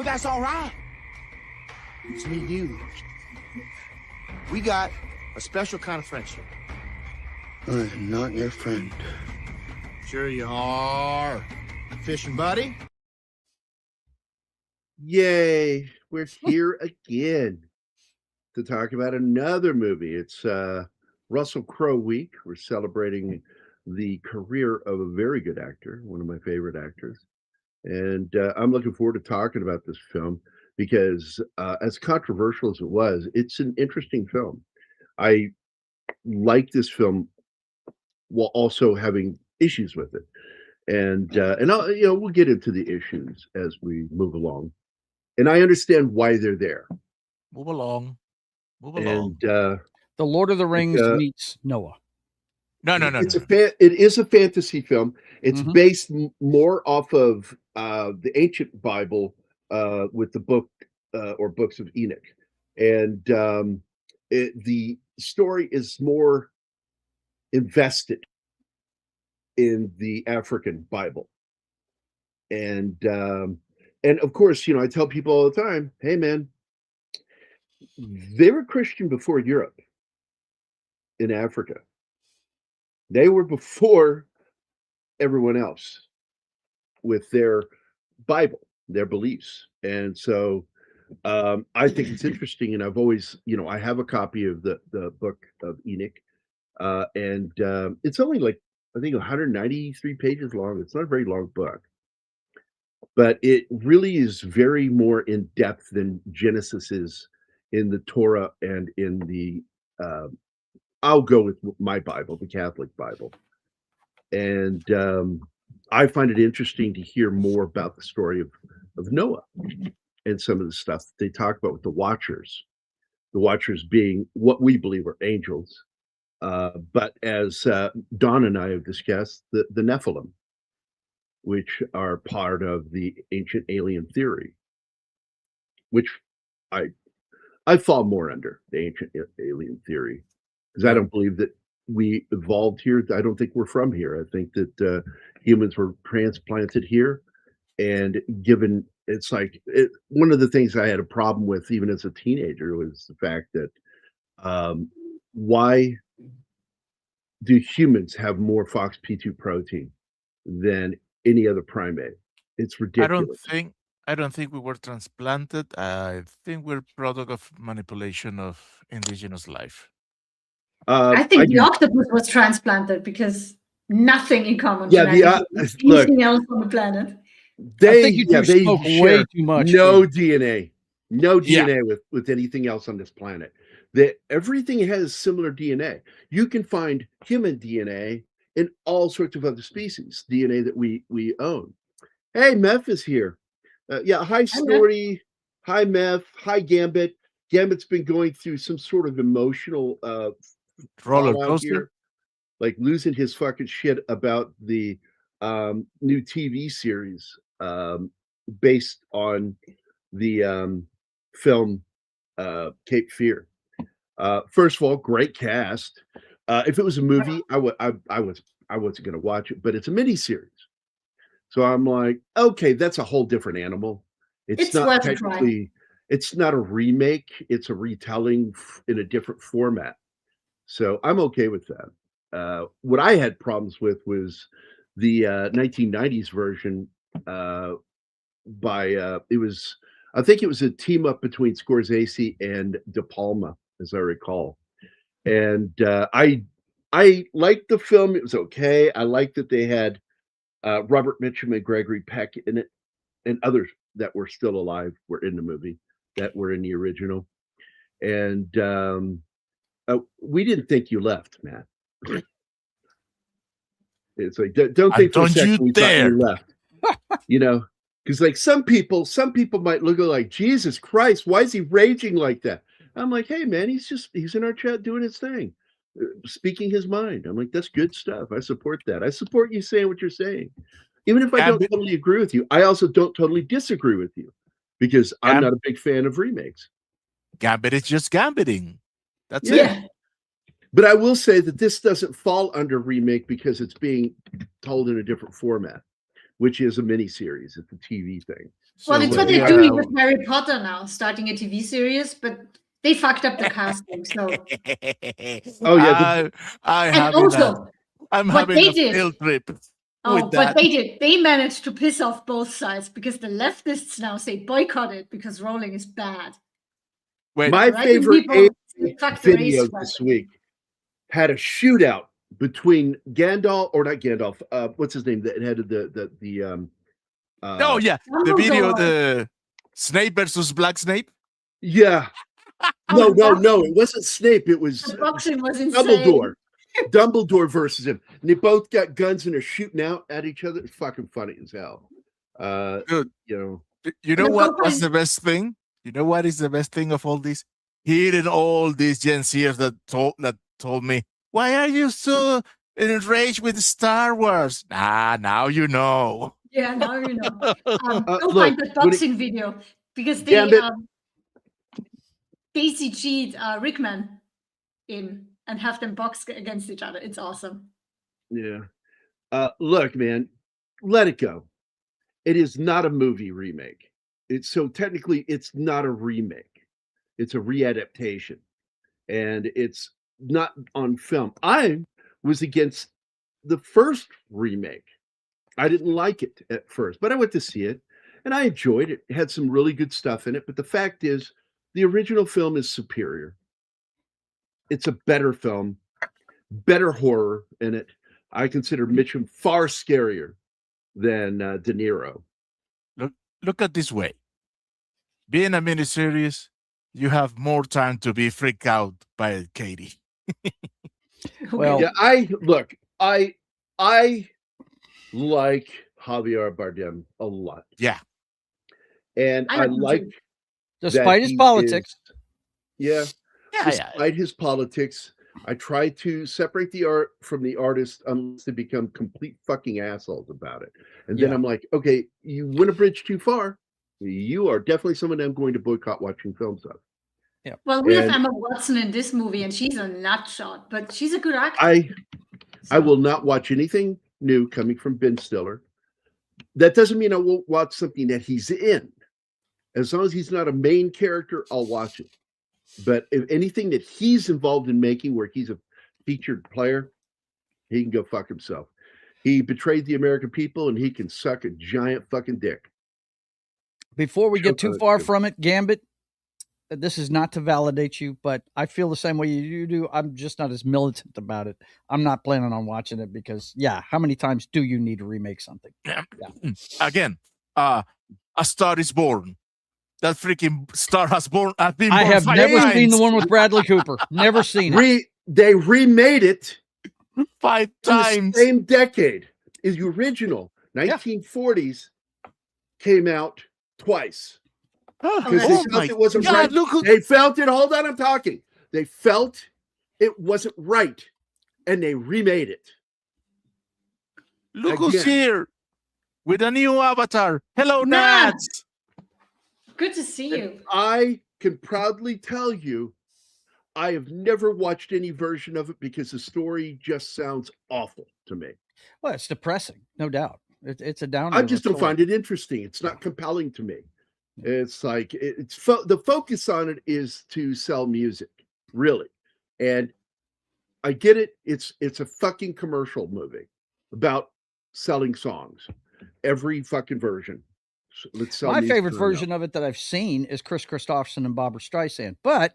that's all right. It's me, you. We got a special kind of friendship. I am not your friend. Sure you are. Fishing buddy? Yay, we're here again to talk about another movie. It's Russell Crowe week. We're celebrating the career of a very good actor, one of my favorite actors. And I'm looking forward to talking about this film because as controversial as it was, it's an interesting film. I like this film while also having issues with it. And I'll, we'll get into the issues as we move along. And I understand why they're there. Move along. And The Lord of the Rings meets Noah. No. It is a fantasy film. It's based more off of the ancient Bible with the book or books of Enoch. And the story is more invested in the African Bible. And of course, I tell people all the time, hey, man, they were Christian before Europe in Africa. They were before everyone else with their Bible, their beliefs. And so I think it's interesting. And I've always, I have a copy of the book of Enoch. And it's only like, I think 193 pages long. It's not a very long book. But it really is very more in depth than Genesis is in the Torah and in the, I'll go with my Bible, the Catholic Bible. And I find it interesting to hear more about the story of Noah and some of the stuff that they talk about with the Watchers being what we believe are angels. But as Don and I have discussed, the Nephilim, which are part of the ancient alien theory, which I fall more under the ancient alien theory, because I don't believe that we evolved here. I don't think we're from here. I think that humans were transplanted here, and given it's like one of the things I had a problem with even as a teenager was the fact that why do humans have more FOXP2 protein than any other primate? It's ridiculous. I don't think we were transplanted. I think we're product of manipulation of indigenous life. I think the octopus was transplanted because nothing in common. Yeah, anything else on the planet. They way too much. No DNA with anything else on this planet. Everything has similar DNA. You can find human DNA in all sorts of other species, DNA that we own. Hey, Meph is here. Hi, Snorty. Hi, Meph. Hi, Gambit. Gambit's been going through some sort of emotional roller coaster here, like losing his fucking shit about the new TV series based on the film Cape Fear. First of all, great cast. If it was a movie, I wasn't going to watch it, but it's a miniseries. So I'm like, okay, that's a whole different animal. It's not technically, it's not a remake. It's a retelling in a different format. So I'm okay with that. What I had problems with was the 1990s version I think it was a team up between Scorsese and De Palma, as I recall. And I liked the film. It was okay. I liked that they had Robert Mitchum and Gregory Peck in it, and others that were still alive were in the movie that were in the original. And we didn't think you left, Matt. It's like don't think for a second we thought you left. Because like some people might look like, Jesus Christ, why is he raging like that? I'm like, hey man, he's in our chat doing his thing, speaking his mind. I'm like, that's good stuff. I support that. I support you saying what you're saying. Even if I don't totally agree with you, I also don't totally disagree with you because I'm not a big fan of remakes. Gambit is just gambiting. That's it. But I will say that this doesn't fall under remake because it's being told in a different format, which is a miniseries. It's a TV thing. Well, it's what they're doing with Harry Potter now, starting a TV series, but they fucked up the casting. So, I'm having a field trip. Oh, but they did. They managed to piss off both sides because the leftists now say boycott it because Rowling is bad. Wait, my favorite video this week had a shootout between Gandalf, or not Gandalf. What's his name? That head of the the video, the Snape versus Black Snape. Yeah. No, it wasn't Snape. It was the boxing was insane. Dumbledore versus him. And they both got guns and are shooting out at each other. It's fucking funny as hell. Dude, you know what was the best thing? You know what is the best thing of all this? Hearing all these Gen Zers that told me, why are you so enraged with Star Wars? Now you know. Yeah, now you know. Go find the boxing video because they Daisy cheat Rickman in and have them box against each other. It's awesome. Yeah. Look, man, let it go. It is not a movie remake. Technically it's not a remake. It's a readaptation. And it's not on film. I was against the first remake. I didn't like it at first, but I went to see it and I enjoyed it. It had some really good stuff in it. But the fact is, the original film is superior. It's a better film, better horror in it. I consider Mitchum far scarier than De Niro. Look at this way. Being a miniseries, you have more time to be freaked out by Katie. Well, yeah, I like Javier Bardem a lot. Yeah. And I like, despite his politics. Despite his politics, I try to separate the art from the artist unless they become complete fucking assholes about it. And then I'm like, okay, you went a bridge too far. You are definitely someone I'm going to boycott watching films of. Yeah. Well, we have Emma Watson in this movie, and she's a nutshot, but she's a good actor. I will not watch anything new coming from Ben Stiller. That doesn't mean I won't watch something that he's in. As long as he's not a main character, I'll watch it. But if anything that he's involved in making where he's a featured player, he can go fuck himself. He betrayed the American people and he can suck a giant fucking dick. Before we get too far from it, Gambit, this is not to validate you, but I feel the same way you do. I'm just not as militant about it. I'm not planning on watching it because, how many times do you need to remake something? Yeah. Again, A Star is Born. That freaking star has been born. I have never seen the one with Bradley Cooper. Never seen it. They remade it 5 times. The same decade. Is the original 1940s came out twice. Because they felt it wasn't right. They felt it. Hold on, I'm talking. They felt it wasn't right, and they remade it. Look who's here with a new avatar. Hello, Nats. Good to see you. And I can proudly tell you, I have never watched any version of it because the story just sounds awful to me. Well, it's depressing, no doubt. It's a downer. I just don't find it interesting. It's not compelling to me. It's like the focus on it is to sell music, really. And I get it. It's a fucking commercial movie about selling songs. Every fucking version. My favorite version of it that I've seen is Chris Christopherson and Barbra Streisand, but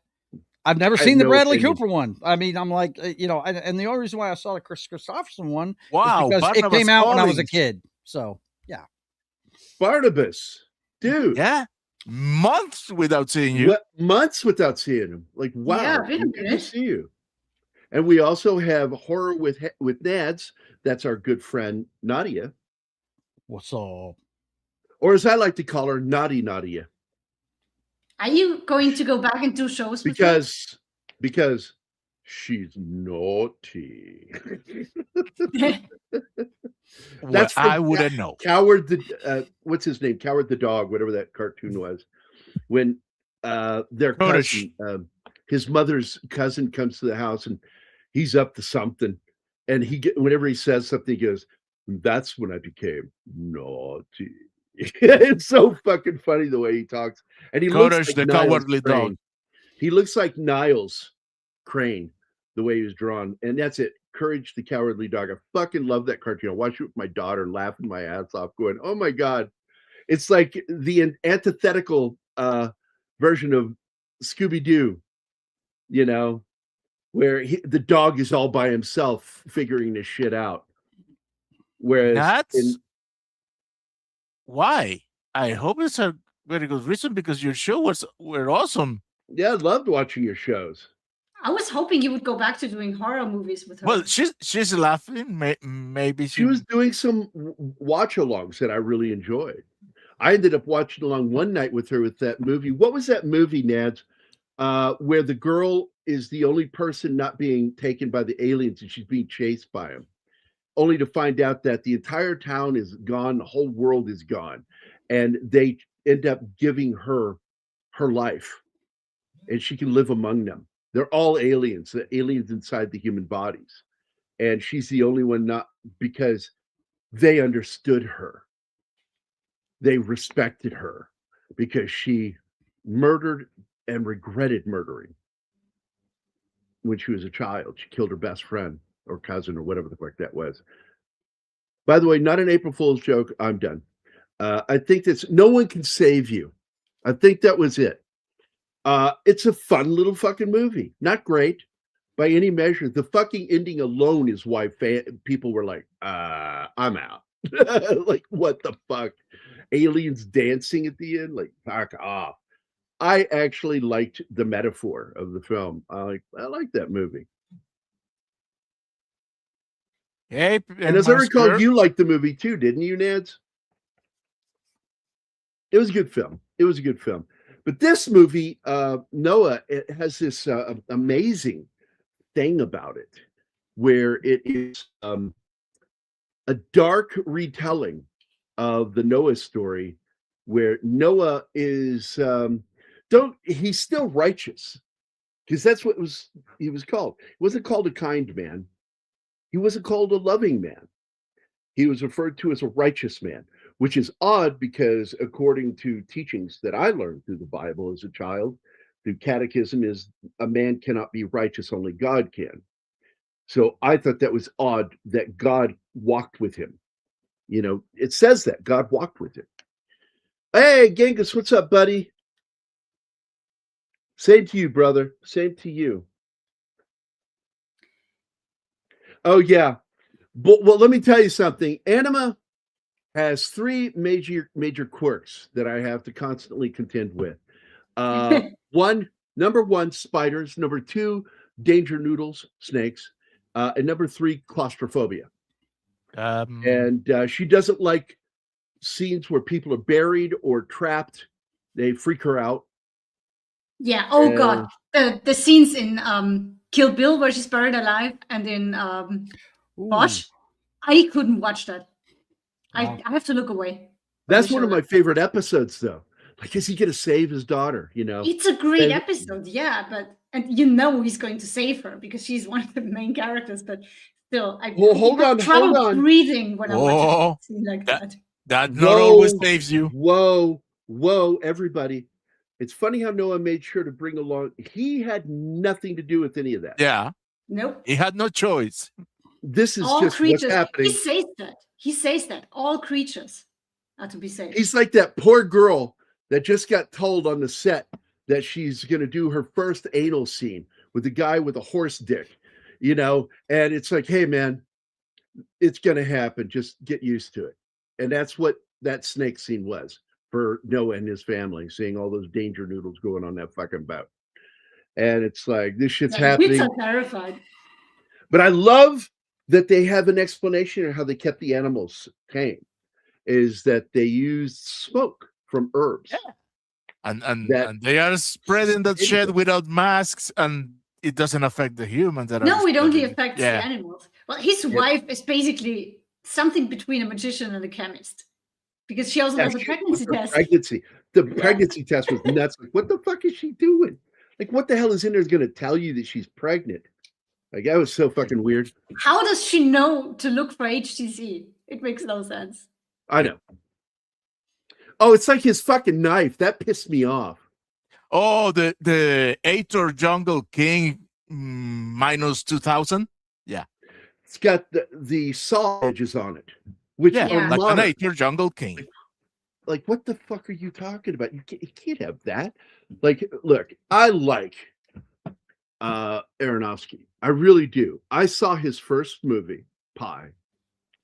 I've never seen the Bradley Cooper one. I mean, I'm like, and the only reason why I saw the Chris Christopherson one is because it came out when I was a kid. So, yeah. Barnabas, dude. Yeah. Months without seeing you. Months without seeing him. Like, wow. Yeah, good to see you. And we also have Horror with Nads. That's our good friend, Nadia. What's up? Or as I like to call her, Naughty Nadia. Are you going to go back and do shows with because she's naughty. That's I wouldn't know. Coward the what's his name? Coward the dog, whatever that cartoon was. When their cousin, his mother's cousin comes to the house and he's up to something, and whenever he says something, he goes, "That's when I became naughty." It's so fucking funny the way he talks. And he Courage, looks like the Niles Cowardly Crane. Dog. He looks like Niles Crane, the way he was drawn. And that's it. Courage, the Cowardly Dog. I fucking love that cartoon. I watched it with my daughter, laughing my ass off, going, oh my God. It's like the antithetical version of Scooby-Doo, you know, where the dog is all by himself figuring this shit out. Whereas why? I hope it's a very good reason, because your show were awesome. Yeah, I loved watching your shows. I was hoping you would go back to doing horror movies with her. Well, she's laughing. Maybe she was doing some watch-alongs that I really enjoyed. I ended up watching along one night with her with that movie. What was that movie, Nads? Where the girl is the only person not being taken by the aliens and she's being chased by them, only to find out that the entire town is gone, the whole world is gone, and they end up giving her her life, and she can live among them. They're all aliens, the aliens inside the human bodies, and she's the only one not, because they understood her. They respected her because she murdered and regretted murdering when she was a child. She killed her best friend or cousin or whatever the fuck that was. By the way, not an April Fool's joke. I'm done. I think that's No One Can Save You. I think that was it. It's a fun little fucking movie. Not great by any measure. The fucking ending alone is why people were like, I'm out. Like, what the fuck? Aliens dancing at the end? Like, fuck off. I actually liked the metaphor of the film. I like that movie. Hey, and as I recall, you liked the movie too, didn't you, Nads? It was a good film. It was a good film. But this movie, Noah, it has this amazing thing about it, where it is a dark retelling of the Noah story, where Noah is he's still righteous, because that's what he was called. He wasn't called a kind man. He wasn't called a loving man. He was referred to as a righteous man, which is odd because according to teachings that I learned through the Bible as a child, through catechism, is a man cannot be righteous, only God can. So I thought that was odd that God walked with him. You know, it says that God walked with him. Hey, Genghis, what's up, buddy? Same to you, brother. Same to you. Oh, yeah. But, well, let me tell you something. Anima has three major quirks that I have to constantly contend with. Number one, spiders. Number two, danger noodles, snakes. And number three, claustrophobia. And she doesn't like scenes where people are buried or trapped. They freak her out. Yeah. Oh, God. The scenes in Kill Bill where she's buried alive, and in Bosch, I couldn't watch that. Wow. I have to look away. That's one of my favorite episodes, though. Like, is he going to save his daughter? You know, it's a great episode, yeah. And you know he's going to save her because she's one of the main characters. But still, hold on. Breathing when I watch a scene like that. That not always saves you. Whoa, everybody! It's funny how Noah made sure to bring along. He had nothing to do with any of that. Yeah. Nope. He had no choice. This is all just creatures. What's happening. He says that all creatures are to be saved. He's like that poor girl that just got told on the set that she's going to do her first anal scene with the guy with a horse dick, you know, and it's like, hey, man, it's going to happen. Just get used to it. And that's what that snake scene was for Noah and his family, seeing all those danger noodles going on that fucking boat. And it's like, this shit's happening. Kids are terrified. But I love that they have an explanation of how they kept the animals tame, is that they used smoke from herbs. Yeah. And they are spreading that shit without masks, and it doesn't affect the humans. No, it only affects the animals. Well, his wife is basically something between a magician and a chemist, because she also does a pregnancy test. The pregnancy test was nuts. Like, what the fuck is she doing? Like, what the hell is in there going to tell you that she's pregnant? Like, that was so fucking weird. How does she know to look for HTC? It makes no sense. I know. Oh, it's like his fucking knife. That pissed me off. Oh, the Aitor Jungle King minus 2000. Yeah, it's got the saw edges on it, which yeah, are like modern. an Aitor Jungle King. Like, what the fuck are you talking about? You can't have that. Like, look, I like Aronofsky. I really do. I saw his first movie, Pi,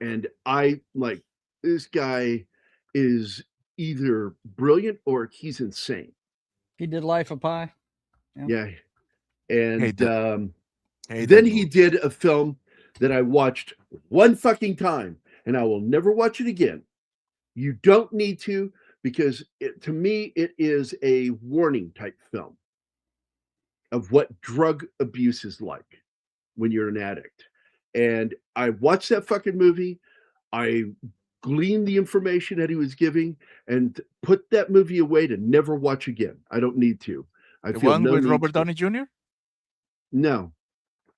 and I like this guy is either brilliant or he's insane. He did Life of Pi. Yeah. And then he did a film that I watched one fucking time, and I will never watch it again. You don't need to, because to me, it is a warning type film of what drug abuse is like when you're an addict. And I watched that fucking movie. I gleaned the information that he was giving and put that movie away to never watch again. I don't need to. The one with Robert Downey Jr.? No,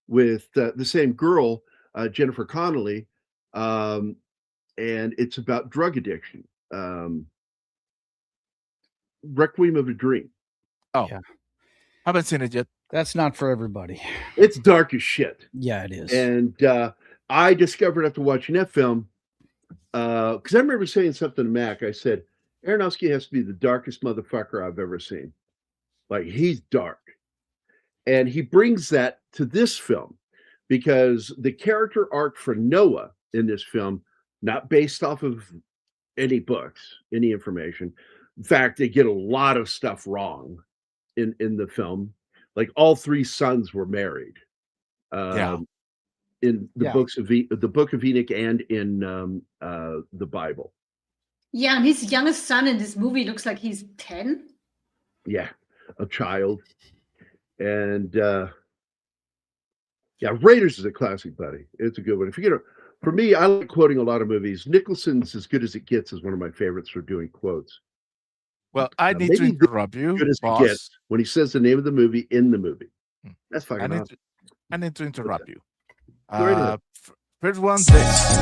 with the same girl, Jennifer Connelly, and it's about drug addiction. Requiem of a Dream. Oh, yeah. Haven't seen it yet. That's not for everybody. It's dark as shit. Yeah, it is. And I discovered after watching that film, because I remember saying something to Mac. I said, Aronofsky has to be the darkest motherfucker I've ever seen. Like, he's dark. And he brings that to this film because the character arc for Noah in this film, not based off of any books, any information. In fact, they get a lot of stuff wrong in the film. Like, all three sons were married. In the books of the Book of Enoch and in the Bible. Yeah, and his youngest son in this movie looks like he's 10. Yeah, a child. And Raiders is a classic, buddy. It's a good one. If you get for me, I like quoting a lot of movies. Nicholson's As Good as It Gets is one of my favorites for doing quotes. Well, I need to interrupt you, good as boss. It gets when he says the name of the movie in the movie. That's fucking awesome. I need to interrupt you. Right First one, this.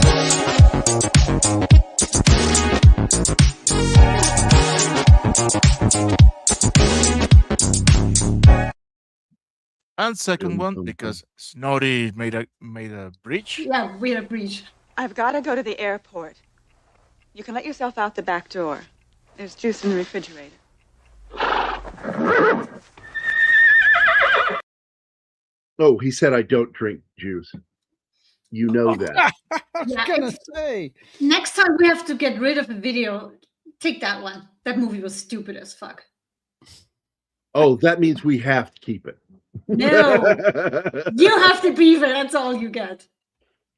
And second one, because Snotty made a breach. Yeah, we had a breach. I've got to go to the airport. You can let yourself out the back door. There's juice in the refrigerator. Oh, he said I don't drink juice. You know that. I was gonna say. Next time we have to get rid of a video, take that one. That movie was stupid as fuck. Oh, that means we have to keep it. No, you have the beaver. That's all you get.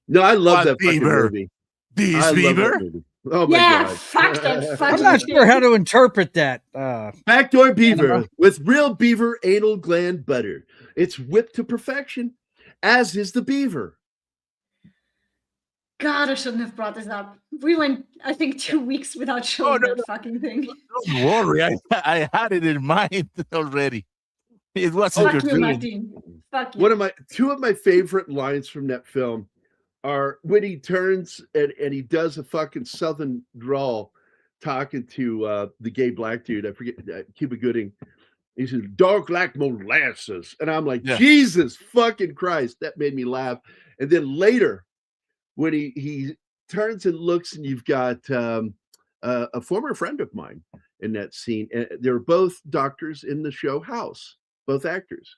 No, I love that fucking movie. This beaver? Oh my God. Fuck that fucking I'm not sure how to interpret that. Backdoor beaver with real beaver anal gland butter. It's whipped to perfection, as is the beaver. God, I shouldn't have brought this up. We went, I think, 2 weeks without showing that fucking thing. Don't worry, I had it in mind already. It wasn't your dream. Martin. Fuck you. Two of my favorite lines from that film are when he turns and he does a fucking Southern drawl talking to the gay black dude. I forget, Cuba Gooding. He says, dark like molasses. And I'm like, Jesus fucking Christ. That made me laugh. And then later, when he turns and looks, and you've got a former friend of mine in that scene. And they're both doctors in the show House, both actors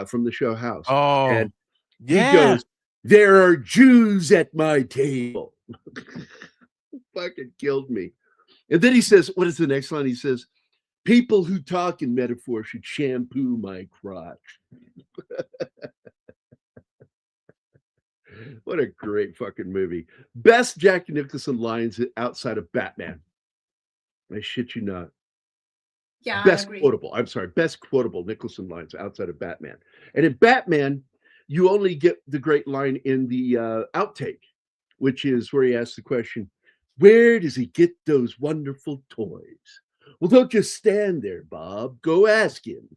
from the show House. Oh, and he goes, there are Jews at my table. Fucking killed me. And then he says, what is the next line? He says, people who talk in metaphor should shampoo my crotch. What a great fucking movie. Best Jack Nicholson lines outside of Batman. I shit you not. Yeah, best quotable. I'm sorry. Best quotable Nicholson lines outside of Batman. And in Batman, you only get the great line in the outtake, which is where he asks the question, where does he get those wonderful toys? Well, don't just stand there, Bob. Go ask him.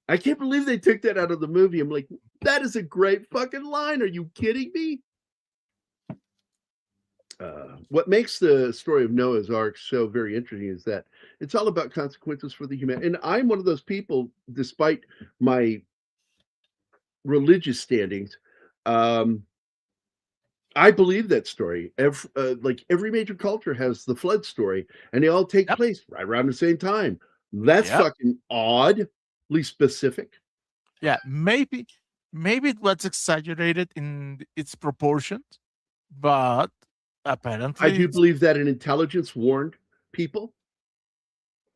I can't believe they took that out of the movie. I'm like, that is a great fucking line. Are you kidding me? what makes the story of Noah's Ark so very interesting is that it's all about consequences for the human. And I'm one of those people, despite my religious standings, I believe that story. Every major culture has the flood story, and they all take place right around the same time. That's fucking oddly specific. Yeah, maybe it was exaggerated in its proportions, but apparently I do believe that an intelligence warned people,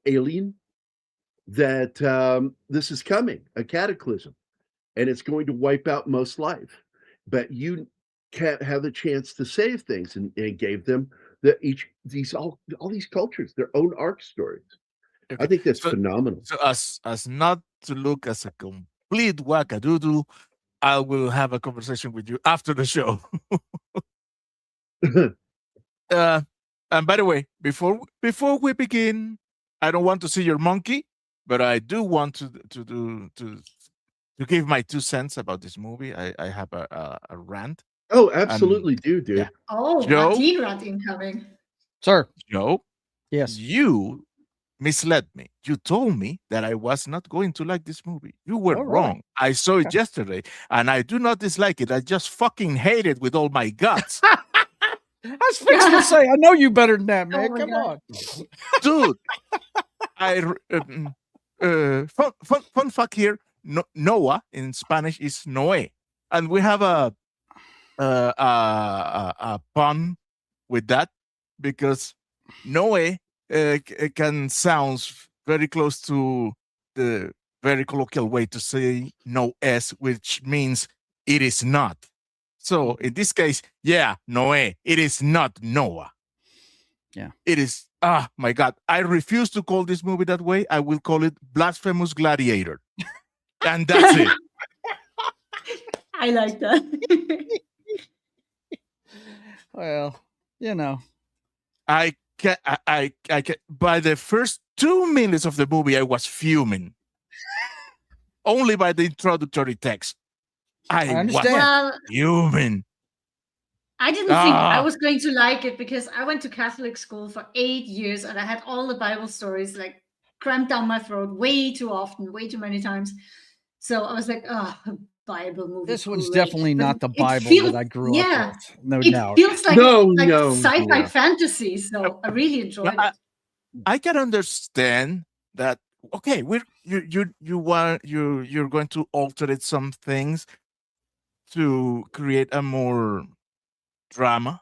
alien, that this is coming, a cataclysm, and it's going to wipe out most life. But you can't have the chance to save things, and gave them all these cultures their own arc stories. okay. I think that's phenomenal. So as not to look as a complete wackadoodle, I will have a conversation with you after the show. And by the way, before we begin, I don't want to see your monkey, but I do want to give my 2 cents about this movie. I have a rant. Oh, absolutely, dude. Yeah. Oh, Joe, Martin rant incoming. Sir. Joe, yes, you misled me. You told me that I was not going to like this movie. You were wrong. I saw it yesterday, and I do not dislike it. I just fucking hate it with all my guts. I was fixing to say, I know you better than that, man. Come on, dude. Fun fact here: Noah in Spanish is Noé, and we have a pun with that because Noé can sound very close to the very colloquial way to say no S, which means it is not. So in this case, Noé, it is not Noah. Yeah. It is, my God. I refuse to call this movie that way. I will call it Blasphemous Gladiator. And that's it. I like that. Well, I can by the first 2 minutes of the movie, I was fuming. Only by the introductory text. I understand. Well, fuming. I didn't think I was going to like it because I went to Catholic school for 8 years and I had all the Bible stories like crammed down my throat way too often, way too many times. So I was like, Bible movie. This one's definitely not the Bible that I grew up with. No doubt. It feels like sci-fi fantasy. So I really enjoyed it. I can understand that. Okay, you're going to alter some things to create a more drama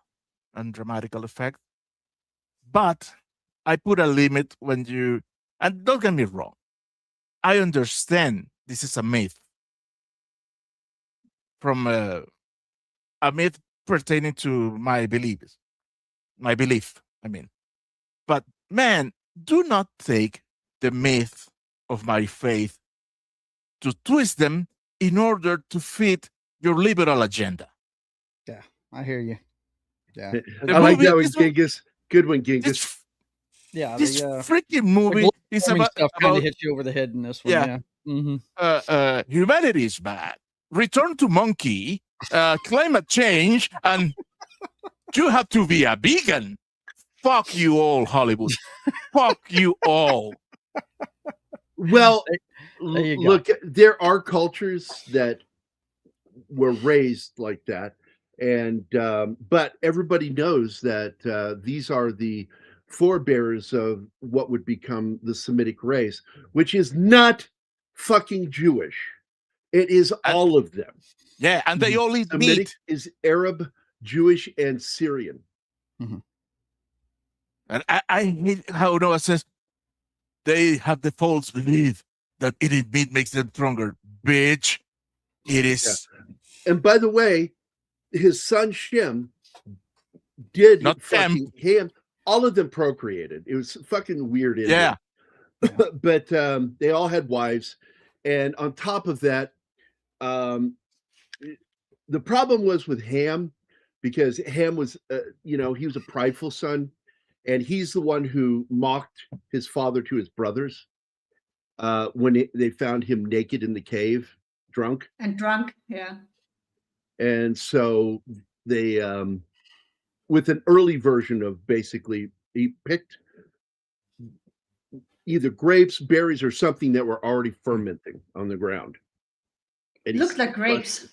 and dramatical effect. But I put a limit when and don't get me wrong, I understand this is a myth from a myth pertaining to my belief, I mean. But man, do not take the myth of my faith to twist them in order to fit your liberal agenda. Yeah, I hear you. Yeah, I like that one, Genghis. Good one, Genghis. This freaking movie is about kind of hit you over the head in this one. Yeah. Mm-hmm. Humanity is bad. Return to monkey. Climate change, and you have to be a vegan. Fuck you all, Hollywood. Fuck you all. Well, look, there are cultures that were raised like that, and but everybody knows that these are the forebears of what would become the Semitic race, which is not fucking Jewish. It is all of them. Yeah, and they all eat meat. Is Arab, Jewish, and Syrian. Mm-hmm. And I hate how Noah says they have the false belief that eating meat makes them stronger. Bitch, it is. Yeah. And by the way, his son Shem did not fucking him. All of them procreated. It was fucking weird. But they all had wives, and on top of that, the problem was with Ham, because Ham was, he was a prideful son, and he's the one who mocked his father to his brothers when they found him naked in the cave, drunk. And drunk, yeah. And so they with an early version of basically he picked either grapes, berries, or something that were already fermenting on the ground. And Looked like grapes.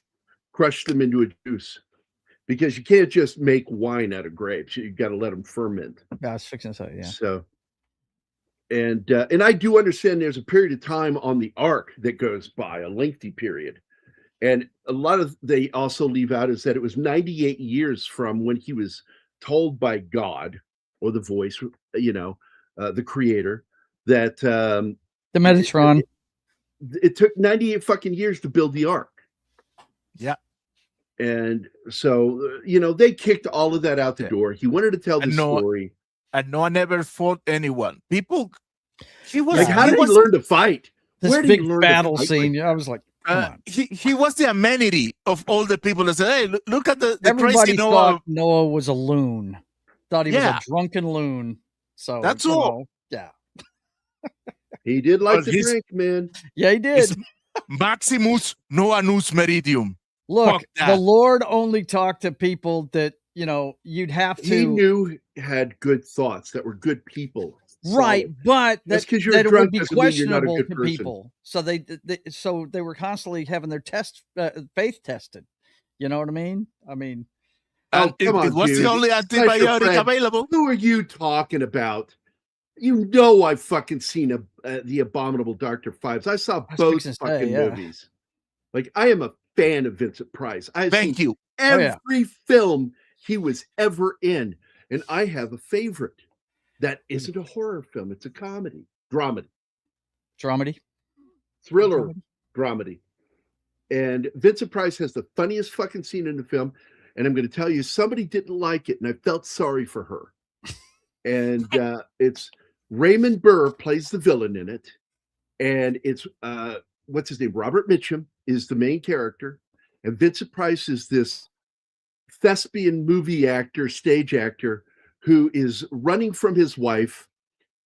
Crushed them into a juice. Because you can't just make wine out of grapes. You got to let them ferment. Yeah, I was fixing to say, yeah. So, and I do understand there's a period of time on the ark that goes by, a lengthy period. And a lot of they also leave out is that it was 98 years from when he was told by God or the voice, the creator, that the Metatron. It took 98 fucking years to build the ark. Yeah. And so, they kicked all of that out the door. He wanted to tell the story. And no one ever fought anyone. People, how did he learn to fight? This big battle scene. I was like, come on. He was the amenity of all the people that said, hey, look at the Everybody crazy thought Noah was a loon. Thought he was a drunken loon. So that's all. Yeah. He did like to drink, man. Yeah, he did. Maximus Noanus Meridium. Look, the Lord only talked to people that, you'd have to. He knew had good thoughts, that were good people. Right, but that it would be questionable to person. people. So they were constantly having their faith tested. You know what I mean? Come on, what's the only antibiotic available? Who are you talking about? I've fucking seen the Abominable Dr. Phibes. I saw both fucking movies. Like, I am a fan of Vincent Price. I've seen every film he was ever in, and I have a favorite that isn't a horror film. It's a comedy, dramedy, thriller, dramedy. And Vincent Price has the funniest fucking scene in the film. And I'm going to tell you, somebody didn't like it, and I felt sorry for her. And it's Raymond Burr plays the villain in it, and it's what's his name? Robert Mitchum is the main character, and Vincent Price is this thespian movie actor, stage actor, who is running from his wife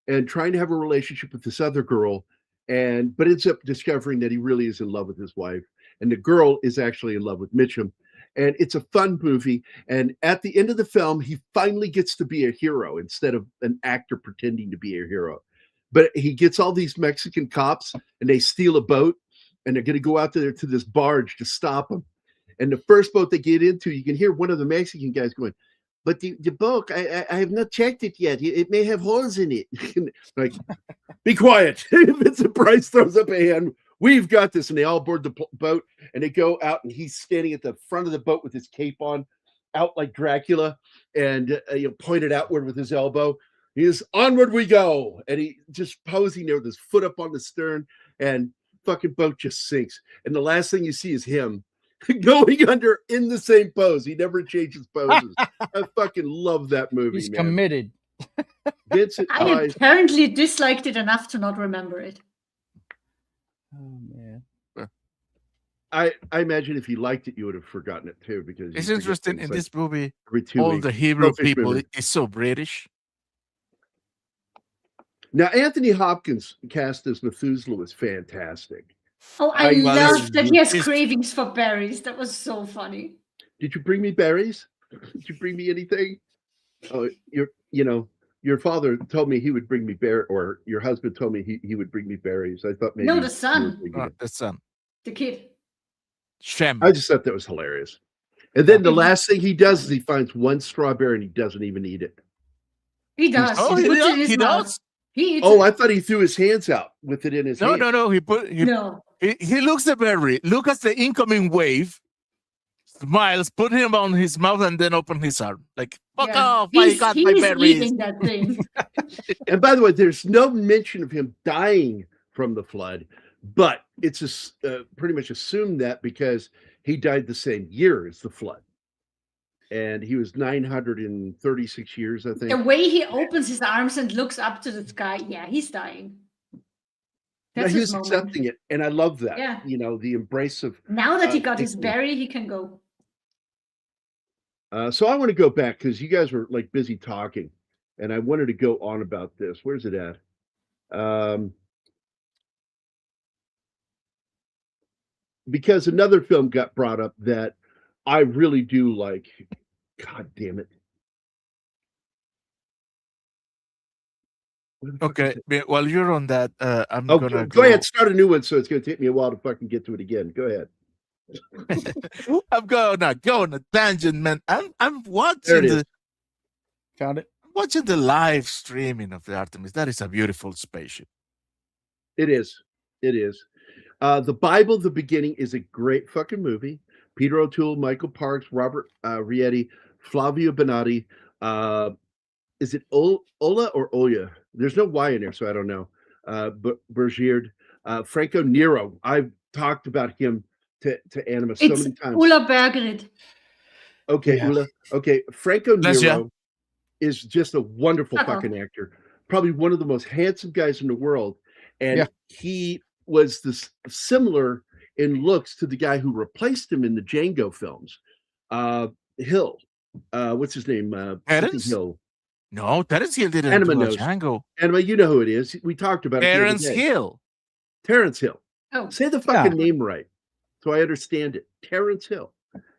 and trying to have a relationship with this other girl, but ends up discovering that he really is in love with his wife, and the girl is actually in love with Mitchum. And it's a fun movie. And at the end of the film, he finally gets to be a hero instead of an actor pretending to be a hero. But he gets all these Mexican cops, and they steal a boat, and they're going to go out there to this barge to stop them. And the first boat they get into, you can hear one of the Mexican guys going, but the boat, I have not checked it yet. It may have holes in it. Like, be quiet. Vincent Price throws up a hand. We've got this. And they all board the boat, and they go out, and he's standing at the front of the boat with his cape on, out like Dracula, and pointed outward with his elbow. He is, onward we go. And he just posing there with his foot up on the stern, and fucking boat just sinks. And the last thing you see is him going under in the same pose. He never changes poses. I fucking love that movie. He's committed. Vincent I apparently disliked it enough to not remember it. Oh man. I imagine if you liked it, you would have forgotten it too, because it's interesting in this movie. All the Hebrew people is so British. Now, Anthony Hopkins cast as Methuselah was fantastic. Oh, I love that he has cravings for berries. That was so funny. Did you bring me berries? Did you bring me anything? Oh, your father told me he would bring me berries, or your husband told me he would bring me berries. I thought maybe the son. The son. The kid. Shem. I just thought that was hilarious. And then the last thing he does is he finds one strawberry and he doesn't even eat it. He does. Oh, he does. He eats it. I thought he threw his hands out with it in his hand. No. He looks the berry, look at the incoming wave, smiles, put him on his mouth, and then open his arm. Like, fuck off, I got my berries. Eating that thing. And by the way, there's no mention of him dying from the flood, but it's pretty much assumed that because he died the same year as the flood. And he was 936 years, I think. The way he opens his arms and looks up to the sky, he's dying. That's he's accepting it, and I love that. Yeah. The embrace of. Now that he got his berry, he can go. So I want to go back because you guys were like busy talking, and I wanted to go on about this. Where's it at? Because another film got brought up that I really do like. God damn it! Okay, while you're on that, I'm Oh, gonna go ahead, start a new one. So it's going to take me a while to fucking get to it again. Go ahead. I'm gonna go on a tangent, man. I'm There watching it is. Found it. watching the live streaming of the Artemis. That is a beautiful spaceship. It is. It is. The Bible, the beginning, is a great fucking movie. Peter O'Toole, Michael Parks, Robert Rietti, Flavio Benatti. Is it Ola or Oya? There's no Y in there, so I don't know. But Bergierd, Franco Nero. I've talked about him to Anima so many times. Ulla Bergerid. Okay, Yeah. Ulla. Okay, Franco Bless ya. Nero is just a wonderful fucking actor. Probably one of the most handsome guys in the world. And he was this similar in looks to the guy who replaced him in the Django films. Hill. What's his name? Terrence Hill. No, Terrence Hill didn't Anima do a knows. Django. Anima, you know who it is. We talked about it. Terrence Hill. Terrence Hill. Oh. Say the fucking name right, so I understand it. Terrence Hill.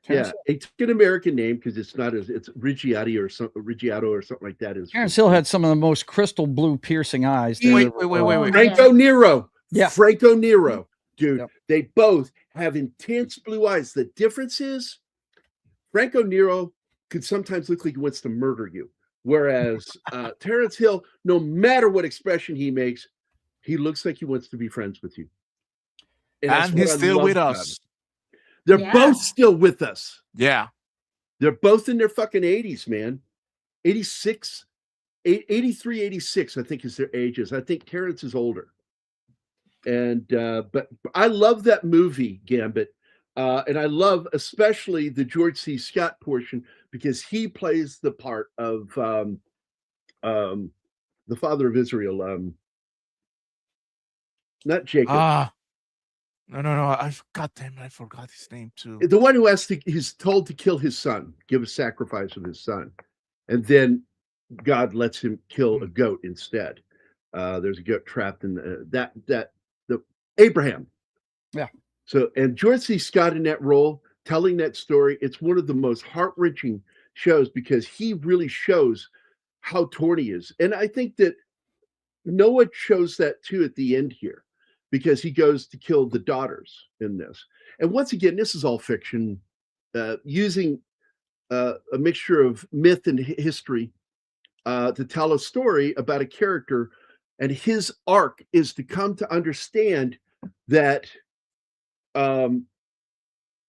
Yeah, it's an American name because it's not as it's Ricciardo or something like that. Is Terrence Hill had some of the most crystal blue piercing eyes. Wait. Franco Nero. Yeah. Franco Nero. Dude, Yep. they both have intense blue eyes. The difference is Franco Nero could sometimes look like he wants to murder you. Whereas Terrence Hill, no matter what expression he makes, he looks like he wants to be friends with you. And he's still with us. They're both still with us. Yeah. They're both in their fucking 80s, man. 86, 83, 86, I think is their ages. I think Terrence is older. And but I love that movie, Gambit. And I love especially the George C. Scott portion because he plays the part of the father of Israel. Not Jacob. No. I forgot his name too. The one who he's told to kill his son, give a sacrifice of his son. And then God lets him kill a goat instead. There's a goat trapped in the Abraham. Yeah. So, and George C. Scott in that role, telling that story, it's one of the most heart-wrenching shows because he really shows how torn he is. And I think that Noah shows that too at the end here because he goes to kill the daughters in this. And once again, this is all fiction, using a mixture of myth and history to tell a story about a character, and his arc is to come to understand that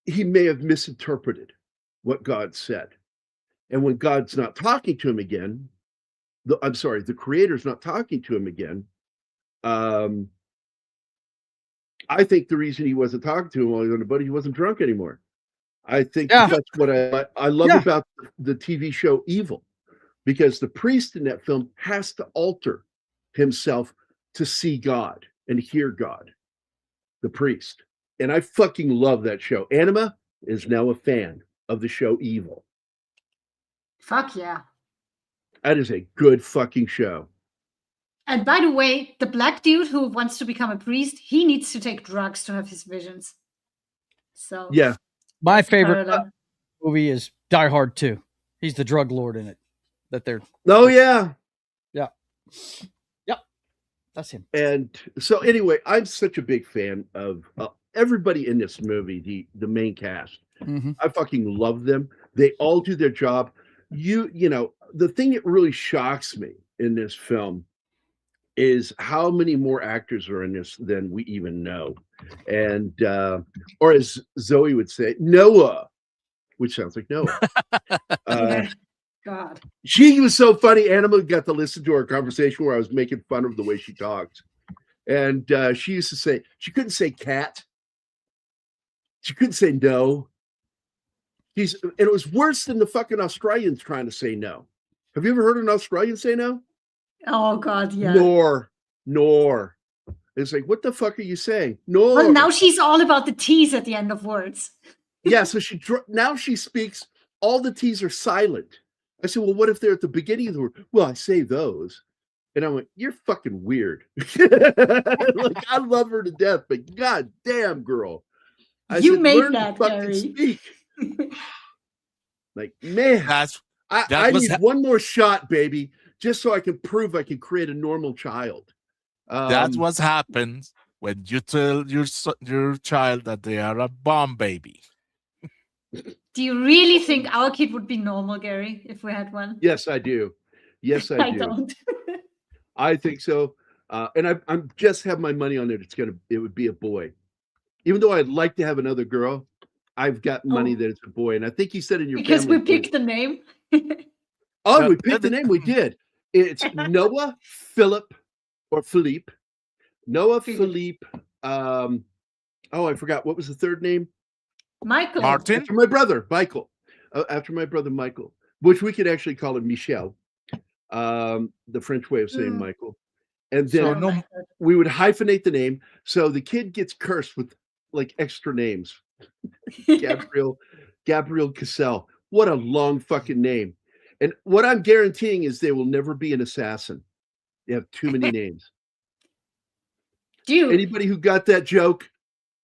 he may have misinterpreted what God said. And when God's not talking to him again, the creator's not talking to him again, I think the reason he wasn't talking to him while he was on the boat, he wasn't drunk anymore. I think that's what I love about the TV show Evil, because the priest in that film has to alter himself to see God and hear God, the priest. And I fucking love that show. Anima is now a fan of the show Evil. Fuck yeah. That is a good fucking show. And by the way, the black dude who wants to become a priest, he needs to take drugs to have his visions. So yeah. My favorite movie is Die Hard 2. He's the drug lord in it. Oh yeah. Yeah. Yep. That's him. And so anyway, I'm such a big fan of everybody in this movie, the main cast. Mm-hmm. I fucking love them. They all do their job. You know, the thing that really shocks me in this film is how many more actors are in this than we even know. And or as Zoe would say, Noah, which sounds like Noah. God. She was so funny. Anima got to listen to our conversation where I was making fun of the way she talked. And she used to say, she couldn't say cat. She couldn't say no. And it was worse than the fucking Australians trying to say no. Have you ever heard an Australian say no? Oh God, yeah. Nor. It's like, what the fuck are you saying? No. Well, now she's all about the T's at the end of words. Yeah, so now she speaks, all the T's are silent. I said, well, what if they're at the beginning of the word? Well, I say those. And I went, you're fucking weird. Like, I love her to death, but god damn, girl. You made that, Gary. Like, man, I need one more shot, baby. just so I can prove I can create a normal child. That's what happens when you tell your child that they are a bomb baby. Do you really think our kid would be normal, Gary, if we had one? Yes, I do. Yes, I do. Don't. I think so. And I'm just have my money on it. It would be a boy. Even though I'd like to have another girl, I've got money that it's a boy. And I think he said in your because family. We picked the name. We picked the name. We did. It's Noah, Philip, or Philippe. Noah, Philippe. I forgot. What was the third name? Michael. Martin. After my brother, Michael. After my brother, Michael. Which we could actually call him Michel. The French way of saying Michael. And then we would hyphenate the name. So the kid gets cursed with like extra names. Gabriel Cassell. What a long fucking name. And what I'm guaranteeing is they will never be an assassin. They have too many names. Dude. Anybody who got that joke,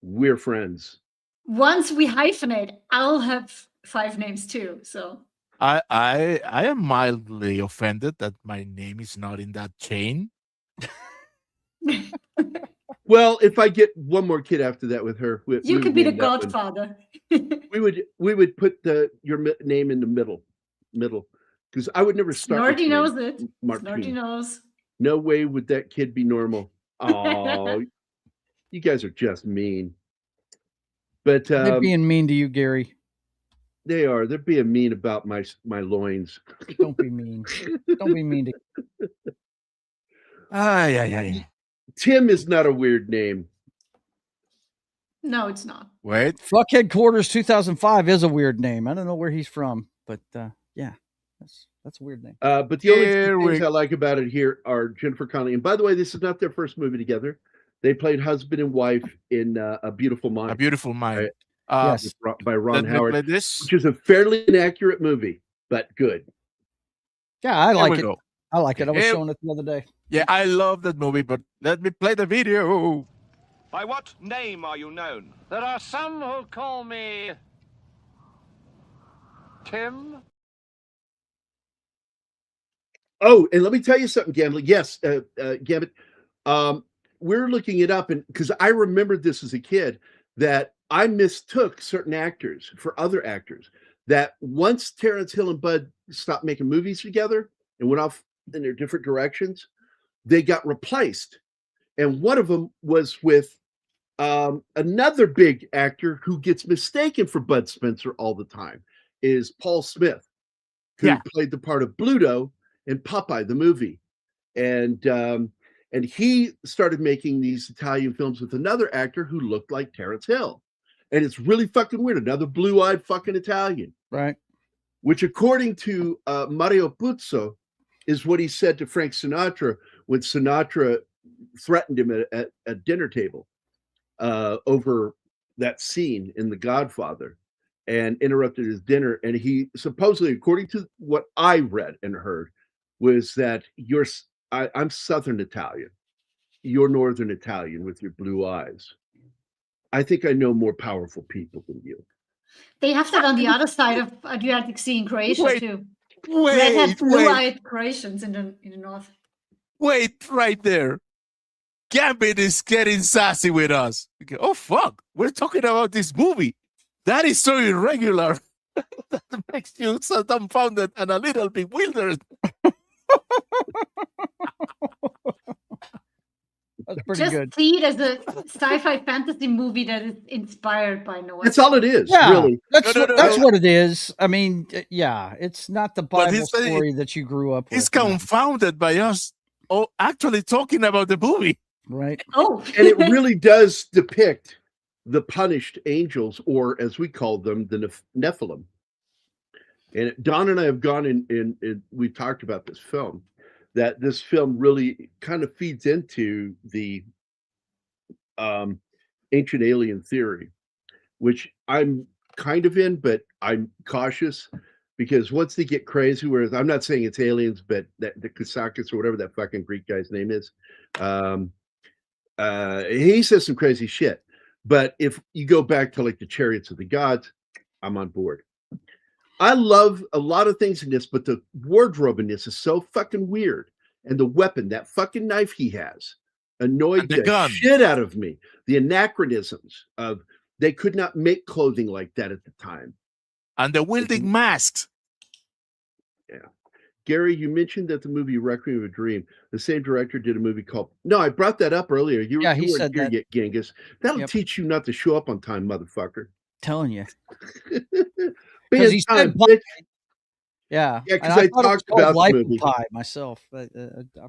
we're friends. Once we hyphenate, I'll have 5 names too. So I am mildly offended that my name is not in that chain. Well, if I get one more kid after that with her, you could be the godfather. we would put your name in the middle, because I would never start. Snorty knows it. Snorty knows. No way would that kid be normal. Oh, you guys are just mean. But they're being mean to you, Gary. They are. They're being mean about my loins. Don't be mean. Don't be mean to. Tim is not a weird name. No, it's not. Wait. Fuck Headquarters 2005 is a weird name. I don't know where he's from, but yeah, that's a weird name. But the only things I like about it here are Jennifer Connelly. And by the way, this is not their first movie together. They played husband and wife in A Beautiful Mind. A Beautiful Mind. Yes. By Ron Howard, which is a fairly inaccurate movie, but good. Yeah, I like it. I like it. I was showing it the other day. Yeah, I love that movie, but let me play the video. By what name are you known? There are some who call me Tim. Oh, and let me tell you something, Gambit. Yes, Gambit. We're looking it up, and because I remembered this as a kid, that I mistook certain actors for other actors. That once Terrence Hill and Bud stopped making movies together and went off in their different directions, they got replaced. And one of them was with another big actor who gets mistaken for Bud Spencer all the time, is Paul Smith, who played the part of Bluto in Popeye the movie. And he started making these Italian films with another actor who looked like Terrence Hill. And it's really fucking weird. Another blue-eyed fucking Italian. Right. Which, according to Mario Puzo, is what he said to Frank Sinatra when Sinatra threatened him at a dinner table over that scene in The Godfather and interrupted his dinner. And he supposedly, according to what I read and heard, was that I'm Southern Italian. You're Northern Italian with your blue eyes. I think I know more powerful people than you. They have that on the other side of Adriatic Sea in Croatia too. Redhead, blue-eyed Croatians in the north. Wait, right there. Gambit is getting sassy with us. Oh fuck! We're talking about this movie. That is so irregular. That makes you so dumbfounded and a little bewildered. That's pretty Just good. see it as a sci-fi fantasy movie that is inspired by Noah. That's all it is, Yeah, really. that's what it is. I mean, yeah, it's not the Bible story that you grew up with. He's confounded by us actually talking about the movie. Right. Oh. And it really does depict the punished angels, or as we call them, the Nephilim. And Don and I have gone in we talked about this film, that this film really kind of feeds into the ancient alien theory, which I'm kind of in, but I'm cautious because once they get crazy, whereas I'm not saying it's aliens, but that the Kasakis or whatever that fucking Greek guy's name is, he says some crazy shit. But if you go back to like the Chariots of the Gods, I'm on board. I love a lot of things in this, but the wardrobe in this is so fucking weird. And the weapon, that fucking knife he has, annoyed the shit out of me. The anachronisms of they could not make clothing like that at the time. And the wielding masks. Yeah. Gary, you mentioned that the movie Requiem of a Dream, the same director did a movie called... No, I brought that up earlier. You weren't here yet, Genghis. That'll teach you not to show up on time, motherfucker. Telling you. Because he said pie. Yeah. Yeah, because I talked about the movie. Pie myself. I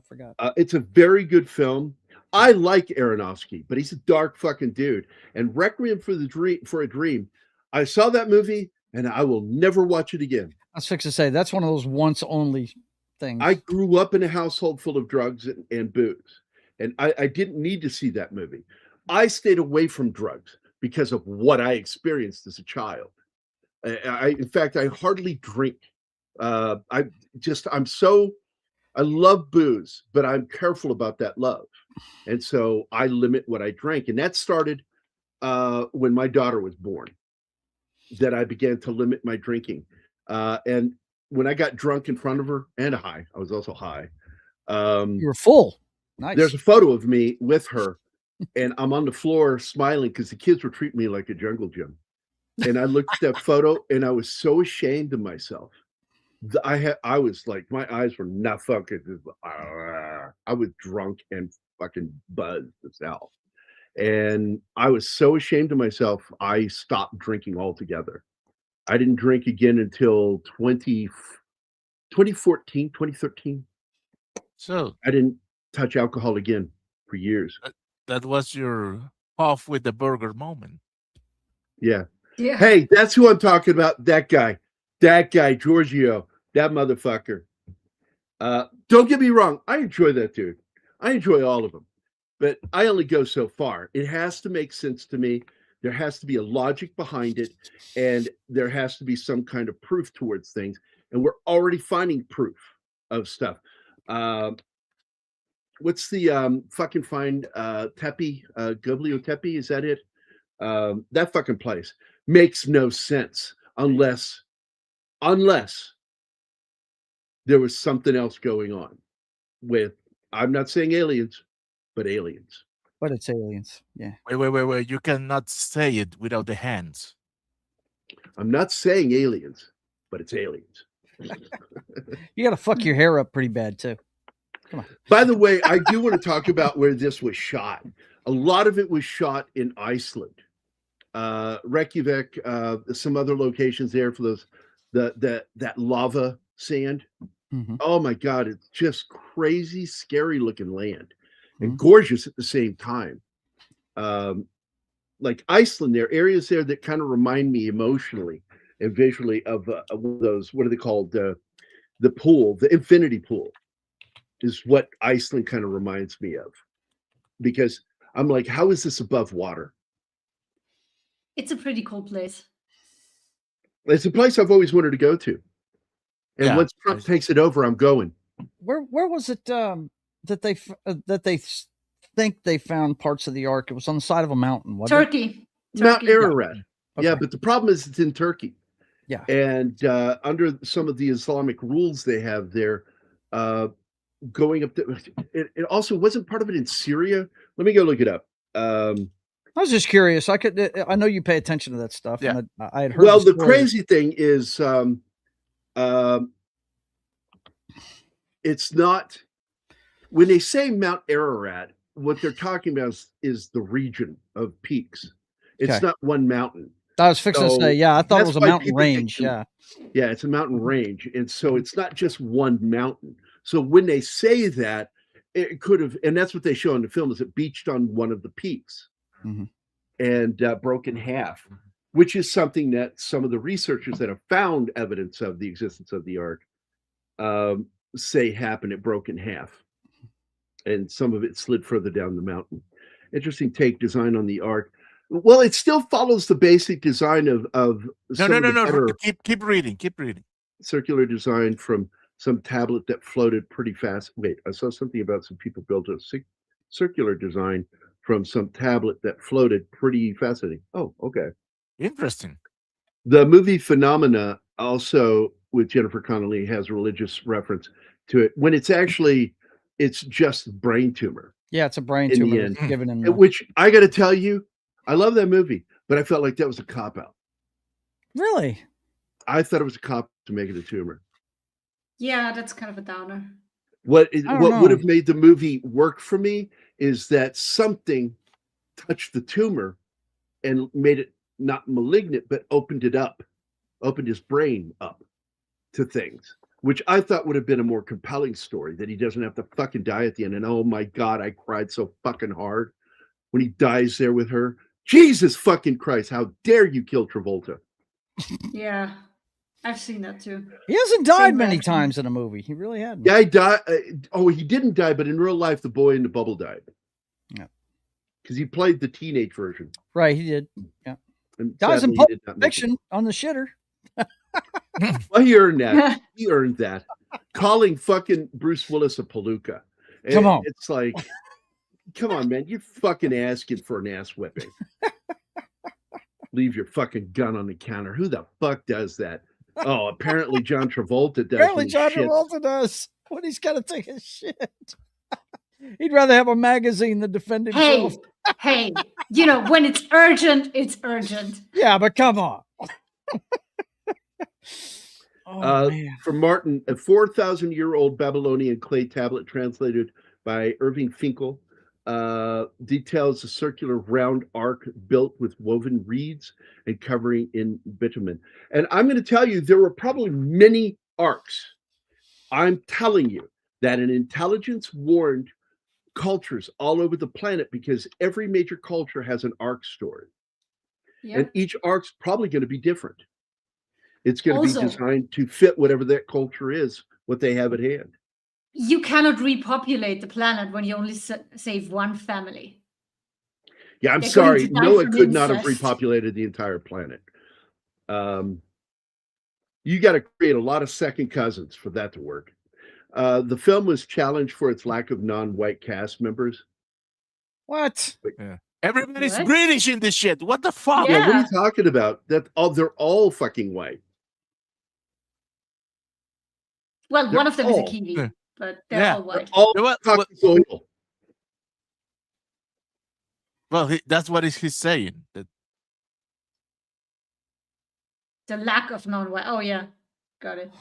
forgot. It's a very good film. I like Aronofsky, but he's a dark fucking dude. And Requiem for a Dream, I saw that movie, and I will never watch it again. I was fixing to say, that's one of those once only things. I grew up in a household full of drugs and booze, and I didn't need to see that movie. I stayed away from drugs because of what I experienced as a child. In fact, I hardly drink. I love booze, but I'm careful about that love. And so I limit what I drank. And that started when my daughter was born, that I began to limit my drinking. And when I got drunk in front of her and high, I was also high. You were full. Nice. There's a photo of me with her, and I'm on the floor smiling because the kids were treating me like a jungle gym. And I looked at that photo, and I was so ashamed of myself. I was like, my eyes were not fucking. I was drunk and fucking buzzed as hell, and I was so ashamed of myself. I stopped drinking altogether. I didn't drink again until 2014, 2013. So I didn't touch alcohol again for years. That was your off with the burger moment. Yeah. Yeah. Hey, that's who I'm talking about. That guy, Giorgio, that motherfucker. Don't get me wrong. I enjoy that dude. I enjoy all of them, but I only go so far. It has to make sense to me. There has to be a logic behind it, and there has to be some kind of proof towards things. And we're already finding proof of stuff. What's the fucking find Tepe, Goblio Tepe? Is that it? That fucking place makes no sense unless there was something else going on with, I'm not saying aliens, but aliens. But it's aliens. Yeah. Wait. You cannot say it without the hands. I'm not saying aliens, but it's aliens. You got to fuck your hair up pretty bad, too. Come on. By the way, I do want to talk about where this was shot. A lot of it was shot in Iceland. Reykjavik, some other locations there for those, that lava sand. Mm-hmm. Oh my God, it's just crazy, scary looking land. And gorgeous at the same time. Like Iceland, there are areas there that kind of remind me emotionally and visually of those, what are they called? The pool, the infinity pool is what Iceland kind of reminds me of. Because I'm like, how is this above water? It's a pretty cool place. It's a place I've always wanted to go to. And once Trump takes it over, I'm going. Where was it that they think they found parts of the Ark? It was on the side of a mountain. Turkey. Mount Ararat. Okay. Yeah, but the problem is it's in Turkey. Yeah. And under some of the Islamic rules they have there, going up it also wasn't part of it in Syria. Let me go look it up. I was just curious. I know you pay attention to that stuff. Yeah. And I had heard. Well, the crazy thing is, it's not, when they say Mount Ararat, what they're talking about is the region of peaks. It's not one mountain. I was fixing to say, I thought it was a mountain range. Yeah, it's a mountain range. And so it's not just one mountain. So when they say that, it could have, and that's what they show in the film, is it beached on one of the peaks and broke in half, which is something that some of the researchers that have found evidence of the existence of the Ark say happened. It broke in half, and some of it slid further down the mountain. Interesting take, design on the Ark. Well, it still follows the basic design of no. Keep reading. Circular design from some tablet that floated pretty fast. Wait, I saw something about some people built a circular design from some tablet that floated pretty fascinating. Oh, okay. Interesting. The movie Phenomena also with Jennifer Connelly has a religious reference to it when it's just brain tumor. Yeah, it's a brain in the tumor end. that's given him. Which I got to tell you, I love that movie, but I felt like that was a cop out. Really? I thought it was a cop to make it a tumor. Yeah, that's kind of a downer. What would have made the movie work for me is that something touched the tumor and made it not malignant, but opened his brain up to things, which I thought would have been a more compelling story, that he doesn't have to fucking die at the end. And oh my God, I cried so fucking hard when he dies there with her. Jesus fucking Christ, how dare you kill Travolta? Yeah, I've seen that too. He hasn't died many times in a movie. He really hadn't. Yeah, he died. He didn't die, but in real life, the boy in the bubble died. Yeah. Because he played the teenage version. Right, he did. Yeah. And Dies in sadly, Pulp he did not make Fiction on the shitter. Well, he earned that. He earned that. Calling fucking Bruce Willis a palooka. Come on. It's like, come on, man. You're fucking asking for an ass whipping. Leave your fucking gun on the counter. Who the fuck does that? Oh, apparently John Travolta does. Apparently John Travolta does when he's got to take a shit. He'd rather have a magazine than defend himself. Hey, when it's urgent, it's urgent. Yeah, but come on. From Martin, a 4,000-year-old Babylonian clay tablet translated by Irving Finkel details a circular round arc built with woven reeds and covering in bitumen. And I'm going to tell you, there were probably many arcs. I'm telling you that an intelligence warned cultures all over the planet, because every major culture has an arc story. Yep. And each arc's probably going to be different. It's going to be designed to fit whatever that culture is, what they have at hand. You cannot repopulate the planet when you only save one family. Yeah, I'm sorry. Noah could not have repopulated the entire planet. You got to create a lot of second cousins for that to work. The film was challenged for its lack of non-white cast members. What? Yeah. Everybody's British in this shit. What the fuck? Yeah, what are you talking about? They're all fucking white. Well, one of them is a Kiwi, but they're all white. Well, that's what he's saying. That the lack of non-white. Oh yeah, got it.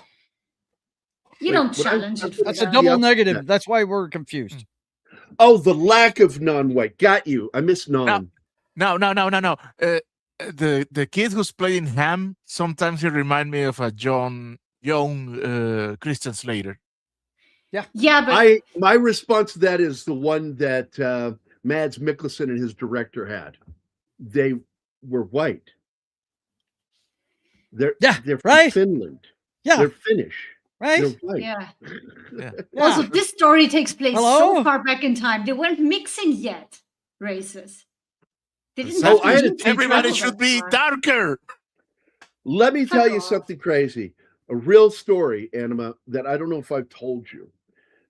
You don't challenge it. That's a double negative. That's why we're confused. Oh, the lack of non-white. Got you. I miss non. No. The kid who's playing Ham, sometimes he reminds me of a young Christian Slater. Yeah. Yeah, but my response to that is the one that Mads Mikkelsen and his director had. They were white. They're from Finland. Yeah. They're Finnish. Right? They're white. Yeah. Also, this story takes place so far back in time. They weren't mixing yet races. They didn't everybody should be darker. Let me tell you something crazy. A real story, Anima, that I don't know if I've told you,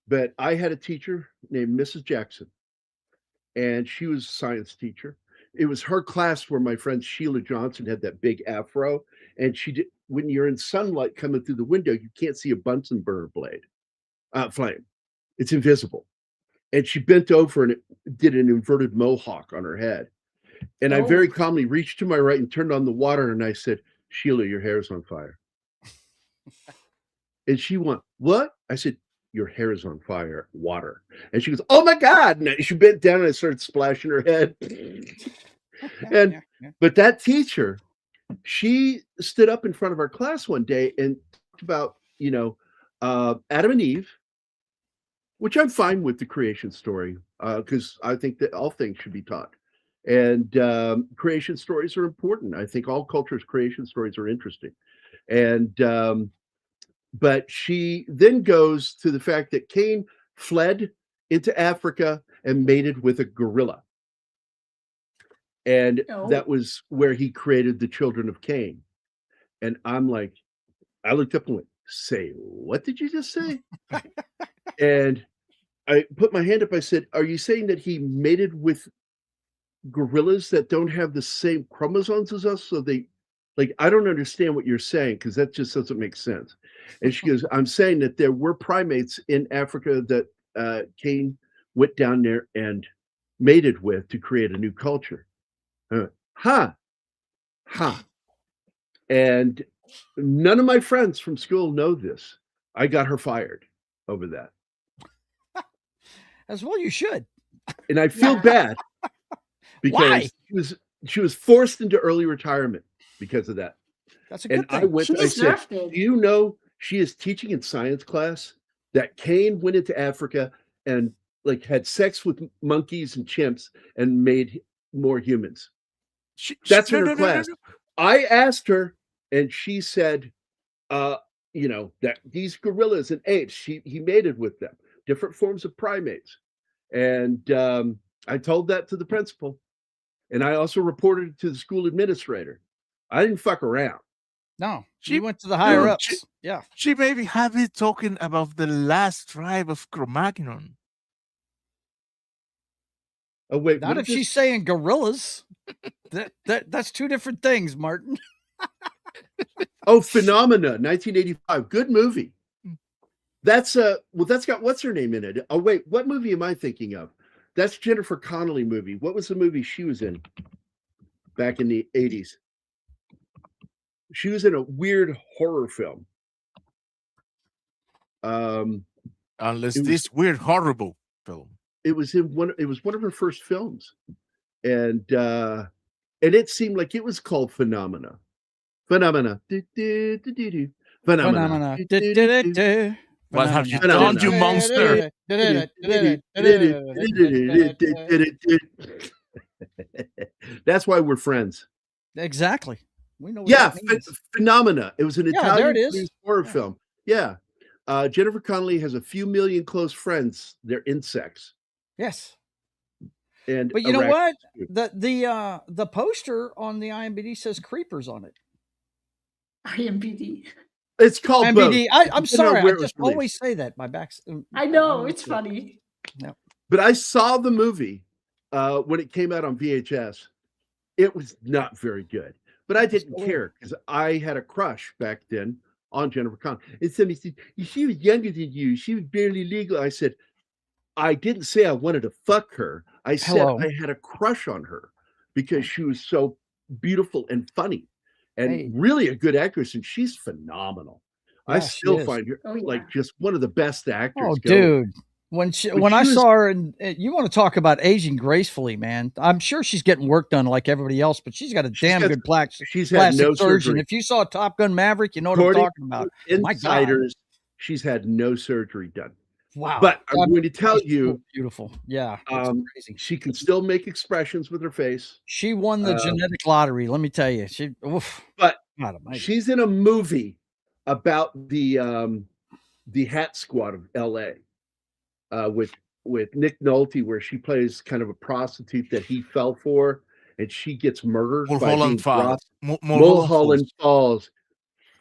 but I had a teacher named Mrs. Jackson, and she was a science teacher. It was her class where my friend Sheila Johnson had that big afro, and she did. When you're in sunlight coming through the window, you can't see a Bunsen burner flame. It's invisible. And she bent over and it did an inverted mohawk on her head. And I very calmly reached to my right and turned on the water, and I said, "Sheila, your hair's on fire." And she went, "What?" I said, "Your hair is on fire, water." And she goes, "Oh my God." And she bent down and I started splashing her head. But that teacher, she stood up in front of our class one day and talked about, Adam and Eve, which I'm fine with the creation story, because I think that all things should be taught. And creation stories are important. I think all cultures' creation stories are interesting. And but she then goes to the fact that Cain fled into Africa and mated with a gorilla. And that was where he created the children of Cain. And I'm like, I looked up and went, "Say, what did you just say?" And I put my hand up. I said, "Are you saying that he mated with gorillas that don't have the same chromosomes as us, so they like, I don't understand what you're saying because that just doesn't make sense. And she goes, I'm saying that there were primates in Africa that Cain went down there and mated with to create a new culture. Huh. And none of my friends from school know this. I got her fired over that. As well, you should. And I feel bad because she was forced into early retirement because of that. That's a good thing. I said, do you know she is teaching in science class that Cain went into Africa and like had sex with monkeys and chimps and made more humans? That's in her class. No. I asked her, and she said, you know, that these gorillas and apes, he mated with them, different forms of primates. And I told that to the principal. And I also reported it to the school administrator. I didn't fuck around. No, she went to the higher ups. She maybe have been talking about the last tribe of Cro-Magnon. Oh wait, not if she's saying gorillas. That's two different things, Martin. Oh, Phenomena, 1985, good movie. That's that's got what's her name in it. Oh wait, what movie am I thinking of? That's Jennifer Connelly movie. What was the movie she was in back in the 80s? She was in a weird horror film. Unless this weird horrible film. It was one of her first films. And it seemed like it was called Phenomena. Phenomena. Phenomena. What have you done, you monster? That's why we're friends. Exactly. We know. Phenomena. It was an Italian horror film. film. Yeah. Jennifer Connelly has a few million close friends. They're insects. Yes. But you know what? The poster on the IMDb says creepers on it. IMDb. It's called IMDb. I'm sorry. I just always say that. My back's. I know it's funny. No. But I saw the movie when it came out on VHS. It was not very good, but I didn't care because I had a crush back then on Jennifer Connelly. And somebody said, she was younger than you. She was barely legal. I said, I didn't say I wanted to fuck her. I said I had a crush on her because she was so beautiful and funny and really a good actress. And she's phenomenal. Yeah, I still find her like just one of the best actors. Oh, dude. When I saw her, and you want to talk about aging gracefully, man. I'm sure she's getting work done like everybody else, but she's got a good plastic surgeon. If you saw Top Gun Maverick, you know what I'm talking about. Insiders, she's had no surgery done. Wow. But I'm going to tell you, so beautiful. Yeah. Crazy. She can still make expressions with her face. She won the genetic lottery. Let me tell you. But she's in a movie about the Hat Squad of LA with Nick Nolte, where she plays kind of a prostitute that he fell for, and she gets murdered by Mulholland Falls.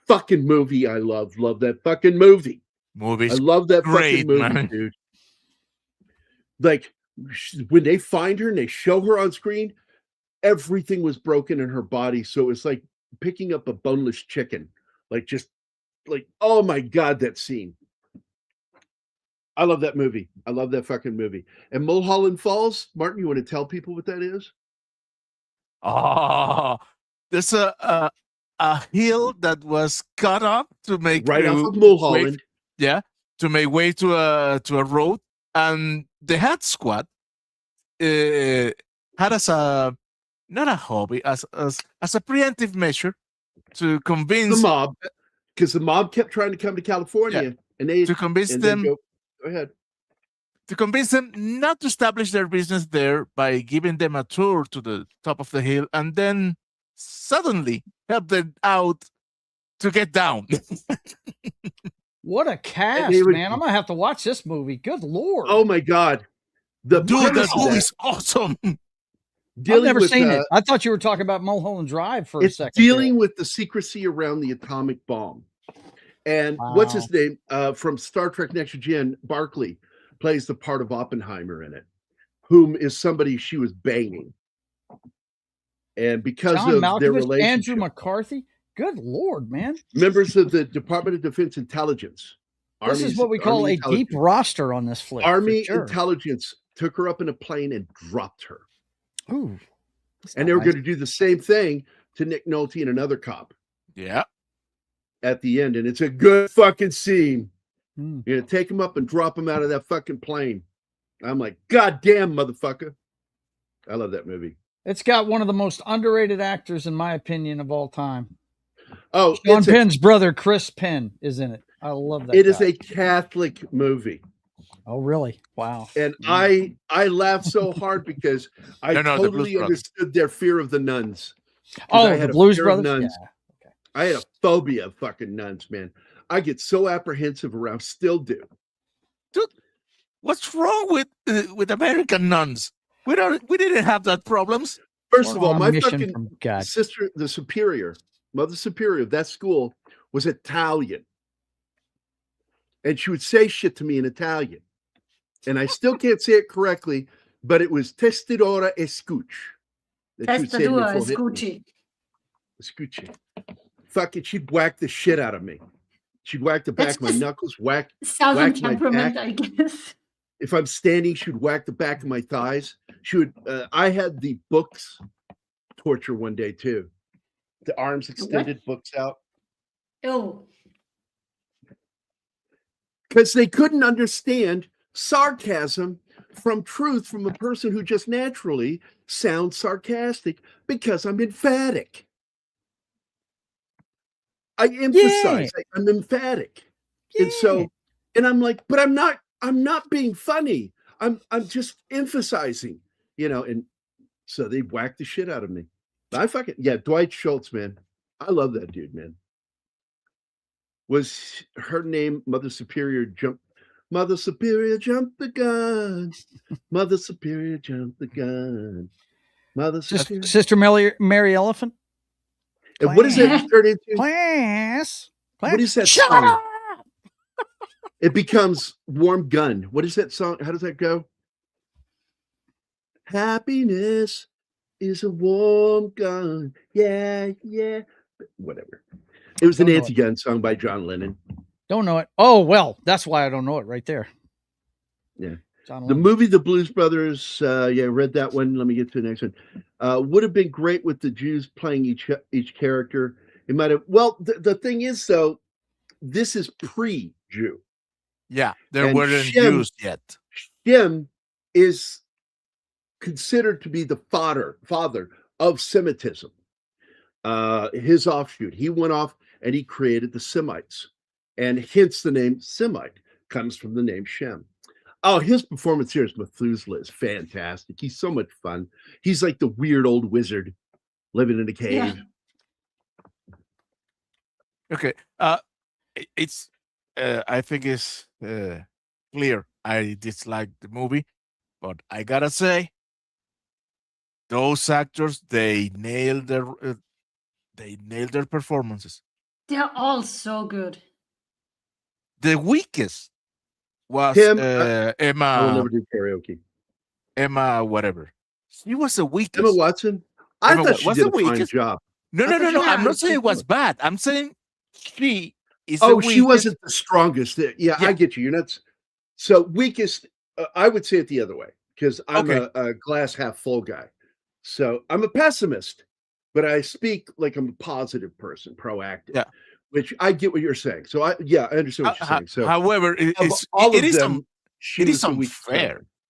Fucking movie. I love that fucking movie. Movies. I love that great, fucking movie, man. Dude. Like when they find her and they show her on screen, everything was broken in her body. So it's like picking up a boneless chicken. Like oh my God, that scene. I love that movie. I love that fucking movie. And Mulholland Falls, Martin, you want to tell people what that is? Oh, there's a hill that was cut up to make right off of Mulholland. To make way to a road, and the Hat Squad had as a not a hobby, as a preemptive measure to convince the mob, because the mob kept trying to come to California, and they to convince them. Go ahead. To convince them not to establish their business there by giving them a tour to the top of the hill, and then suddenly help them out to get down. What a cast, man. I'm going to have to watch this movie. Good Lord. Oh, my God. That movie's awesome. I've never seen it. I thought you were talking about Mulholland Drive for a second. It's dealing with the secrecy around the atomic bomb. And what's his name? From Star Trek Next Gen, Barclay plays the part of Oppenheimer in it, whom is somebody she was banging. And because John of their Malkovich, relationship, Andrew McCarthy. Good Lord, man! members of the Department of Defense Intelligence. This is what we call a deep roster on this flick. Army intelligence took her up in a plane and dropped her. Ooh, and they were going to do the same thing to Nick Nolte and another cop. Yeah. At the end, and it's a good fucking scene. You're gonna take him up and drop him out of that fucking plane. I'm like, God damn, motherfucker. I love that movie. It's got one of the most underrated actors, in my opinion, of all time. Oh, Sean Penn's brother, Chris Penn, is in it. I love that. It is a Catholic movie. Oh, really? Wow. And I laughed so hard because I totally understood their fear of the nuns. Oh, the Blues Brothers? Nuns. Yeah. Okay. I had a phobia of fucking nuns, man. I get so apprehensive around, still do. Dude, what's wrong with American nuns? We didn't have that problems. First of all, my fucking sister, Mother Superior of that school was Italian. And she would say shit to me in Italian. And I still can't say it correctly, but it was testidora e scooch. Testadura e scoochi. Scoochie. Fuck it, she'd whack the shit out of me. She'd whack the back of my knuckles, whack Southern temperament, I guess. If I'm standing, she'd whack the back of my thighs. She would. I had the books torture one day too. The arms extended, books out. Oh. Because they couldn't understand sarcasm from truth from a person who just naturally sounds sarcastic because I'm emphatic. I emphasize, I'm emphatic. Yeah. And I'm like, but I'm not being funny. I'm just emphasizing, and so they whacked the shit out of me. Dwight Schultz, man. I love that dude, man. Was her name Mother Superior jump the gun. Mother Superior jump the gun. Mother Superior. Sister Mary Elephant. And what does that turn into? Class. What is that Shut song? up! It becomes Warm Gun. What is that song? How does that go? Happiness is a warm gun. Yeah, yeah. Whatever. It was an anti-gun song by John Lennon. Don't know it. Oh, well, that's why I don't know it right there. Yeah. The movie The Blues Brothers, read that one. Let me get to the next one. Would have been great with the Jews playing each character. It might have. Well, the thing is, though, this is pre-Jew. Yeah, there weren't Jews yet. Shem is considered to be the father of Semitism. His offshoot. He went off and he created the Semites. And hence the name Semite comes from the name Shem. Oh, his performance here as Methuselah is fantastic. He's so much fun. He's like the weird old wizard living in a cave. Yeah. Okay. It's I think it's clear I dislike the movie, but I gotta say, those actors, they nailed their performances. They're all so good. The weakest was Emma. I will never do karaoke. Emma, whatever. She was the weakest. Emma Watson. I thought she did a fine job. No. I'm not saying it was bad. I'm saying she is. She wasn't the strongest. Yeah, I get you. You're not. So weakest. I would say it the other way because I'm a glass half full guy. So I'm a pessimist, but I speak like I'm a positive person, proactive. Yeah. Which I get what you're saying. So I understand what you're saying. So, however, it is unfair.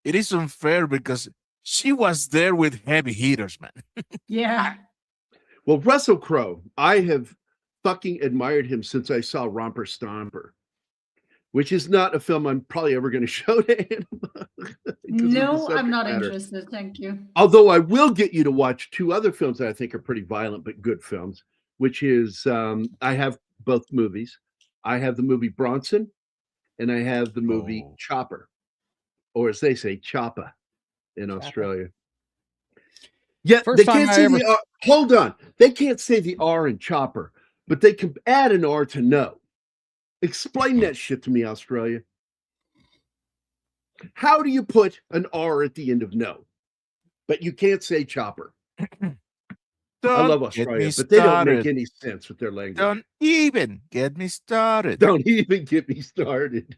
It is unfair because she was there with heavy hitters, man. Yeah. Well, Russell Crowe, I have fucking admired him since I saw Romper Stomper, which is not a film I'm probably ever going to show to him. No, I'm not interested. Thank you. Although I will get you to watch two other films that I think are pretty violent but good films, which is I have both movies. I have the movie Bronson, and I have the movie Chopper, or as they say, Choppa in Australia. Yeah, they can't say the R. Hold on. They can't say the R in Chopper, but they can add an R to no. Explain that shit to me, Australia. How do you put an R at the end of no, but you can't say Chopper? I love Australia, but they don't make any sense with their language. Don't even get me started. Don't even get me started.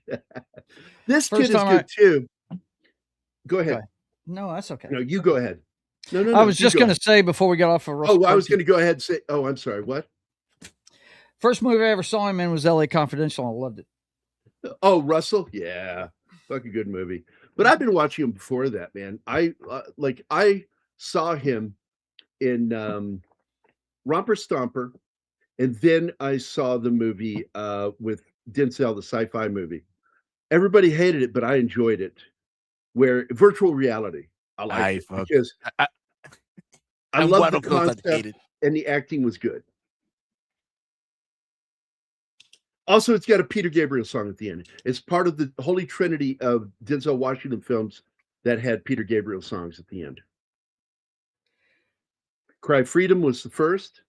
This kid is good too. Go ahead. No, that's okay. No, you go ahead. No. I was just going to say before we got off of Russell. Oh, I was going to go ahead and say. Oh, I'm sorry. What? First movie I ever saw him in was L.A. Confidential. I loved it. Oh, Russell, yeah, fucking good movie. But I've been watching him before that, man. I saw him in Romper Stomper, and then I saw the movie with Denzel, the sci-fi movie. Everybody hated it, but I enjoyed it. Where virtual reality, I like it because I love the concept and the acting was good. Also, it's got a Peter Gabriel song at the end. It's part of the holy trinity of Denzel Washington films that had Peter Gabriel songs at the end. Cry Freedom was the first.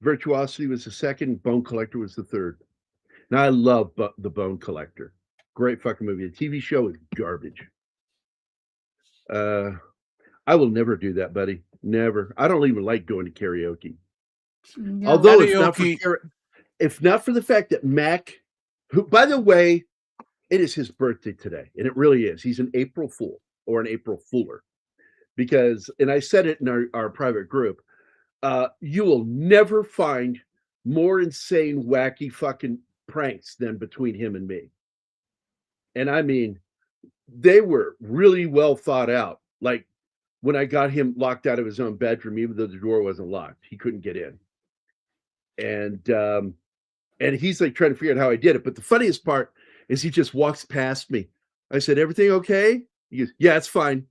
Virtuosity was the second. Bone Collector was the third. Now, I love The Bone Collector. Great fucking movie. The TV show is garbage. I will never do that, buddy. Never. I don't even like going to karaoke. Yeah. Although if not for the fact that Mac, who, by the way, it is his birthday today, and it really is. He's an April Fool or an April Fooler. Because, and I said it in our private group, you will never find more insane, wacky fucking pranks than between him and me. And I mean, they were really well thought out. Like when I got him locked out of his own bedroom, even though the door wasn't locked, he couldn't get in. And he's like trying to figure out how I did it. But the funniest part is he just walks past me. I said, "Everything okay?" He goes, "Yeah, it's fine."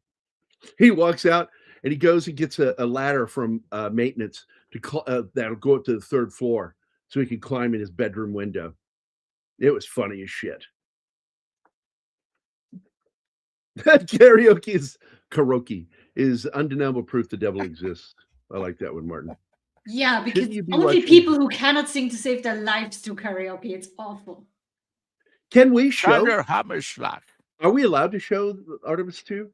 He walks out and he goes and gets a ladder from maintenance to that'll go up to the third floor so he can climb in his bedroom window. It was funny as shit. That karaoke is undeniable proof the devil exists. I like that one, Martin. Yeah, because only people who cannot sing to save their lives do karaoke. It's awful. Can we show? Hammerschlag. Are we allowed to show Artemis 2?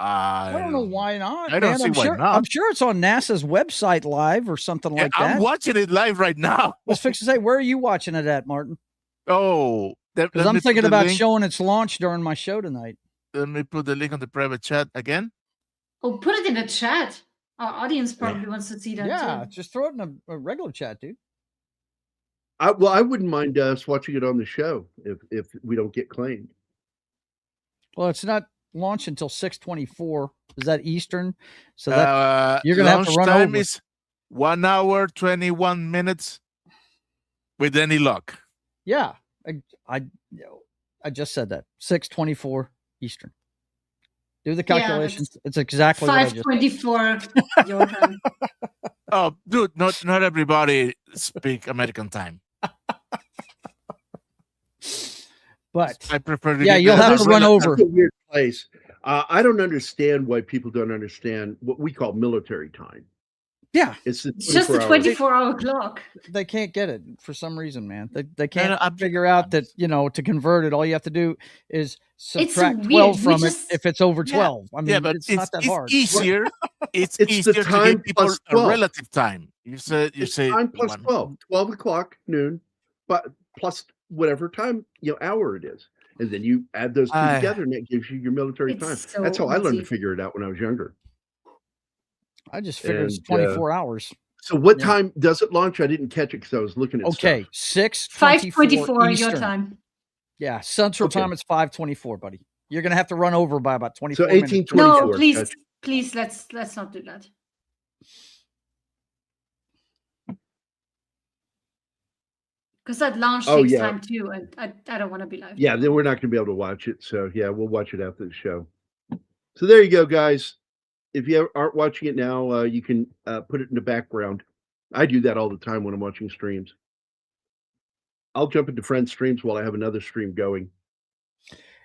I don't know why not. I don't see why not. I'm sure it's on NASA's website live or something like that. I'm watching it live right now. I was fixing to say, where are you watching it at, Martin? Oh, because I'm thinking about showing its launch during my show tonight. Let me put the link on the private chat again. Oh, put it in the chat. Our audience probably wants to see that too. Yeah, just throw it in a regular chat, dude. I wouldn't mind us watching it on the show if we don't get claimed. Well, it's not launch until 6:24. Is that Eastern? So that you're gonna have to run over. Is 1 hour 21 minutes with any luck. Yeah, I just said that 6:24 Eastern. Do the calculations. Yeah, it's exactly 5:24 your time. Oh, dude, not everybody speak American time. But I prefer to you'll have to run over. That's a weird place. I don't understand why people don't understand what we call military time. Yeah, it's just a 24-hour clock. They can't get it for some reason, man. They can't figure out that, to convert it, all you have to do is subtract 12 from it if it's over 12. I mean, but it's not that hard. Easier. It's easier the time to give people a relative time. You say time plus 12 o'clock noon, but plus whatever time hour it is, and then you add those two together, and that gives you your military time. So that's how I learned to figure it out when I was younger. I just figured it's 24 hours. So what time does it launch? I didn't catch it because I was looking at stuff. 5:24 your time. Yeah, Central time. It's 5:24, buddy. You're gonna have to run over by about 24 So 18:24. No, please, let's not do that. Because that launch takes time too, and I don't want to be live. Yeah, then we're not going to be able to watch it. So yeah, we'll watch it after the show. So there you go, guys. If you aren't watching it now, you can put it in the background. I do that all the time when I'm watching streams. I'll jump into friends' streams while I have another stream going.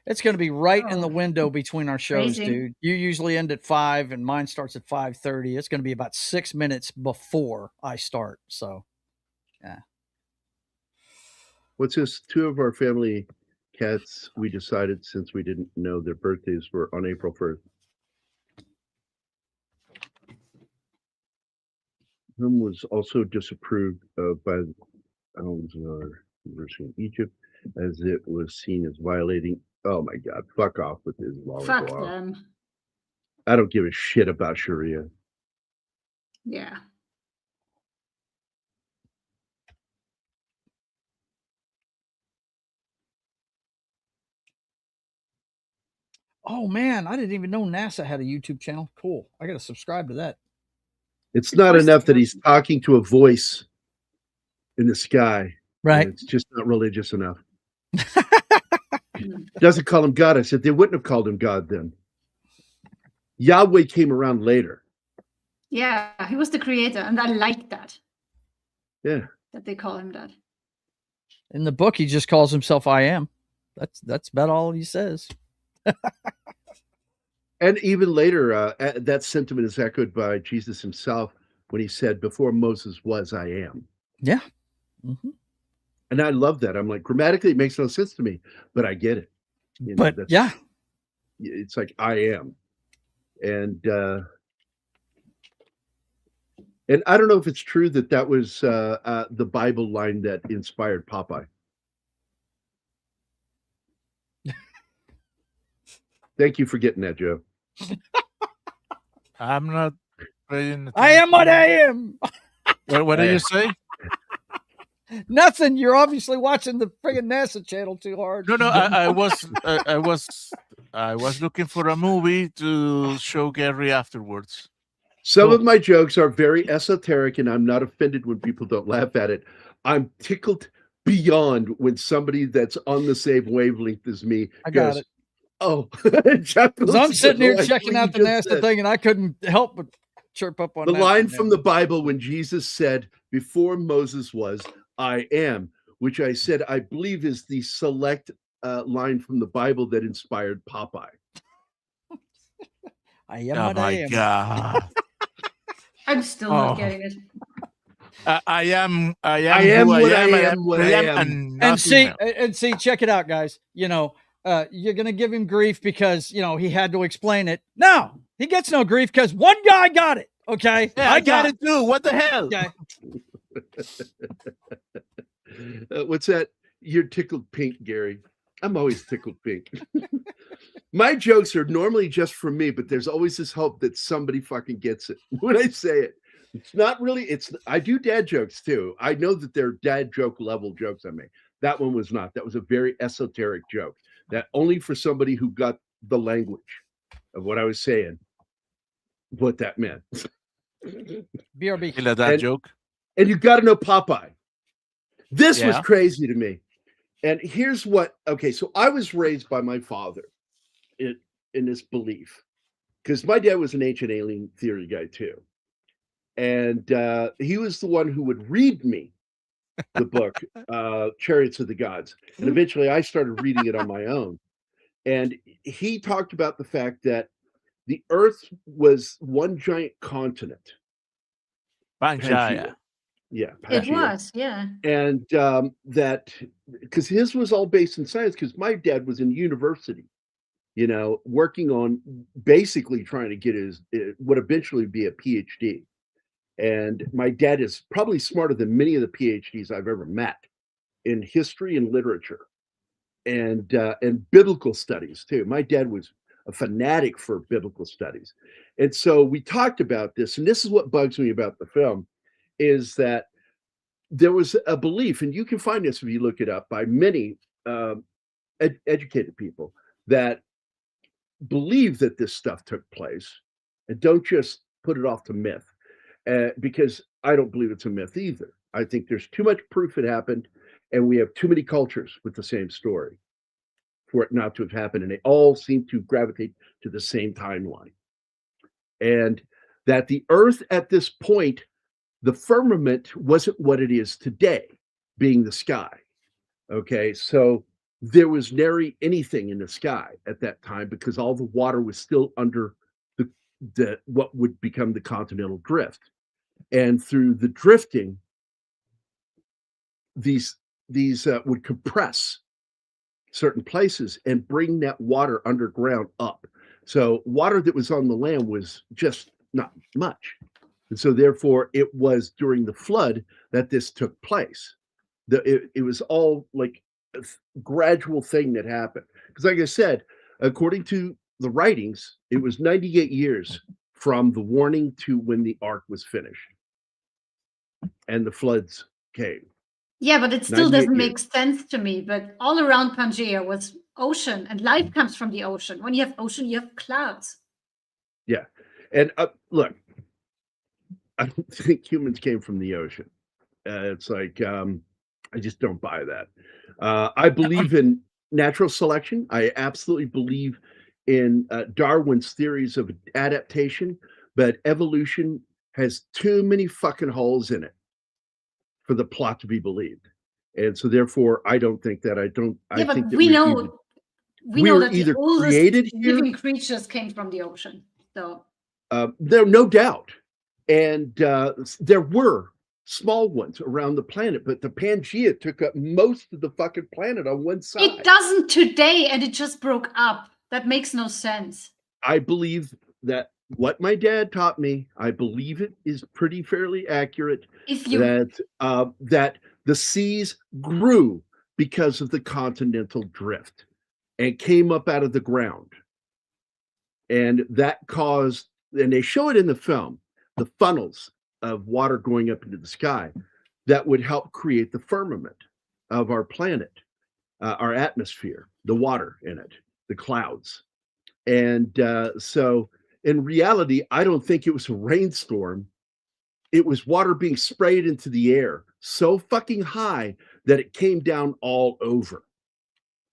It's going to be right in the window between our shows, dude. You usually end at 5, and mine starts at 5:30. It's going to be about 6 minutes before I start. So, yeah. What's this? 2 of our family cats, we decided since we didn't know their birthdays were on April 1st. film was also disapproved by the University of Egypt, as it was seen as violating. Oh my God! Fuck off with this Fuck volleyball. them. I don't give a shit about Sharia. Yeah. Oh man, I didn't even know NASA had a YouTube channel. Cool. I got to subscribe to that. It's not enough that he's talking to a voice in the sky. Right. It's just not religious enough. Doesn't call him God. I said they wouldn't have called him God then. Yahweh came around later. Yeah, he was the creator, and I like that. Yeah. That they call him that. In the book, he just calls himself I am. That's about all he says. And even later, that sentiment is echoed by Jesus himself when he said, before Moses was, I am. Yeah. Mm-hmm. And I love that. I'm like, grammatically, it makes no sense to me, but I get it. You know, but yeah, it's like, I am. And I don't know if it's true that was the Bible line that inspired Popeye. Thank you for getting that, Joe. I'm not paying attention. I am what I am. What did you say? Nothing. You're obviously watching the friggin' NASA channel too hard. No, I was looking for a movie to show Gary afterwards. Some of my jokes are very esoteric, and I'm not offended when people don't laugh at it. I'm tickled beyond when somebody that's on the same wavelength as me goes, it. Oh, because I'm sitting here checking out the NASA thing, and I couldn't help but chirp up on the line from the Bible when Jesus said, "Before Moses was, I am," which I said I believe is the select line from the Bible that inspired Popeye. I am what I am. God. I'm still not getting it. I am what I am. And see, check it out, guys. You know, you're gonna give him grief because he had to explain it. No, he gets no grief because one guy got it. Okay, yeah, I got it too. What the hell? Okay. What's that? You're tickled pink, Gary. I'm always tickled pink. My jokes are normally just for me, but there's always this hope that somebody fucking gets it when I say it. It's not really, I do dad jokes too. I know that they're dad joke level jokes I make. That one was not. That was a very esoteric joke that only for somebody who got the language of what I was saying, what that meant. BRB. You know that joke? And you got to know Popeye. This was crazy to me. And here's what, okay, so I was raised by my father in this belief, because my dad was an ancient alien theory guy too. And he was the one who would read me the book, Chariots of the Gods. And eventually I started reading it on my own. And he talked about the fact that the earth was one giant continent. Pangea. Yeah, it was, yeah. And that, because his was all based in science, because my dad was in university, working on basically trying to get his, would eventually be a PhD. And my dad is probably smarter than many of the PhDs I've ever met in history and literature and biblical studies too. My dad was a fanatic for biblical studies. And so we talked about this, and this is what bugs me about the film, is that there was a belief, and you can find this if you look it up, by many educated people that believe that this stuff took place and don't just put it off to myth, because I don't believe it's a myth either. I think there's too much proof it happened, and we have too many cultures with the same story for it not to have happened, and they all seem to gravitate to the same timeline. And that the earth at this point, the firmament wasn't what it is today, being the sky. Okay, so there was nary anything in the sky at that time because all the water was still under the what would become the continental drift. And through the drifting, these would compress certain places and bring that water underground up. So water that was on the land was just not much. And so therefore it was during the flood that this took place. It was all like a gradual thing that happened. Because like I said, according to the writings, it was 98 years from the warning to when the ark was finished. And the floods came. Yeah, but it still doesn't make sense to me. But all around Pangea was ocean, and life comes from the ocean. When you have ocean, you have clouds. Yeah. And look, I don't think humans came from the ocean. It's like, I just don't buy that. I believe in natural selection. I absolutely believe in Darwin's theories of adaptation, but evolution has too many fucking holes in it for the plot to be believed. And so therefore I don't think that. I think that we know that either the oldest created living creatures came from the ocean. So there, no doubt. And there were small ones around the planet, but the Pangea took up most of the fucking planet on one side. It doesn't today, and it just broke up. That makes no sense. I believe that what my dad taught me, I believe it is pretty fairly accurate. That the seas grew because of the continental drift and came up out of the ground, and that caused, and they show it in the film, the funnels of water going up into the sky that would help create the firmament of our planet, our atmosphere, the water in it, the clouds. And so in reality, I don't think it was a rainstorm. It was water being sprayed into the air so fucking high that it came down all over.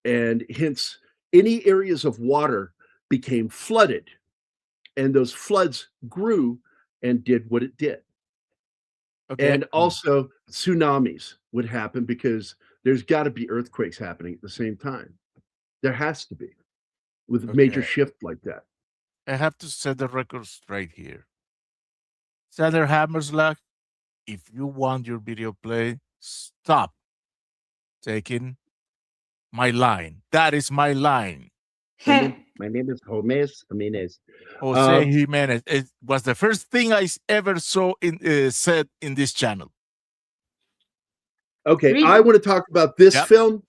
And hence, any areas of water became flooded. And those floods grew and did what it did. Okay. And also tsunamis would happen because there's got to be earthquakes happening at the same time. There has to be with a major shift like that. I have to set the record straight here. Seller Hammerslag, if you want your video played, stop taking my line. That is my line. My name is Jose Jimenez. Jose Jimenez. It was the first thing I ever saw said in this channel. Okay, really? I want to talk about this film.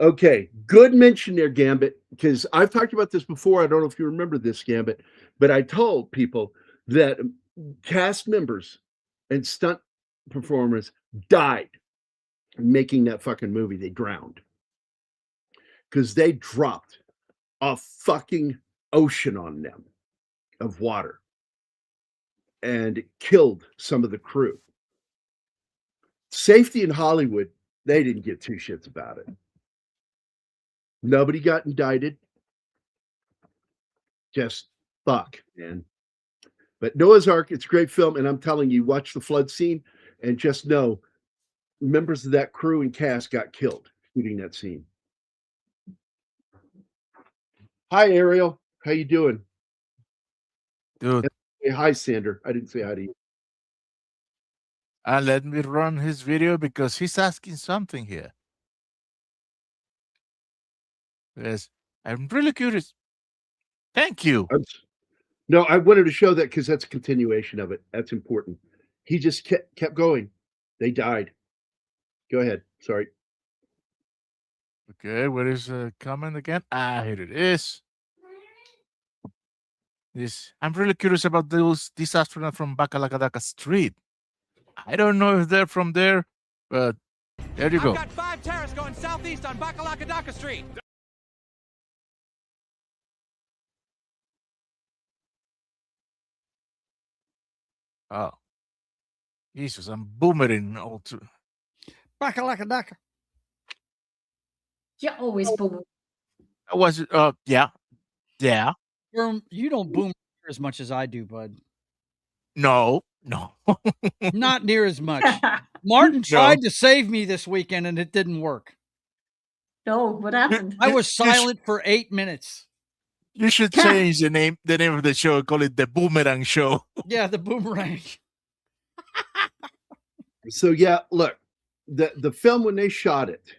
Okay, good mention there, Gambit, because I've talked about this before. I don't know if you remember this, Gambit, but I told people that cast members and stunt performers died making that fucking movie. They drowned because they dropped a fucking ocean on them of water and it killed some of the crew. Safety in Hollywood, they didn't give two shits about it. Nobody got indicted. Just fuck, man. But Noah's Ark, it's a great film, and I'm telling you, watch the flood scene and just know members of that crew and cast got killed shooting that scene. Hi, Ariel. How you doing? Dude. Hey, hi, Sander. I didn't say hi to you. And let me run his video because he's asking something here. Yes, I'm really curious. Thank you. No, I wanted to show that because that's a continuation of it. That's important. He just kept going. They died. Go ahead. Sorry. Okay, where is the comment again? Ah, here it is. I'm really curious about this astronaut from Bacalacadaca Street. I don't know if they're from there, but there you go. I've got 5 terrorists going southeast on Bacalacadaca Street. Oh, Jesus, I'm boomering all too. Bacalacadaca. You're always booming. I was, yeah. You don't boom as much as I do, bud. No. Not near as much. Martin tried to save me this weekend and it didn't work. No, what happened? I was silent for 8 minutes. You should change the name of the show, call it the Boomerang Show. Yeah, the Boomerang. So yeah, look, the film when they shot it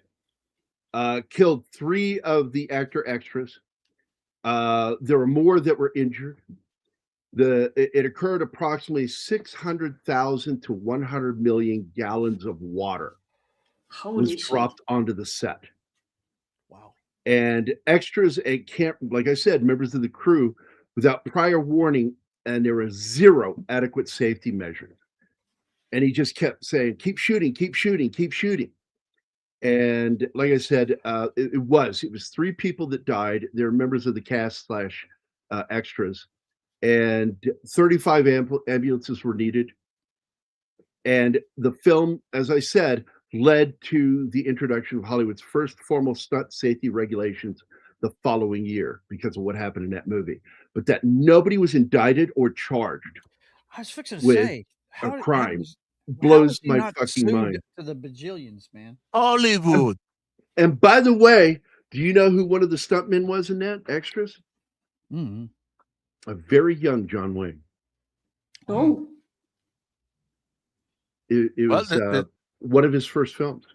killed 3 of the actor extras. There were more that were injured. It occurred approximately 600,000 to 100 million gallons of water was dropped onto the set. Wow. And extras and like I said, members of the crew, without prior warning, and there were zero adequate safety measures. And he just kept saying, keep shooting, keep shooting, keep shooting. And like I said, it was 3 people that died. They were members of the cast / extras. And 35 ambulances were needed. And the film, as I said, led to the introduction of Hollywood's first formal stunt safety regulations the following year because of what happened in that movie. But that nobody was indicted or charged. I was fixing to with say, a crime blows my fucking mind. To the bajillions, man. Hollywood. And by the way, do you know who one of the stuntmen was in that extras? Mm-hmm. A very young John Wayne. Oh. It was one of his first films.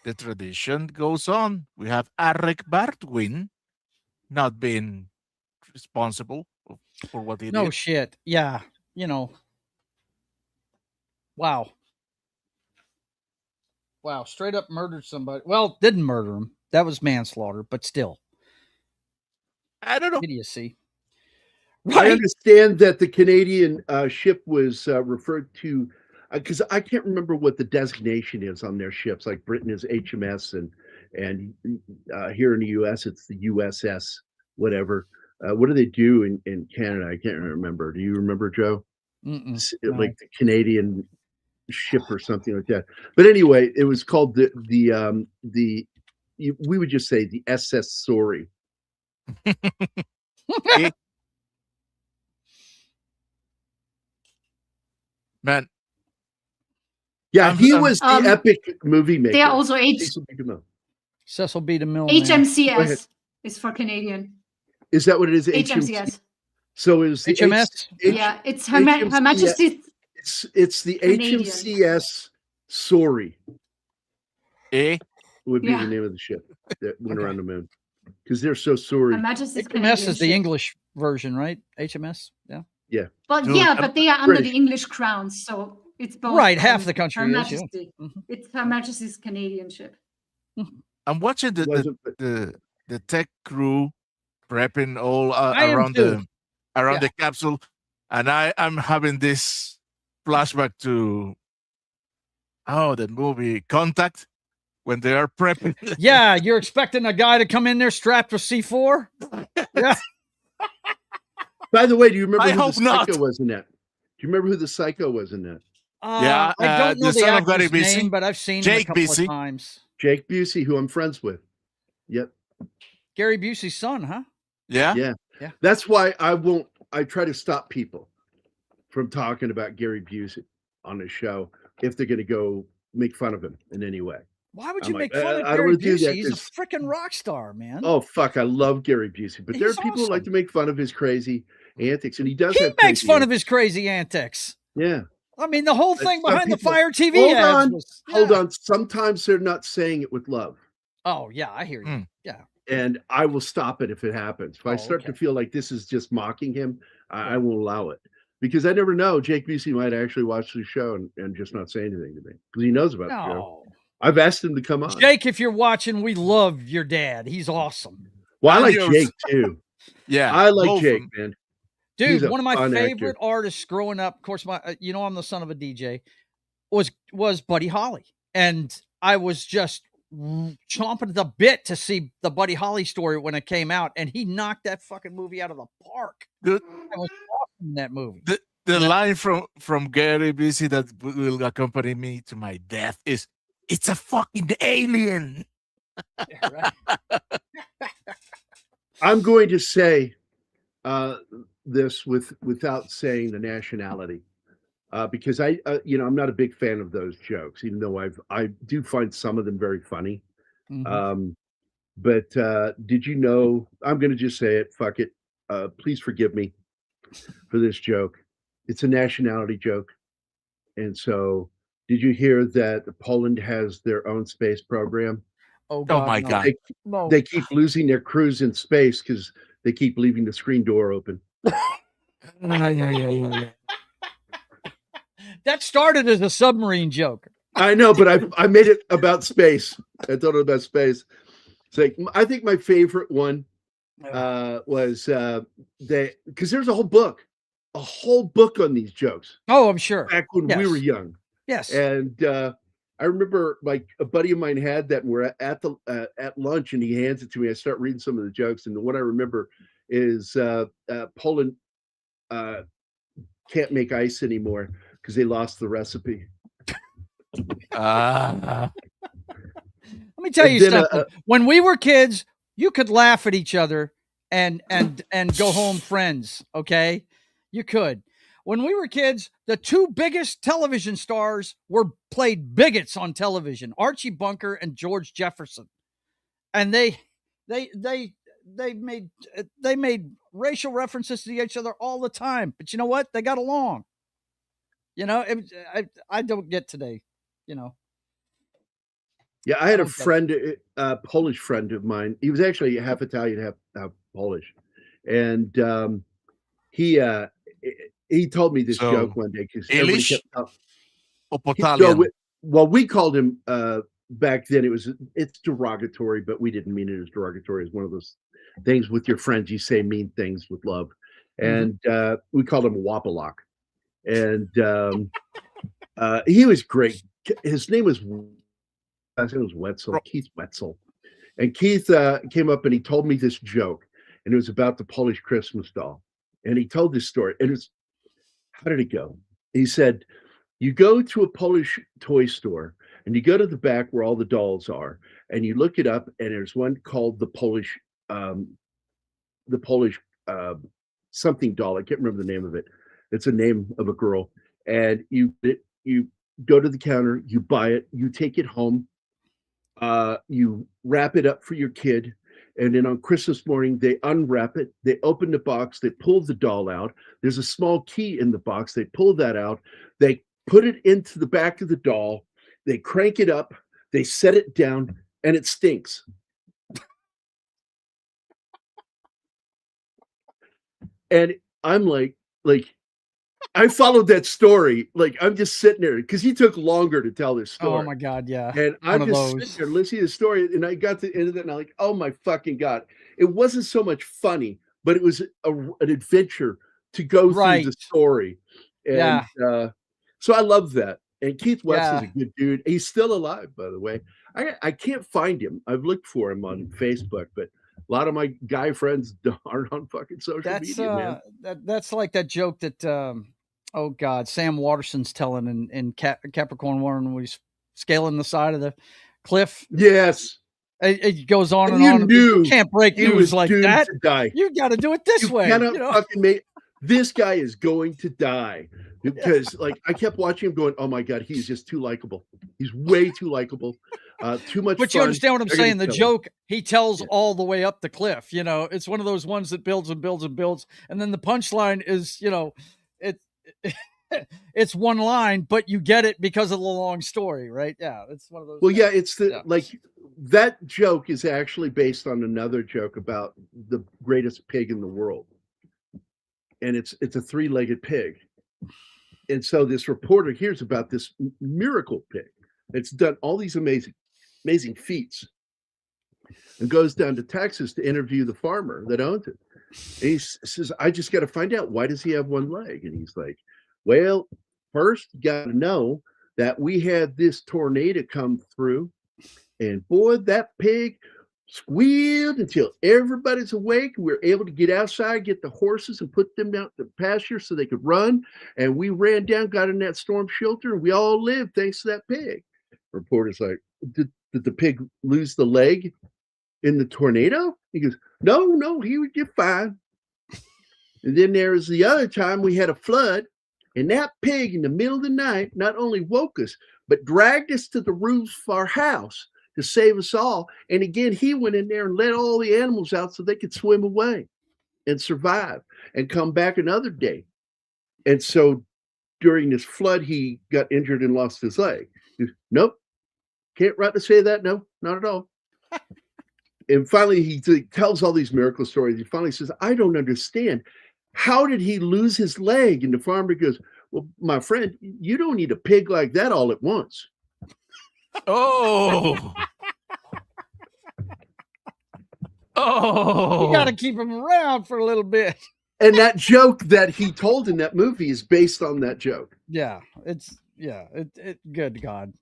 The tradition goes on. We have Alec Baldwin not being responsible for what he did. No shit. Yeah. You know. Wow. Wow. Straight up murdered somebody. Well, didn't murder him. That was manslaughter, but still. I don't know. Idiocy. Right. I understand that the Canadian ship was referred to, because I can't remember what the designation is on their ships. Like Britain is HMS, and here in the US it's the USS whatever. What do they do in Canada? I can't remember. Do you remember, Joe? No. Like the Canadian ship or something like that. But anyway, it was called we would just say the SS Sorry. Man. Yeah, he was the epic movie maker. They are also Cecil B. DeMille. HMCS is for Canadian. Is that what it is? HMCS. So it was the HMS? Yeah, it's Her Majesty's. It's the Canadian. HMCS Sorry. Would be Yeah. the name of the ship that went around the moon. Because they're so sorry. Her Majesty's HMS Canadian is the ship. English version, right? HMS? Yeah. Yeah. But Dude, yeah, but they are under British. the English crown, so it's both. Right, half the country Her is, yeah. Majesty. It's Her Majesty's Canadian ship. I'm watching the tech crew prepping all I am around too. the capsule, and I'm having this flashback to the movie Contact when they are prepping. Yeah, you're expecting a guy to come in there strapped with C4? Yeah. By the way, do you remember I who hope the psycho not. was in that? Do you remember who the psycho was in that? I don't know the the son of Gary actor's Busey. name, but I've seen him a Jake couple Busey. of times. Jake Busey, who I'm friends with. Yep. Gary Busey's son, huh? Yeah. Yeah. That's why I try to stop people from talking about Gary Busey on the show if they're going to go make fun of him in any way. Why would I'm you like, make fun of I don't Gary wanna do Busey? that He's a 'cause- freaking rock star, man. Oh, fuck. I love Gary Busey. But there are He's people who like awesome. to make fun of his crazy antics. And he does He have makes crazy fun of antics. his crazy antics. Yeah. I mean, the whole But thing some behind the people- Fire TV Hold ads on. was... Hold yeah. on. Sometimes they're not saying it with love. Oh, yeah, I hear you. Mm. Yeah. And I will stop it if it happens. If I start to feel like this is just mocking him, I won't allow it. Because I never know. Jake Busey might actually watch the show and just not say anything to me. Because he knows about the show. No. I've asked him to come on. Jake, if you're watching, we love your dad. He's awesome. Well, I like Adios. Jake too. Yeah. I like both of Jake, them. man. Dude, He's a one of my fun favorite actor. artists growing up, of course, I'm the son of a DJ, was Buddy Holly. And I was just chomping at the bit to see the Buddy Holly story when it came out. And he knocked that fucking movie out of the park. Dude, I was awesome in that movie. the line from Gary Busey that will accompany me to my death is, "It's a fucking alien." Yeah, right? I'm going to say this without saying the nationality, because I'm not a big fan of those jokes, even though I do find some of them very funny. Mhm. But did you know? I'm going to just say it. Fuck it. Please forgive me for this joke. It's a nationality joke, and so did you hear that Poland has their own space program? Oh, God, my no. God. They keep losing their crews in space because they keep leaving the screen door open. That started as a submarine joke. I know, but I made it about space. I told it about space. It's like, I think my favorite one was because there's a whole book on these jokes. Oh, I'm sure. Back when we were young. Yes. And I remember like a buddy of mine had that, and we're at lunch, and he hands it to me. I start reading some of the jokes, and the one I remember is Poland can't make ice anymore because they lost the recipe. Let me tell you something. When we were kids, you could laugh at each other and go home friends. Okay, you could. When we were kids, the two biggest television stars played bigots on television: Archie Bunker and George Jefferson, and they made racial references to each other all the time. But you know what? They got along. You know, I don't get today. You know. Yeah, I had a friend, a Polish friend of mine. He was actually half Italian, half Polish, and he told me this joke one day because English or well, we called him back then. It's derogatory, but we didn't mean it as derogatory. It's one of those things with your friends. You say mean things with love, and we called him Wapalak, and he was great. His name was. I think it was Wetzel, Keith Wetzel. And Keith came up and he told me this joke, and it was about the Polish Christmas doll. And he told this story. And it's, how did it go? He said, you go to a Polish toy store and you go to the back where all the dolls are, and you look it up, and there's one called the Polish something doll. I can't remember the name of it. It's a name of a girl. And you go to the counter, you buy it, you take it home. You wrap it up for your kid, and then on Christmas morning they unwrap it, they open the box, they pull the doll out. There's a small key in the box. They pull that out, they put it into the back of the doll, they crank it up, they set it down, and it stinks. And I'm like I followed that story. Like, I'm just sitting there because he took longer to tell this story. Oh my God, yeah. And I'm just sitting there listening to the story, and I got to the end of it, and I'm like, oh my fucking God. It wasn't so much funny, but it was an adventure to go through the story. And so I love that. And Keith Wetzel's a good dude. He's still alive, by the way. I can't find him. I've looked for him on Facebook, but a lot of my guy friends aren't on fucking social media, man. That's like that joke that oh God, Sam Waterston's telling in Capricorn 1 when he's scaling the side of the cliff. Yes. It goes on and you on. Knew you can't break news like that. Die. You got to do it this way. Fucking this guy is going to die. Because like I kept watching him going, oh my God, he's just too likable. He's way too likable. Too much But fun. you understand what I'm saying? The joke he tells all the way up the cliff. You know, it's one of those ones that builds and builds and builds. And then the punchline is, you know, it's one line, but you get it because of the long story, right? Yeah, it's one of those. Well, things. Yeah, it's like that joke is actually based on another joke about the greatest pig in the world. And it's a three-legged pig. And so this reporter hears about this miracle pig. It's done all these amazing feats, and goes down to Texas to interview the farmer that owns it. And he says, I just got to find out, why does he have one leg? And he's like, well, first you got to know that we had this tornado come through, and boy, that pig squealed until everybody's awake. We were able to get outside, get the horses, and put them out the pasture so they could run. And we ran down, got in that storm shelter, and we all lived thanks to that pig. Reporter's like, did the pig lose the leg in the tornado? He goes, no, he would get fine. And then there was the other time we had a flood, and that pig in the middle of the night not only woke us, but dragged us to the roof of our house to save us all. And again, he went in there and let all the animals out so they could swim away and survive and come back another day. And so during this flood, he got injured and lost his leg. He goes, nope, can't rightly say that. No, not at all. And finally, he tells all these miracle stories. He finally says, I don't understand. how did he lose his leg? And the farmer goes, well, my friend, you don't need a pig like that all at once. Oh. Oh. You got to keep him around for a little bit. And that joke that he told in that movie is based on that joke. Yeah, good God.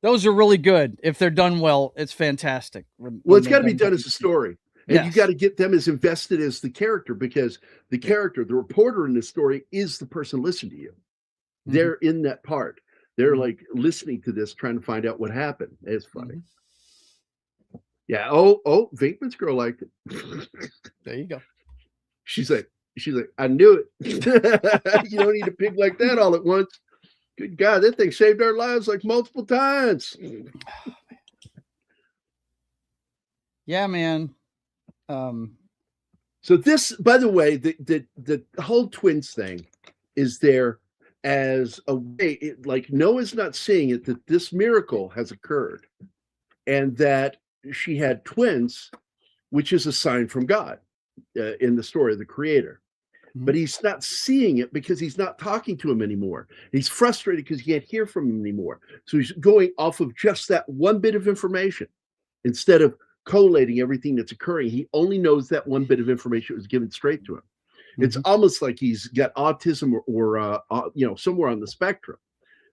Those are really good. If they're done well, it's fantastic. Well, it's got to be done as a story. And yes. You got to get them as invested as the character, because the character, the reporter in the story, is the person listening to you. Mm-hmm. They're in that part. They're like listening to this, trying to find out what happened. It's funny. Mm-hmm. Yeah. Oh, Venkman's girl liked it. There you go. She's like, I knew it. You don't need a pig like that all at once. Good God, that thing saved our lives like multiple times. Yeah, man. So this, by the way, the whole twins thing is there as a way, like Noah's not seeing it, that this miracle has occurred and that she had twins, which is a sign from God. In the story of the creator, but he's not seeing it because he's not talking to him anymore. He's frustrated because he can't hear from him anymore. So he's going off of just that one bit of information instead of collating everything that's occurring. He only knows that one bit of information was given straight to him. It's almost like he's got autism or somewhere on the spectrum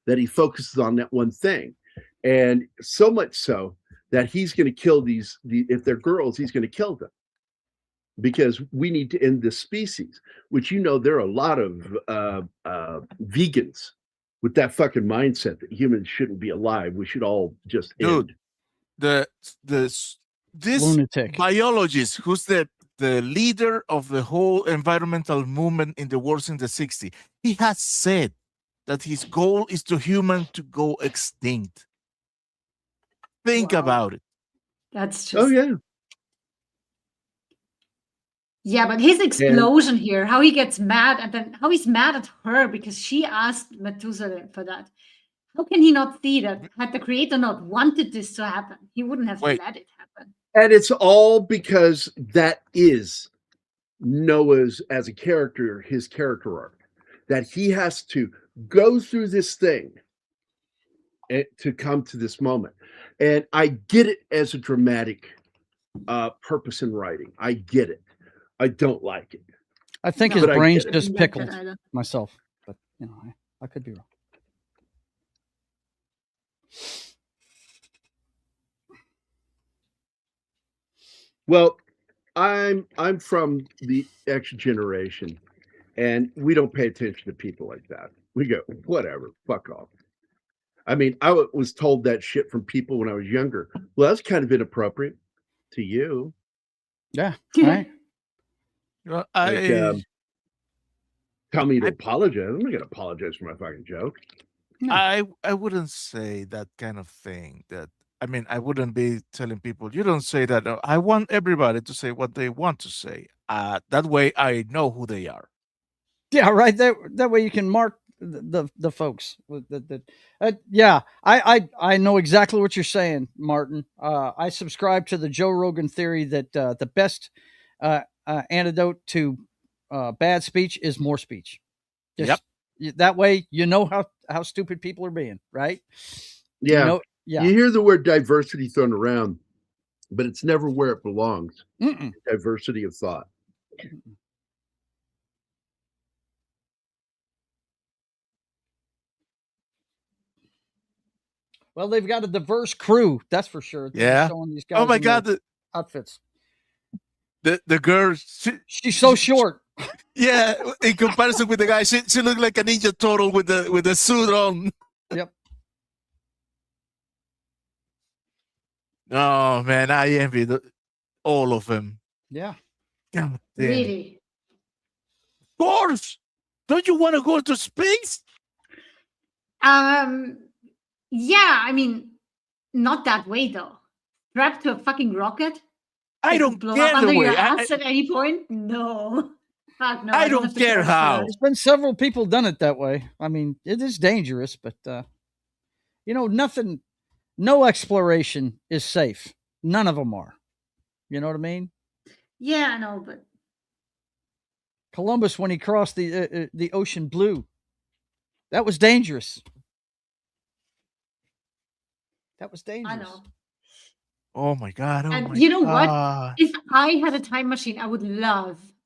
that he focuses on that one thing. And so much so that he's going to kill if they're girls, he's going to kill them. Because we need to end this species, which, there are a lot of vegans with that fucking mindset that humans shouldn't be alive. We should all just end. This lunatic biologist who's the leader of the whole environmental movement in the world since the 60s, he has said that his goal is to human to go extinct. Think about it. That's just... Oh, yeah. Yeah, but his explosion here, how he gets mad, and then how he's mad at her because she asked Methuselah for that. How can he not see that? Had the creator not wanted this to happen, he wouldn't have let it happen. And it's all because that is Noah's, as a character, his character arc. That he has to go through this thing to come to this moment. And I get it as a dramatic purpose in writing. I get it. I don't like it. I think his brain's just pickled myself, but I could be wrong. Well, I'm from the X generation, and we don't pay attention to people like that. We go, whatever, fuck off. I mean, I was told that shit from people when I was younger. Well, that's kind of inappropriate to you. Yeah, right. Well, tell me to apologize. I'm not going to apologize for my fucking joke. No. I wouldn't say that kind of thing. I wouldn't be telling people, you don't say that. I want everybody to say what they want to say. That way I know who they are. Yeah, right. That way you can mark the folks. Yeah, I know exactly what you're saying, Martin. I subscribe to the Joe Rogan theory that the best antidote to bad speech is more speech. Yep. That way you know how stupid people are being, right? Yeah. You hear the word diversity thrown around, but it's never where it belongs. Diversity of thought. Well, they've got a diverse crew, that's for sure. Yeah. These guys oh my God, the outfits. The girl, she's so short. Yeah, in comparison with the guy, she looked like a Ninja Turtle with the suit on. Yep. Oh man, I envy all of them. Yeah. God damn. Really? Of course. Don't you want to go to space? Yeah, I mean, not that way though. Strapped to a fucking rocket. I don't blow care up under the way. your ass at any point. No. Fuck no. I don't care how. There's been several people done it that way. I mean, it is dangerous, but nothing. No exploration is safe. None of them are. You know what I mean? Yeah, I know, but Columbus when he crossed the ocean blue. That was dangerous. That was dangerous. I know. Oh my God. And you know what? If I had a time machine, I would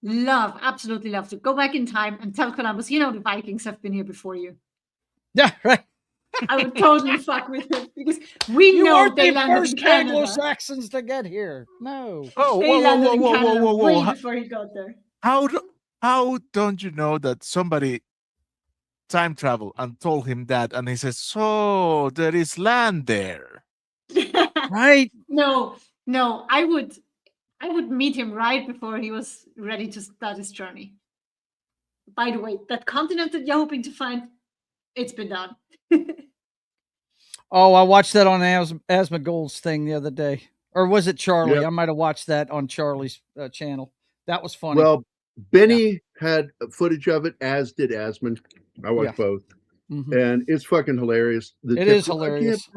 absolutely love to go back in time and tell Columbus, the Vikings have been here before you. Yeah, right. I would totally fuck with him because we know they landed in Canada. Anglo-Saxons to get here. No. Oh, they landed in Canada way before he got there. How don't you know that somebody time traveled and told him that, and he says, "So there is land there." Right? No, I would meet him right before he was ready to start his journey. By the way, that continent that you're hoping to find, it's been done. Oh, I watched that on Asmongold's thing the other day. Or was it Charlie? Yep. I might have watched that on Charlie's channel. That was funny. Well, Benny had footage of it, as did Asmund. I watched both. Mm-hmm. And it's fucking hilarious. It is hilarious.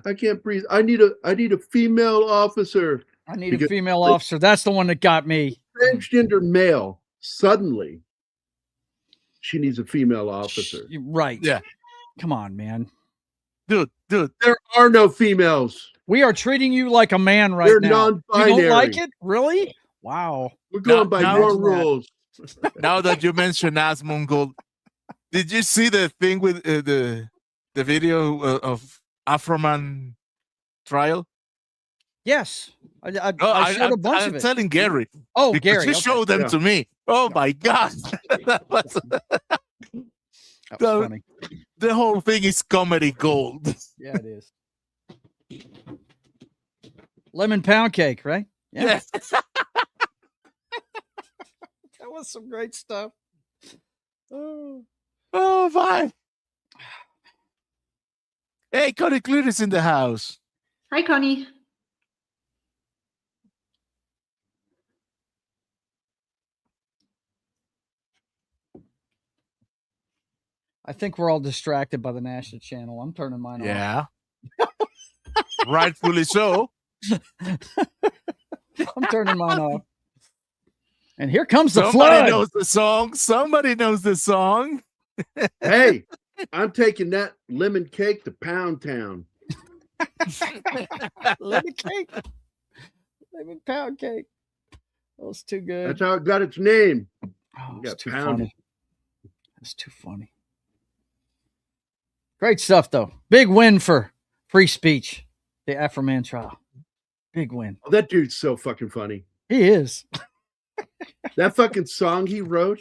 I can't breathe. I need a female officer. I need a female officer. That's the one that got me. Transgender male. Suddenly, she needs a female officer. Right. Yeah. Come on, man. Dude. There are no females. We are treating you like a man right They're now. non-binary. You don't like it? Really? Wow. We're going by your rules. Now that you mention Asmongold, did you see the thing with the video of Afroman trial? Yes. I showed a bunch of it. I'm telling Gary. Oh, because Gary. You showed them to me. Oh, my God. That was funny. The whole thing is comedy gold. Yeah, it is. Lemon pound cake, right? Yeah. Yes. That was some great stuff. Oh, fine. Hey, Connie Cluter's in the house. Hi, Connie. I think we're all distracted by the national channel. I'm turning mine off. Yeah. Rightfully so. I'm turning mine off. And here comes the Somebody flood. knows the song. Somebody knows the song. Hey, I'm taking that lemon cake to Pound Town. Lemon cake. Lemon pound cake. That was too good. That's how it got its name. Oh, it's too funny. That's too funny. Great stuff, though. Big win for free speech. The Afro-Man trial. Big win. Oh, that dude's so fucking funny. He is. That fucking song he wrote.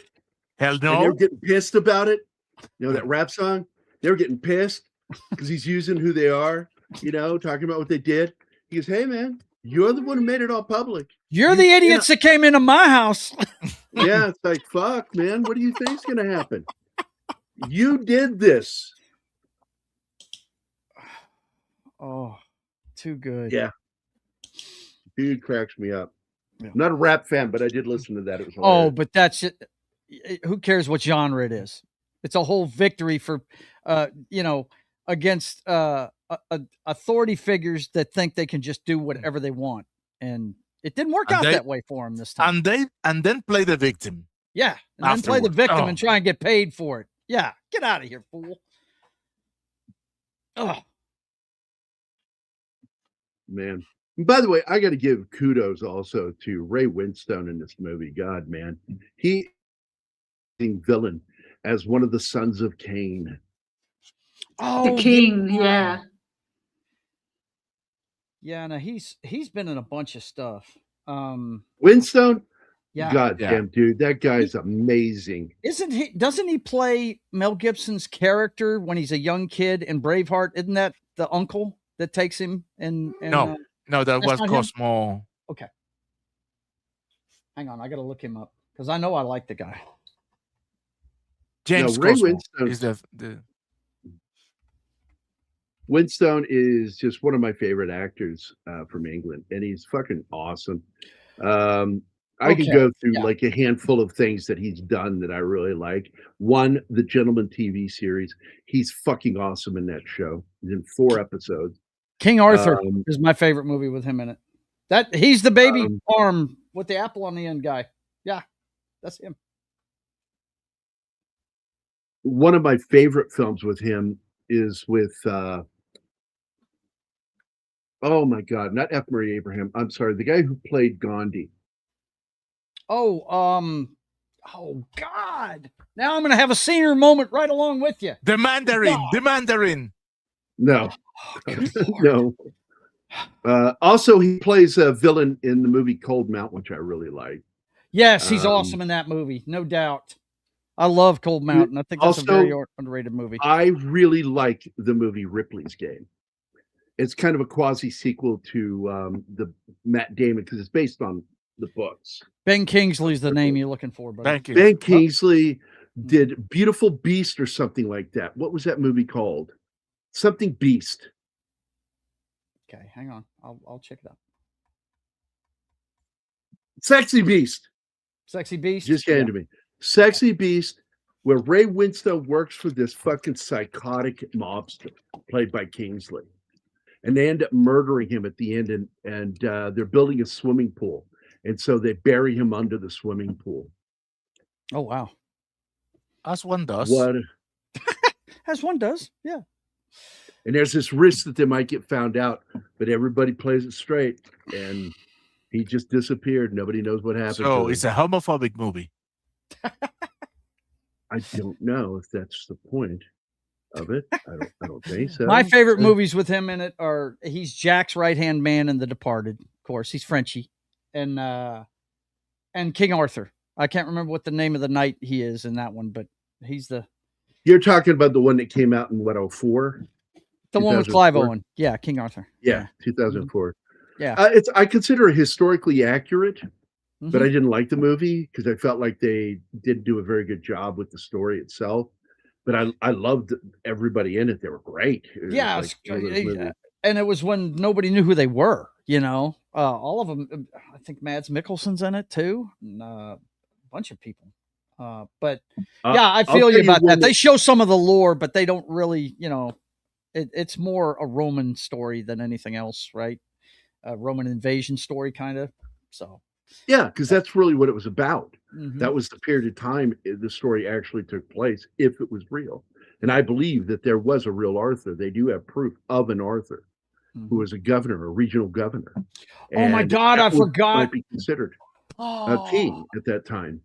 Hell no. And they were getting pissed about it. You know, that rap song? They were getting pissed because he's using who they are, talking about what they did. He goes, hey, man, you're the one who made it all public. You're the idiots that came into my house. Yeah, it's like, fuck, man. What do you think's going to happen? You did this. Oh, too good. Yeah. Dude cracks me up. Yeah. Not a rap fan, but I did listen to that. It was hilarious. Oh, but that's it. Who cares what genre it is? It's a whole victory for, against authority figures that think they can just do whatever they want. And it didn't work out that way for him this time. And then play the victim. Yeah. And then play the victim and try and get paid for it. Yeah. Get out of here, fool. Oh. Man. And by the way, I got to give kudos also to Ray Winstone in this movie. God, man. He villain as one of the sons of Cain. Oh, the king, yeah. Yeah, no, he's been in a bunch of stuff. Winstone? Yeah. God damn, dude, that guy's amazing. Doesn't he play Mel Gibson's character when he's a young kid in Braveheart? Isn't that the uncle that takes him and No, that was Cosmo. Okay. Hang on, I gotta look him up because I know I like the guy. James Ray Cosmo Winstone is the Winstone is just one of my favorite actors from England, and he's fucking awesome. I can go through like a handful of things that he's done that I really like. One, the Gentleman TV series. He's fucking awesome in that show. He's in 4 episodes. King Arthur is my favorite movie with him in it. He's the baby arm with the apple on the end guy. Yeah, that's him. one of my favorite films with him is with oh my God, not F. Murray Abraham. I'm sorry, the guy who played Gandhi. Oh, oh God! Now I'm going to have a senior moment right along with you. The Mandarin. God. The Mandarin. No, no. Also, he plays a villain in the movie Cold Mountain, which I really like. Yes, he's awesome in that movie, no doubt. I love Cold Mountain. I think that's also, a very underrated movie. I really like the movie Ripley's Game. It's kind of a quasi sequel to the Matt Damon because it's based on the books. Ben Kingsley's the name you're looking for, buddy. Ben Kingsley did Beautiful Beast or something like that. What was that movie called? Something Beast. Okay, hang on. I'll check it out. Sexy Beast. Sexy Beast. Just came to me. Sexy Beast, where Ray Winstone works for this fucking psychotic mobster played by Kingsley. And they end up murdering him at the end, and they're building a swimming pool. And so they bury him under the swimming pool. Oh, wow. As one does. What? As one does, yeah. And there's this risk that they might get found out, but everybody plays it straight. And he just disappeared. Nobody knows what happened. So it's a homophobic movie. I don't know if that's the point of it. I don't think so. My favorite movies with him in it are he's Jack's right-hand man in The Departed. Of course, he's Frenchy. And King Arthur. I can't remember what the name of the knight he is in that one, but he's the... You're talking about the one that came out in what, 04? The one with Clive Owen. Yeah, King Arthur. Yeah, 2004. Yeah. I consider it historically accurate, but I didn't like the movie because I felt like they didn't do a very good job with the story itself. But I loved everybody in it. They were great. Yeah, and it was when nobody knew who they were, you know. All of them, I think Mads Mikkelsen's in it too, and a bunch of people. But yeah, I feel you about that. They show some of the lore, but they don't really, you know, it's more a Roman story than anything else, right? A Roman invasion story, kind of. So yeah, because that's really what it was about. That was the period of time the story actually took place, if it was real. And I believe that there was a real Arthur. They do have proof of an Arthur who was a governor, a regional governor. Oh my God, I forgot. Might be considered a king at that time.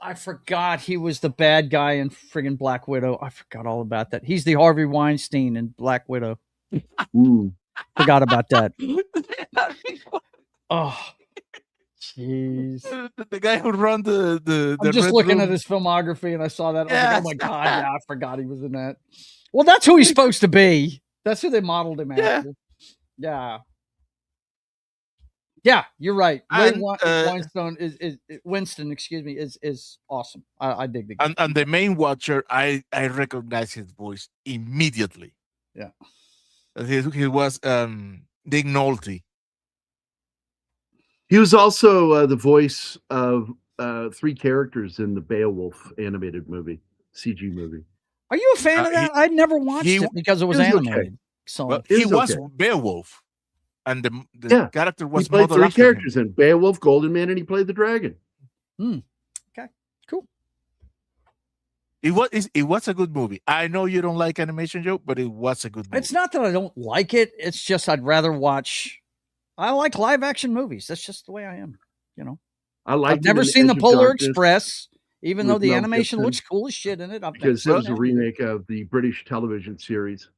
I forgot he was the bad guy in friggin' Black Widow. I forgot all about that. He's the Harvey Weinstein in Black Widow. Forgot about that. Oh, jeez. The guy who ran the I'm just Red looking Room. at his filmography and I saw that. Yeah, I was like, oh my God, yeah, I forgot he was in that. Well, that's who he's supposed to be. That's who they modeled him after. Yeah. Yeah, you're right. Winston, excuse me, is awesome. I dig the guy. And the main watcher, I recognize his voice immediately. Yeah. He was Nick Nolte. He was also the voice of three characters in the Beowulf animated movie, CG movie. Are you a fan of that? I never watched it because it was animated. Okay. So well, he was Beowulf. And the character was he played modeled three characters in Beowulf, Golden Man, and he played the dragon. Okay, cool. It was a good movie. I know you don't like animation, Joe, but it was a good movie. It's not that I don't like it. It's just I'd rather watch. I like live action movies. That's just the way I am. You know, I've never seen the Polar Express, even though the animation looks cool as shit in it. Because it was a remake of the British television series.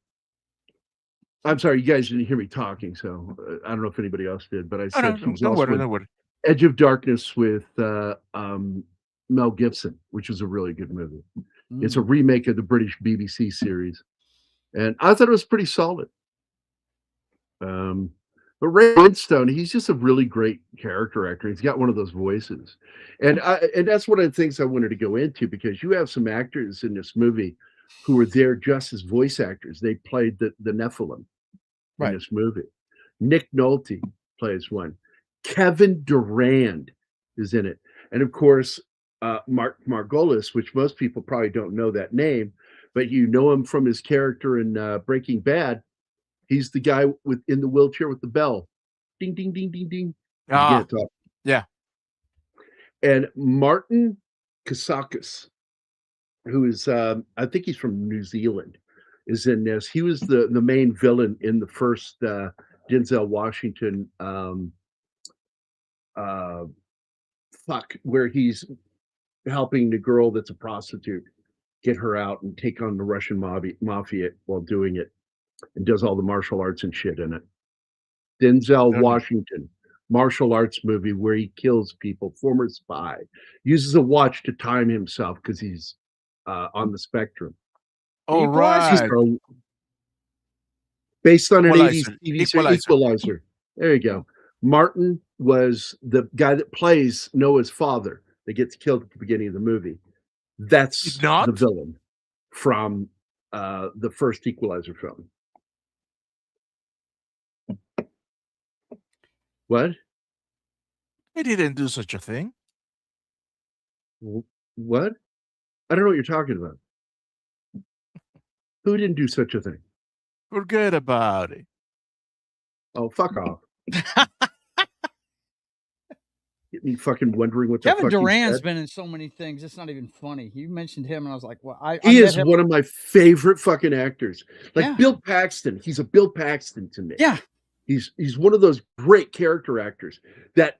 I'm sorry, you guys didn't hear me talking, so I don't know if anybody else did, but I said no worry. Edge of Darkness with Mel Gibson, which is a really good movie. It's a remake of the British BBC series, and I thought it was pretty solid. But Ray Winstone, he's just a really great character actor. He's got one of those voices, and that's one of the things I wanted to go into, because you have some actors in this movie who were there just as voice actors. They played the Nephilim in this movie. Nick Nolte plays one. Kevin Durand is in it. And of course, Mark Margolis, which most people probably don't know that name, but you know him from his character in Breaking Bad. He's the guy in the wheelchair with the bell. Ding, ding, ding, ding, ding. Yeah. And Martin Kasakis who is I think he's from New Zealand, is in this. He was the main villain in the first Denzel Washington where he's helping the girl that's a prostitute get her out and take on the Russian mafia while doing it, and does all the martial arts and shit in it. Denzel Washington, martial arts movie where he kills people, former spy, uses a watch to time himself because he's on the spectrum. Oh, right. Based on an Equalizer. 80s TV series, Equalizer. There you go. Martin was the guy that plays Noah's father that gets killed at the beginning of the movie. That's the villain from the first Equalizer film. What? He didn't do such a thing. What? I don't know what you're talking about. Who didn't do such a thing? Forget about it. Oh, fuck off. Get me fucking wondering what Kevin the fuck Durant's been in so many things. It's not even funny. You mentioned him, and I was like, "Well, he is one of my favorite fucking actors." Like Bill Paxton. He's a Bill Paxton to me. Yeah, he's one of those great character actors that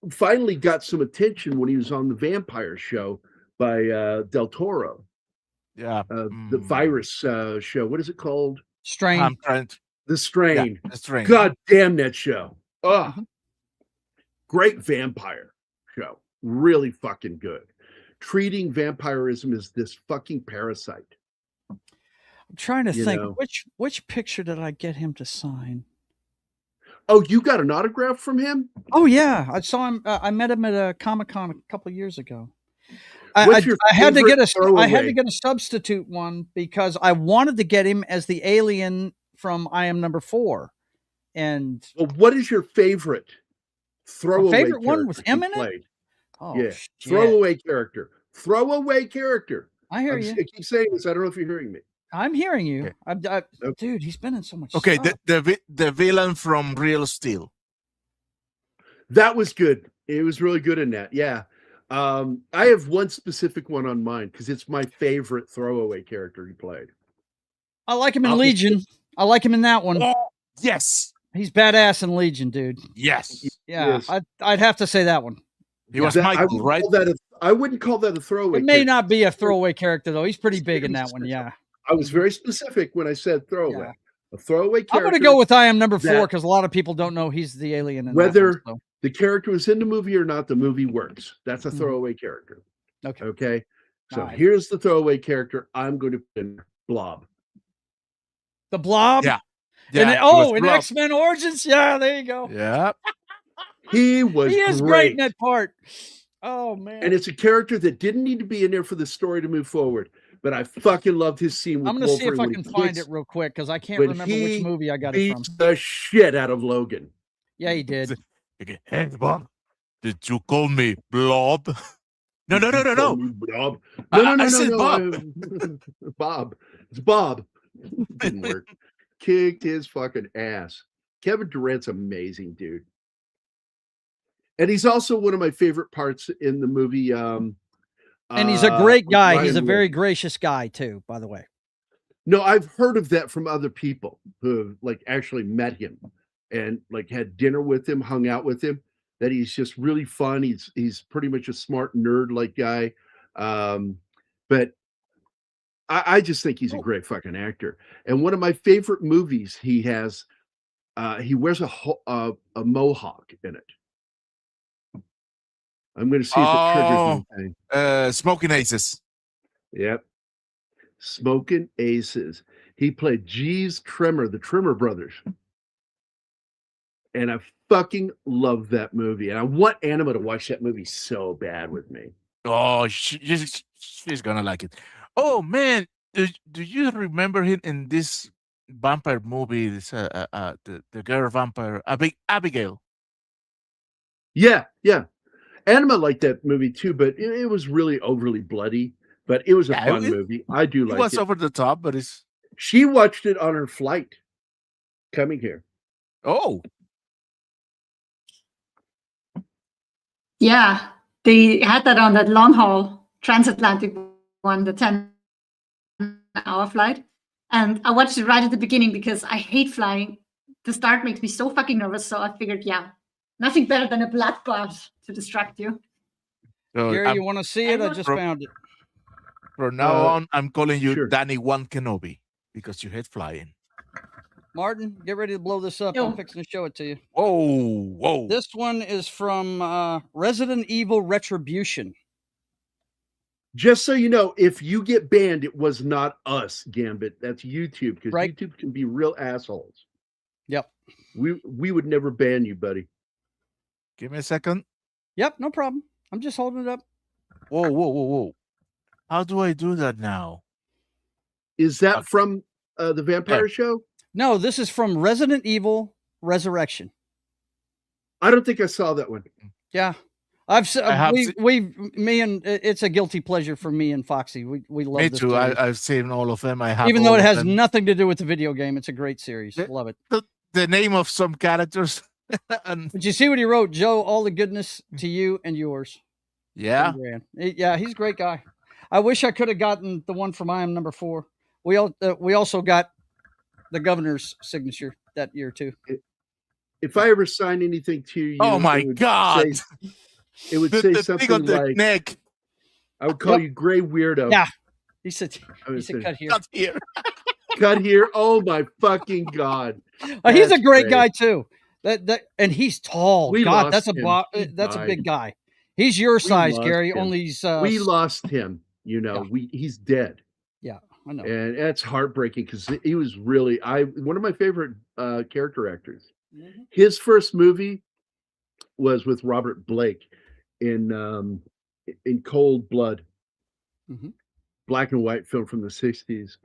finally got some attention when he was on the Vampire Show by Del Toro. Yeah, the virus show. What is it called? Strain. The Strain. Yeah, the Strain. God damn that show. Oh, great vampire show. Really fucking good. Treating vampirism as this fucking parasite. I'm trying to think which picture did I get him to sign? Oh, you got an autograph from him? Oh yeah, I saw him. I met him at a Comic-Con a couple of years ago. I had to get a substitute one because I wanted to get him as the alien from I Am Number 4. And what is your favorite throwaway one with him in it? Oh, yeah, shit. Throwaway character. I hear you. I keep saying this. I don't know if you're hearing me. I'm hearing you. Dude, he's been in so much. Okay, stuff. the villain from Real Steel. That was good. It was really good in that. Yeah. I have one specific one on mine because it's my favorite throwaway character he played. I like him in Legion. I like him in that one. Oh, yes. He's badass in Legion, dude. Yes. Yeah. Yes. I'd have to say that one. He was Michael, right? I wouldn't call that a throwaway. It may not be a throwaway character, though. He's pretty big in that one. Yeah. I was very specific when I said throwaway. Yeah. A throwaway character. I'm going to go with I Am Number 4 because a lot of people don't know he's the alien. In whether the character was in the movie or not, the movie works. That's a throwaway character. Okay. So here's the throwaway character. I'm going to put in Blob. The Blob? Yeah. In X-Men Origins? Yeah, there you go. Yeah. He is great in that part. Oh, man. And it's a character that didn't need to be in there for the story to move forward. But I fucking loved his scene with I'm going to see if I can find it real quick because I can't remember which movie I got it from. The shit out of Logan. Yeah, he did. Hey, Bob, did you call me Blob? No. Blob. I said Bob. Bob. It's Bob. Didn't work. Kicked his fucking ass. Kevin Durant's amazing, dude. And he's also one of my favorite parts in the movie. And he's a great guy. He's a very gracious guy, too, by the way. No, I've heard of that from other people who have like actually met him and like had dinner with him, hung out with him, that he's just really fun. He's pretty much a smart nerd like guy. But I just think he's a great fucking actor. And one of my favorite movies he has, he wears a mohawk in it. I'm going to see if it triggers anything. Smoking Aces. Yep. Smoking Aces. He played G's Trimmer, the Trimmer Brothers. And I fucking love that movie. And I want Anima to watch that movie so bad with me. Oh, she's going to like it. Oh, man. Do you remember him in this vampire movie? This, the girl vampire, Abigail. Yeah. Anima liked that movie too, but it was really overly bloody. But it was a fun movie. I do like it. It was over the top, but it's... She watched it on her flight coming here. Oh. Yeah, they had that on that long haul transatlantic one, the 10-hour flight. And I watched it right at the beginning because I hate flying. The start makes me so fucking nervous. So I figured, nothing better than a bloodbath to distract you. So Gary, you want to see it? I just found it. From now on, I'm calling you sure. Danny One Kenobi because you hate flying. Martin, get ready to blow this up. I'm fixing to show it to you. Whoa. This one is from Resident Evil Retribution. Just so you know, if you get banned, it was not us, Gambit. That's YouTube, because YouTube can be real assholes. Yep. We would never ban you, buddy. Give me a second. Yep, no problem. I'm just holding it up. Whoa. How do I do that now? Is that from the vampire show? No, this is from Resident Evil Resurrection. I don't think I saw that one. Yeah. it's a guilty pleasure for me and Foxy. We love this. Me too. I've seen all of them. Even though it has nothing to do with the video game, it's a great series. Love it. The name of some characters. But you see what he wrote, Joe? All the goodness to you and yours. Yeah. Yeah, he's a great guy. I wish I could have gotten the one from I Am Number 4. We also got the governor's signature that year too. If I ever sign anything to you, oh my God, it would say something on the like neck. I would call you Gray Weirdo. Yeah, he said cut here. Cut here. Cut here. Oh my fucking God. He's a great guy too. And he's tall. God, that's a big guy. He's your size, Gary. Him. Only he's we lost him. He's dead. Yeah, I know. And that's heartbreaking because he was really one of my favorite character actors. Mm-hmm. His first movie was with Robert Blake in Cold Blood, black and white film from the 60s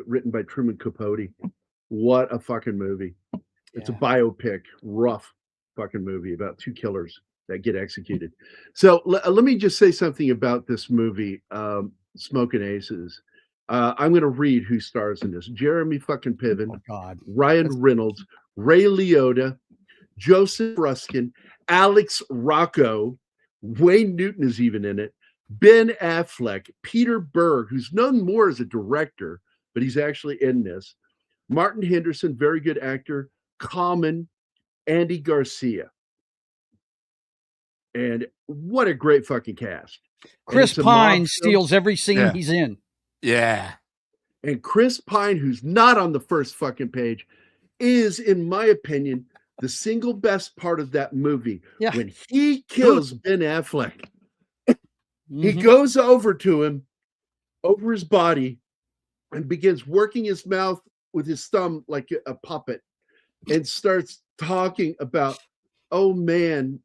written by Truman Capote. What a fucking movie. It's a biopic, rough fucking movie about two killers that get executed. So let me just say something about this movie, Smoking Aces. I'm going to read who stars in this. Jeremy fucking Piven, Ryan Reynolds, Ray Liotta, Joseph Ruskin, Alex Rocco, Wayne Newton is even in it, Ben Affleck, Peter Berg, who's known more as a director, but he's actually in this, Martin Henderson, very good actor, Common, Andy Garcia. And what a great fucking cast. Chris Pine steals every scene he's in. Yeah. And Chris Pine, who's not on the first fucking page, is, in my opinion, the single best part of that movie. Yeah. When he kills Ben Affleck, he goes over to him, over his body, and begins working his mouth with his thumb like a puppet and starts talking about, oh man,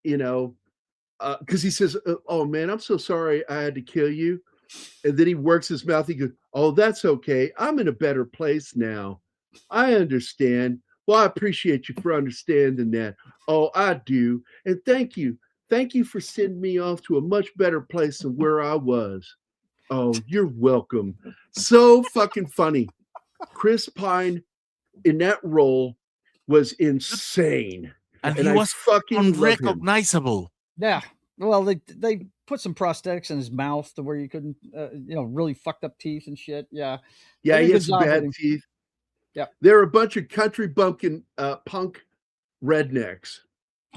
because he says, oh man, I'm so sorry I had to kill you. And then he works his mouth. He goes, oh, that's okay. I'm in a better place now. I understand. Well, I appreciate you for understanding that. Oh, I do. And thank you. Thank you for sending me off to a much better place than where I was. Oh, you're welcome. So fucking funny. Chris Pine in that role was insane. And he was fucking unrecognizable. Yeah. Well, they put some prosthetics in his mouth to where you couldn't, really fucked up teeth and shit. Yeah. Yeah, he had some bad teeth. Yeah. They're a bunch of country bumpkin punk rednecks.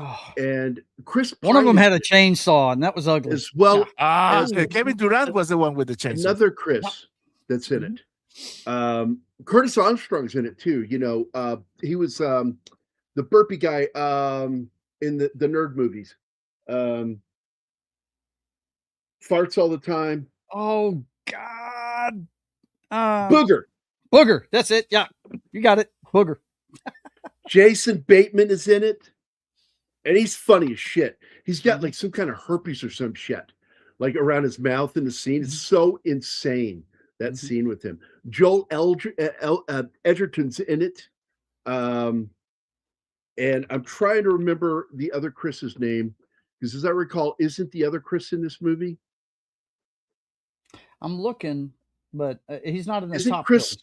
Oh. And Chris Pine, one of them had a chainsaw, and that was ugly. As well as Kevin Durant was the one with the chainsaw. Another Chris that's in it. Curtis Armstrong's in it too. He was the burpee guy in the nerd movies. Farts all the time. Oh God. Booger. That's it. Yeah, you got it. Booger. Jason Bateman is in it. And he's funny as shit. He's got like some kind of herpes or some shit, like around his mouth in the scene. It's so insane, that scene with him. Joel Edgerton's in it. And I'm trying to remember the other Chris's name, because as I recall, isn't the other Chris in this movie? I'm looking, but he's not in the Isn't top. Chris?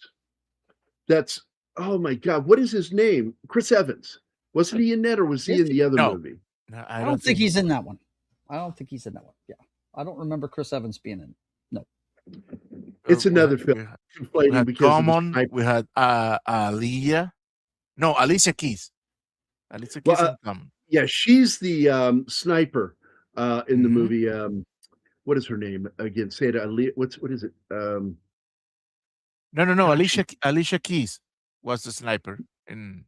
That's, oh my God, what is his name? Chris Evans. Wasn't he in that, or was he in the other movie? No, I don't think he's in that one. I don't think he's in that one. Yeah. I don't remember Chris Evans being in it. No. It's another film. We had because Common. We had Alicia Keys. Alicia Keys and Common. Yeah, she's the sniper in the movie. What is her name again? Say it. What is it? No. Alicia Keys was the sniper in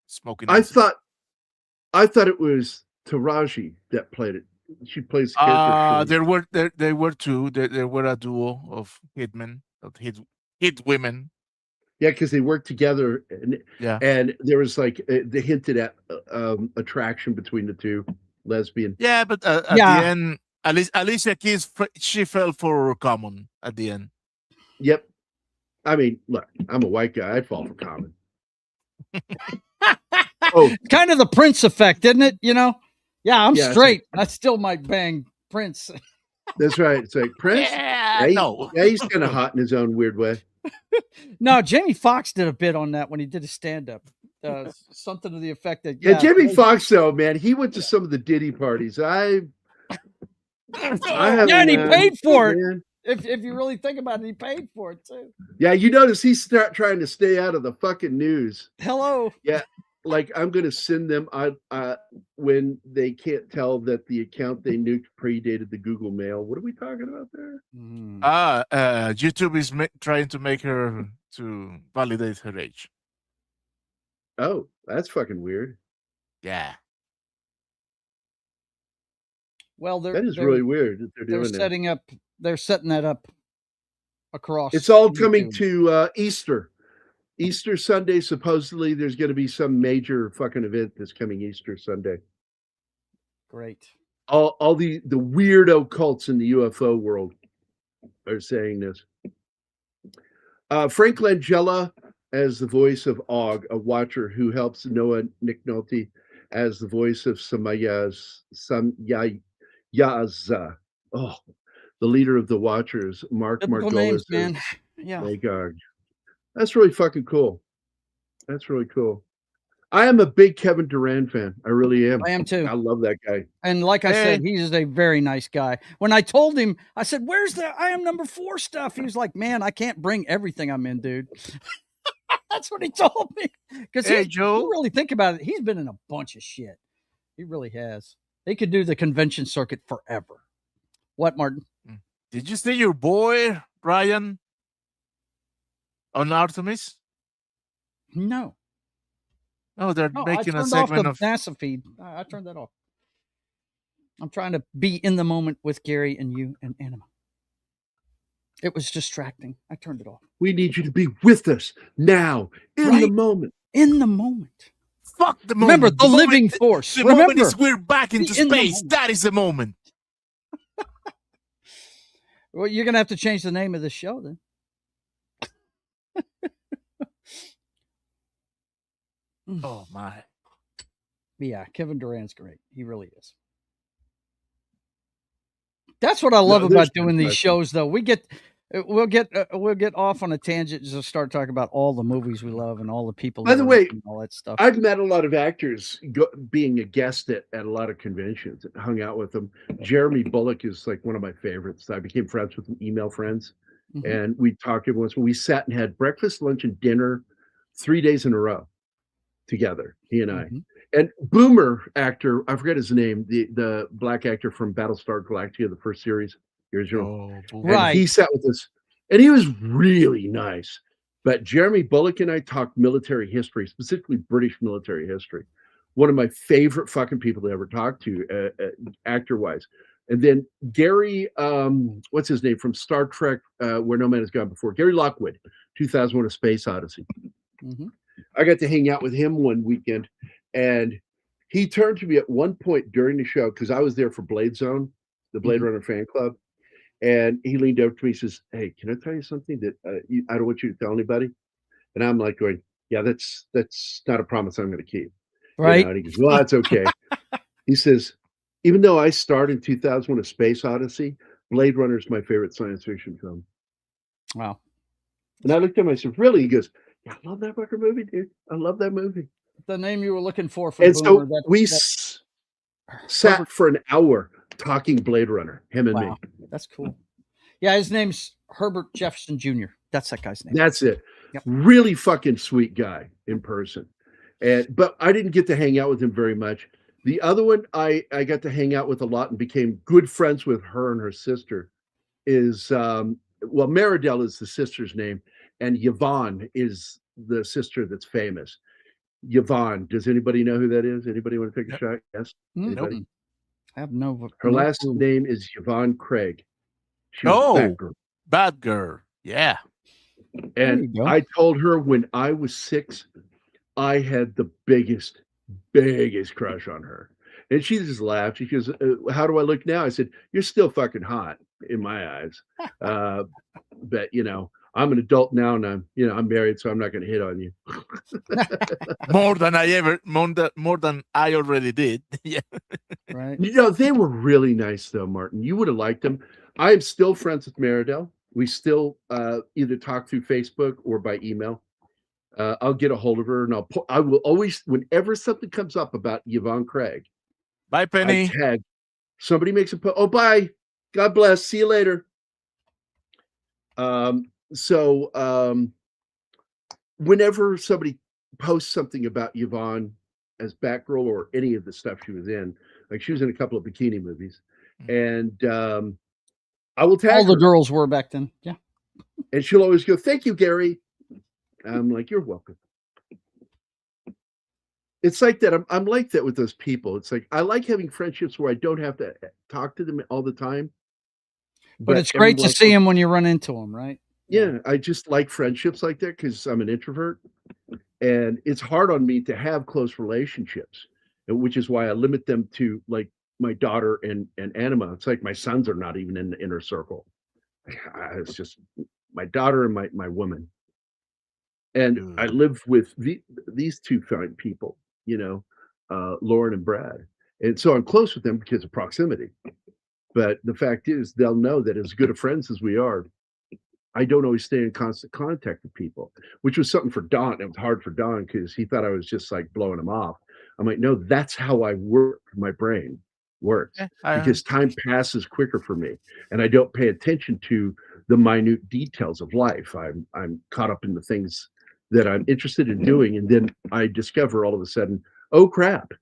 Smoking. I thought it was Taraji that played it. She plays the character. There were two. There were a duo of hitmen, hit women. Yeah, because they worked together, and there was like they hinted at attraction between the two, lesbian. Yeah, but at the end, Alicia Keys, she fell for Common at the end. Yep. I mean, look, I'm a white guy. I'd fall for Common. Kind of the Prince effect, isn't it? You know? Yeah, I'm straight. I still might bang Prince. That's right. It's like Prince. No. He's kind of hot in his own weird way. No, Jamie Foxx did a bit on that when he did his stand-up. Something to the effect that Jamie Foxx, though, man, he went to some of the Diddy parties. And he paid for it. Man. If you really think about it, he paid for it too. Yeah, you notice he's trying to stay out of the fucking news. Hello. Yeah, like I'm going to send them when they can't tell that the account they nuked predated the Google Mail. What are we talking about there? YouTube is trying to make her to validate her age. Oh, that's fucking weird. Yeah. Well, that is really weird that they're doing that. They're setting that up across. It's all coming to Easter. Easter Sunday, supposedly there's going to be some major fucking event that's coming Easter Sunday. Great. All the weirdo cults in the UFO world are saying this. Frank Langella as the voice of Og, a watcher who helps Noah Nick Nolte as the voice of Samyaza. The leader of the Watchers, Mark Margolis. Man. Yeah. Magog. That's really fucking cool. That's really cool. I am a big Kevin Durant fan. I really am. I am too. I love that guy. And like I said, he's a very nice guy. When I told him, I said, "Where's the I Am Number 4 stuff?" He was like, "Man, I can't bring everything I'm in, dude." That's what he told me. Because you really think about it, he's been in a bunch of shit. He really has. They could do the convention circuit forever. What, Martin? Did you see your boy Ryan on Artemis? No. Oh, they're making a segment of NASA feed. I turned that off. I'm trying to be in the moment with Gary and you and Anima. It was distracting. I turned it off. We need you to be with us now, in the moment. In the moment. Fuck the moment. Remember, the living force. The moment is we're back into space. That is the moment. Well, you're going to have to change the name of the show then. Oh, my. Yeah, Kevin Durant's great. He really is. That's what I love about doing these shows, though. We'll get off on a tangent and just start talking about all the movies we love and all the people. By the way, and all that stuff. I've met a lot of actors being a guest at a lot of conventions. Hung out with them. Jeremy Bullock is like one of my favorites. I became friends with him, email friends, and we talked every once. We sat and had breakfast, lunch, and dinner 3 days in a row together. He and I. And Boomer actor, I forget his name, the black actor from Battlestar Galactica, the first series years ago. Right. He sat with us, and he was really nice. But Jeremy Bullock and I talked military history, specifically British military history. One of my favorite fucking people to ever talk to, actor-wise. And then Gary, what's his name, from Star Trek, Where No Man Has Gone Before, Gary Lockwood, 2001: A Space Odyssey. I got to hang out with him one weekend. And he turned to me at one point during the show, because I was there for Blade Zone, the Blade Runner fan club. And he leaned over to me and says, "Hey, can I tell you something that I don't want you to tell anybody?" And I'm like going, "Yeah, that's not a promise I'm going to keep." Right. You know? And he goes, "Well, that's okay." He says, "Even though I starred in 2001: A Space Odyssey, Blade Runner is my favorite science fiction film." Wow. And I looked at him, I said, "Really?" He goes, "Yeah, I love that fucking movie, dude. I love that movie." The name you were looking for. And Boomer, so we sat for an hour talking Blade Runner, him and me. That's cool. Yeah, his name's Herbert Jefferson Jr. That's that guy's name. That's it. Yep. Really fucking sweet guy in person. But I didn't get to hang out with him very much. The other one I got to hang out with a lot and became good friends with her and her sister is Maribel is the sister's name, and Yvonne is the sister that's famous. Yvonne, does anybody know who that is? Anybody want to take a shot? Yes. Anybody? Nope. I have no. Her last name is Yvonne Craig. She was bad girl. Yeah. And I told her when I was 6, I had the biggest crush on her. And she just laughed. She goes, how do I look now? I said, you're still fucking hot in my eyes. But, you know, I'm an adult now and I'm married, so I'm not going to hit on you. more than I already did. Yeah. Right. You know, they were really nice though, Martin. You would have liked them. I am still friends with Maribel. We still either talk through Facebook or by email. I'll get a hold of her and I will always, whenever something comes up about Yvonne Craig. Bye, Penny. Somebody makes a post. Oh, bye. God bless. See you later. Whenever somebody posts something about Yvonne as Batgirl or any of the stuff she was in, like she was in a couple of bikini movies, and I will tag all the her. girls were back then. Yeah. And she'll always go, thank you, Gary. I'm like, you're welcome. It's like that. I'm like that with those people. It's like, I like having friendships where I don't have to talk to them all the time. But it's great to see them when you run into them, right? Yeah. I just like friendships like that because I'm an introvert. And it's hard on me to have close relationships, which is why I limit them to like my daughter and Anima. It's like my sons are not even in the inner circle. It's just my daughter and my woman. And I live with these two fine people, you know, Lauren and Brad. And so I'm close with them because of proximity. But the fact is, they'll know that as good of friends as we are, I don't always stay in constant contact with people, which was something for Don. It was hard for Don because he thought I was just like blowing him off. I'm like, no, that's how I work. My brain works because time passes quicker for me. And I don't pay attention to the minute details of life. I'm caught up in the things that I'm interested in doing. And then I discover all of a sudden, oh crap,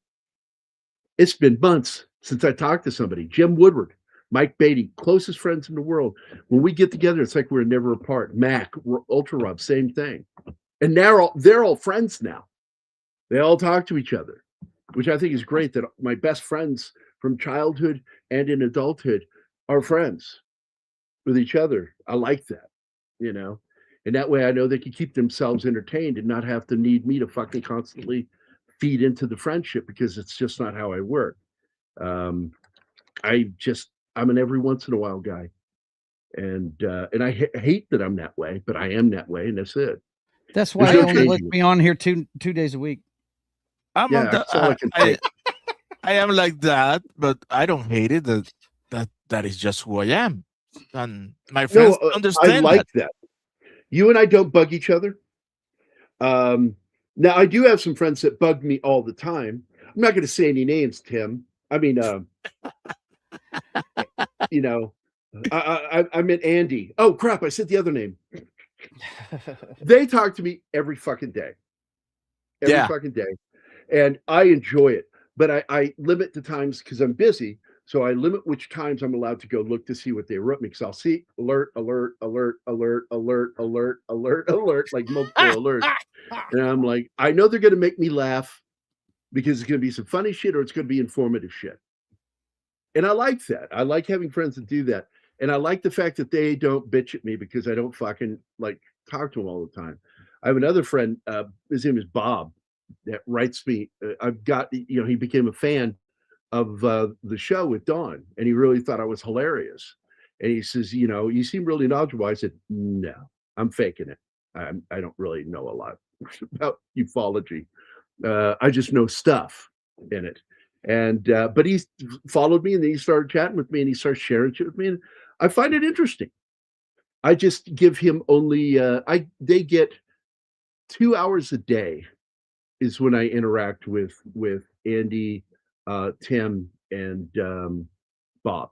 it's been months since I talked to somebody. Jim Woodward, Mike Beatty, closest friends in the world. When we get together, it's like we're never apart. Mac, Ultra Rob, same thing. And now they're all friends now. They all talk to each other, which I think is great that my best friends from childhood and in adulthood are friends with each other. I like that, you know? And that way I know they can keep themselves entertained and not have to need me to fucking constantly feed into the friendship because it's just not how I work. I'm an every once in a while guy. And I hate that I'm that way, but I am that way, and that's it. That's why you only let me on here two days a week. I am like that, but I don't hate it. That is just who I am. And my friends understand I like that. You and I don't bug each other. Now, I do have some friends that bug me all the time. I'm not going to say any names, Tim. I mean, you know, I meant Andy. Oh, crap. I said the other name. They talk to me every fucking day. Every fucking day. And I enjoy it. But I limit the times because I'm busy. So I limit which times I'm allowed to go look to see what they wrote me. Because I'll see alert, like multiple alerts. And I'm like, I know they're going to make me laugh because it's going to be some funny shit or it's going to be informative shit. And I like that. I like having friends that do that. And I like the fact that they don't bitch at me because I don't fucking like talk to them all the time. I have another friend, his name is Bob, that writes me. He became a fan of the show with Dawn, and he really thought I was hilarious. And he says, you know, you seem really knowledgeable. I said, no, I'm faking it. I don't really know a lot about ufology. I just know stuff in it. And but he followed me, and then he started chatting with me, and he started sharing shit with me, and I find it interesting. I just give him only they get 2 hours a day is when I interact with Andy, Tim, and Bob,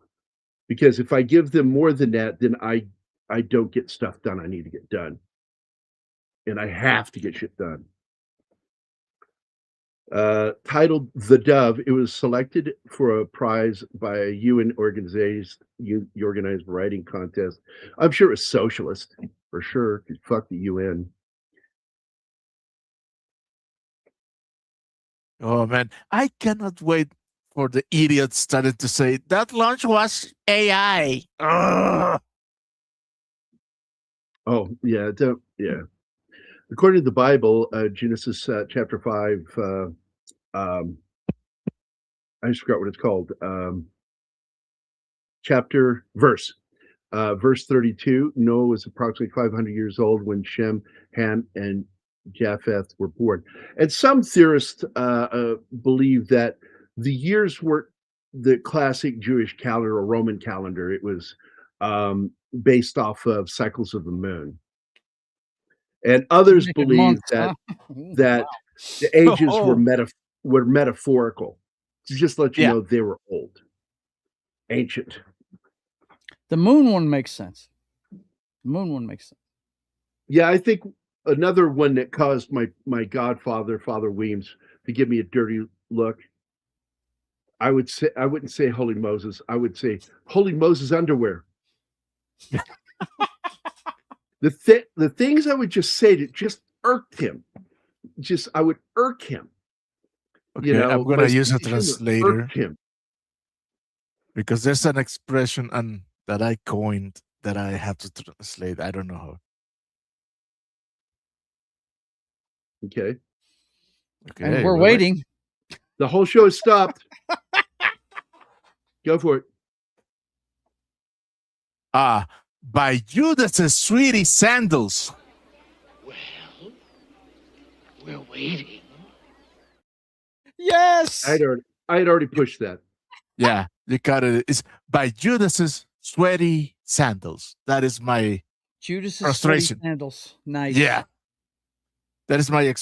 because if I give them more than that, then I I don't get stuff done I need to get done. And I have to get shit done. Titled The Dove, it was selected for a prize by a UN organized writing contest. I'm sure it was socialist, for sure. Fuck the UN. Oh man, I cannot wait for the idiots started to say that launch was AI. Ugh. Oh yeah, yeah. According to the Bible, Genesis chapter 5, I just forgot what it's called. Verse 32. Noah was approximately 500 years old when Shem, Ham, and Japheth were born. And some theorists believe that the years weren't the classic Jewish calendar or Roman calendar. It was based off of cycles of the moon. And others believe that that the ages were metaphorical to just let you know they were old, ancient. The moon one makes sense. Yeah, I think another one that caused my godfather, Father Weems, to give me a dirty look. I wouldn't say Holy Moses. I would say Holy Moses underwear. The things I would just say that just irked him. I would irk him. Okay, I'm gonna use a translator because there's an expression that I coined that I have to translate. I don't know how. Okay. And we're waiting. The whole show is stopped. Go for it. By Judas' sweetie sandals. Well, we're waiting. Yes. I'd already pushed that. Yeah, you got it. It's by Judas's sweaty sandals. That is my Judas's frustration. sweaty sandals. Nice. Yeah. That is my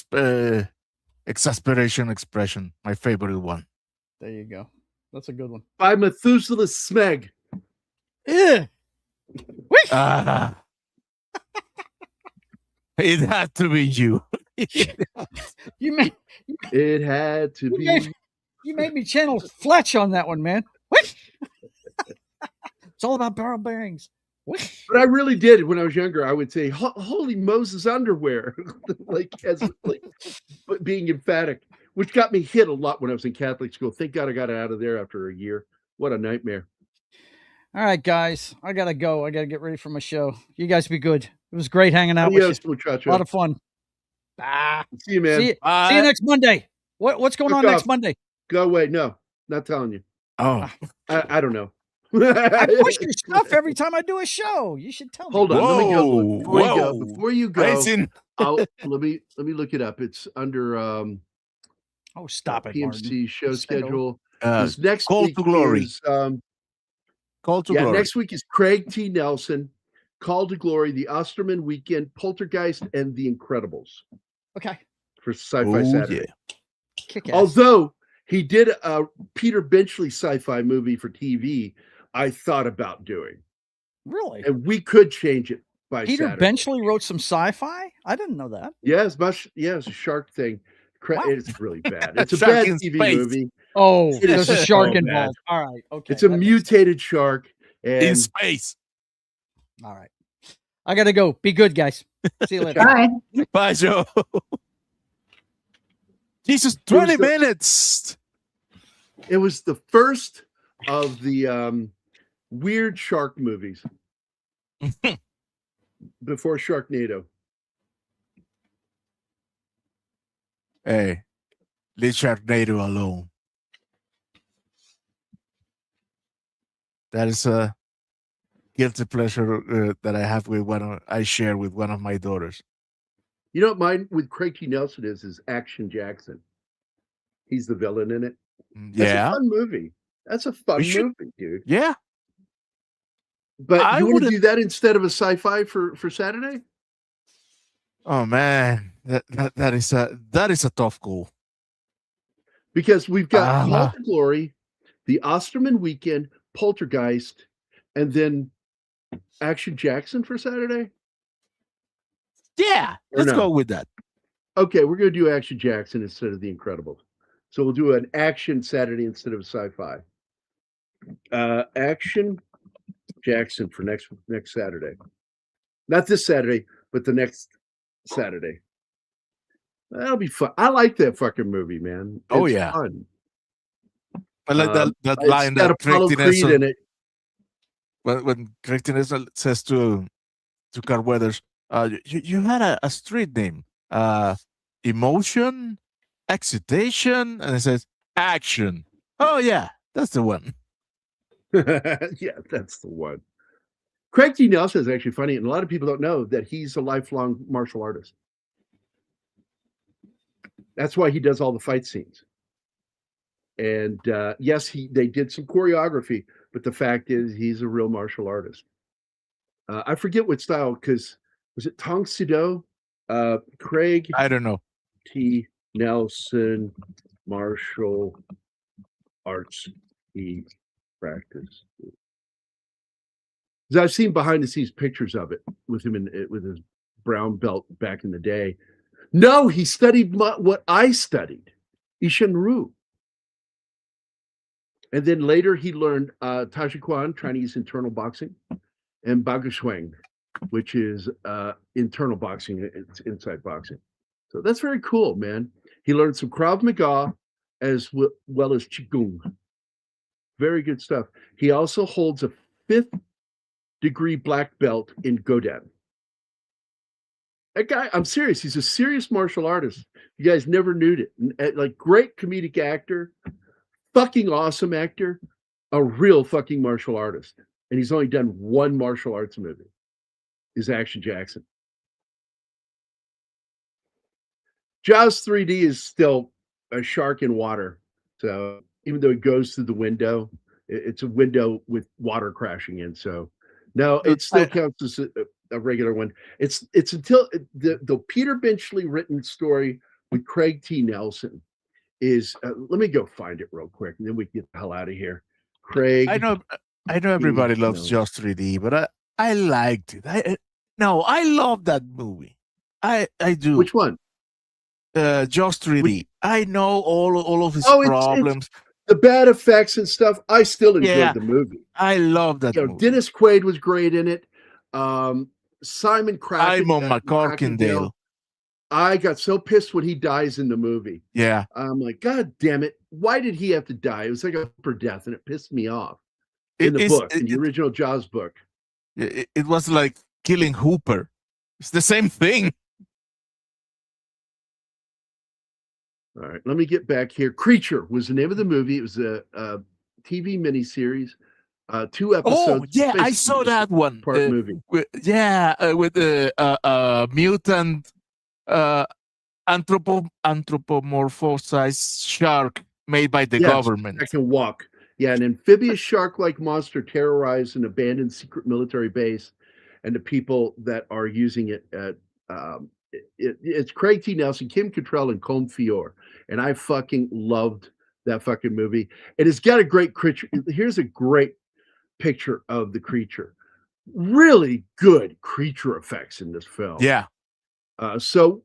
exasperation expression. My favorite one. There you go. That's a good one. By Methuselah Smeg. Yeah. It had to be you. It had to be. You made me channel Fletch on that one, man. It's all about barrel bearings. But I really did when I was younger. I would say Holy Moses underwear, like being emphatic, which got me hit a lot when I was in Catholic school. Thank God I got out of there after a year. What a nightmare. All right, guys. I got to go. I got to get ready for my show. You guys be good. It was great hanging out with you. Muchacho. A lot of fun. See you, man. See you next Monday. What's going on next Monday? Go away. No, not telling you. Oh. I don't know. I push your stuff every time I do a show. You should tell me. Hold on. Let me go. Before you go, let me look it up. It's under stop it, PMC Martin. show schedule. Next Call to Glory. Call to Glory. Next week is Craig T. Nelson, Call to Glory, The Osterman Weekend, Poltergeist, and The Incredibles. Okay. For Sci-Fi Saturday. Yeah. Although he did a Peter Benchley sci-fi movie for TV, I thought about doing. Really? And we could change it by Peter Saturday. Benchley wrote some sci-fi? I didn't know that. Yeah, it's a shark thing. Wow. It's really bad. It's a bad TV movie. Oh, there's a shark involved. All right. Okay. It's a mutated shark. In space. All right. I got to go. Be good, guys. See you later. Bye. Bye, Joe. Jesus, 20 minutes. It was the first of the weird shark movies before Sharknado. Hey, leave Sharknado alone. That is a guilty pleasure that I have with I share with one of my daughters. You know what mine with Craig T. Nelson is Action Jackson. He's the villain in it. That's a fun movie. That's a fun movie, dude. Yeah. But you want to do that instead of a sci-fi for Saturday? Oh man, that is a tough goal. Because we've got Call to Glory, The Osterman Weekend, Poltergeist, and then Action Jackson for Saturday? Yeah, let's go with that. Okay, we're going to do Action Jackson instead of The Incredibles. So we'll do an action Saturday instead of sci-fi. Action Jackson for next Saturday. Not this Saturday, but the next Saturday. That'll be fun. I like that fucking movie, man. It's fun. I like that line that Apollo Creed in it. When Craig T. Nelson says to Carl Weathers, you had a street name, emotion, excitation, and it says action. Oh yeah, that's the one. Yeah, that's the one. Craig T. Nelson is actually funny, and a lot of people don't know that he's a lifelong martial artist. That's why he does all the fight scenes. And yes, they did some choreography, but the fact is he's a real martial artist. I forget what style, because was it Tong Sido? Craig? I don't know. T. Nelson martial arts he practiced. Because I've seen behind the scenes pictures of it with him with his brown belt back in the day. No, he studied what I studied, Ishan Ru. And then later he learned Taji Quan, Chinese internal boxing, and Bagushuang, which is internal boxing. It's inside boxing. So that's very cool, man. He learned some Krav Maga as well as Qigong. Very good stuff. He also holds a 5th degree black belt in Godan. That guy, I'm serious. He's a serious martial artist. You guys never knew it. Like, great comedic actor, fucking awesome actor, a real fucking martial artist. And he's only done one martial arts movie, is Action Jackson. Jaws 3D is still a shark in water. So even though it goes through the window, it's a window with water crashing in. So no, it still counts as a regular one. It's until the Peter Benchley written story with Craig T. Nelson is. Let me go find it real quick, and then we get the hell out of here. Craig, I know everybody loves Jaws 3D, but I liked it. I love that movie. I do. Which one? Jaws 3D. I know all of his problems. It's the bad effects and stuff. I still enjoyed the movie. I love that movie. Dennis Quaid was great in it. Simon McCorkindale. I got so pissed when he dies in the movie. Yeah. I'm like, God damn it. Why did he have to die? It was like a for death, and it pissed me off. In the original Jaws book. It was like killing Hooper. It's the same thing. All right, let me get back here. Creature was the name of the movie. It was a TV miniseries, 2 episodes. Oh, yeah, I saw that one. Part movie. With the mutant anthropomorphized shark made by the government. That can walk. Yeah, an amphibious shark-like monster terrorized an abandoned secret military base, and the people that are using it at it's Craig T. Nelson, Kim Cattrall, and Colm Feore, and I fucking loved that fucking movie. And it's got a great creature. Here's a great picture of the creature. Really good creature effects in this film. Yeah. So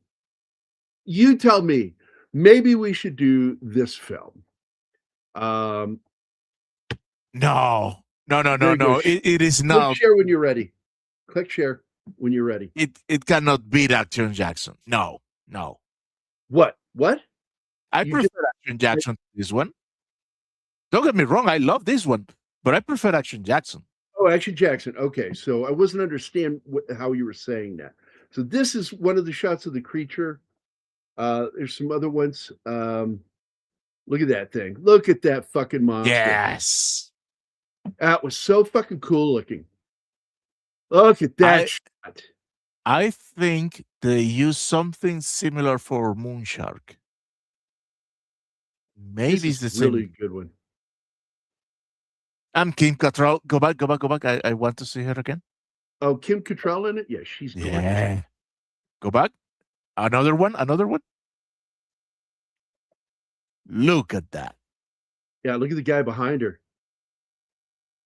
you tell me, maybe we should do this film. No. It is not. Click share when you're ready. Click share when you're ready. It cannot beat Action Jackson. No. What? I prefer Action Jackson to this one. Don't get me wrong, I love this one, but I prefer Action Jackson. Oh, Action Jackson. Okay, so I wasn't understand how you were saying that. So this is one of the shots of the creature. There's some other ones. Look at that thing. Look at that fucking monster. Yes. That was so fucking cool looking. Look at that shot. I think they used something similar for Moonshark. Maybe it's the same. Really good one. I'm Kim Cattrall. Go back. I want to see her again. Oh, Kim Cattrall in it? Yeah, she's gorgeous. Yeah. Go back. Another one. Look at that. Yeah, look at the guy behind her.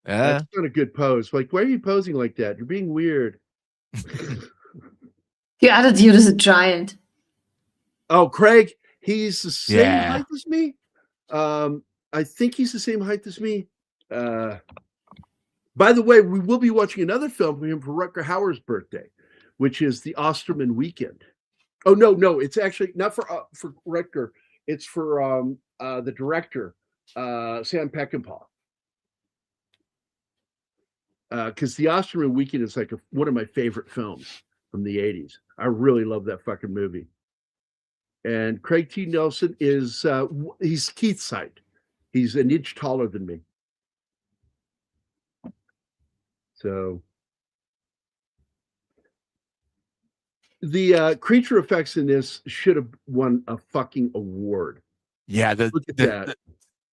That's not a good pose. Like, why are you posing like that? You're being weird. The other dude is a giant. Oh, Craig, he's the same height as me. I think he's the same height as me. By the way, we will be watching another film from him for Rutger Hauer's birthday, which is the Osterman Weekend. Oh no, it's actually not for Rutger. It's for the director, Sam Peckinpah. Because the Osterman Weekend is like one of my favorite films from the 80s. I really love that fucking movie. And Craig T. Nelson is he's Keith's height. He's an inch taller than me. So the creature effects in this should have won a fucking award. Yeah, look at that.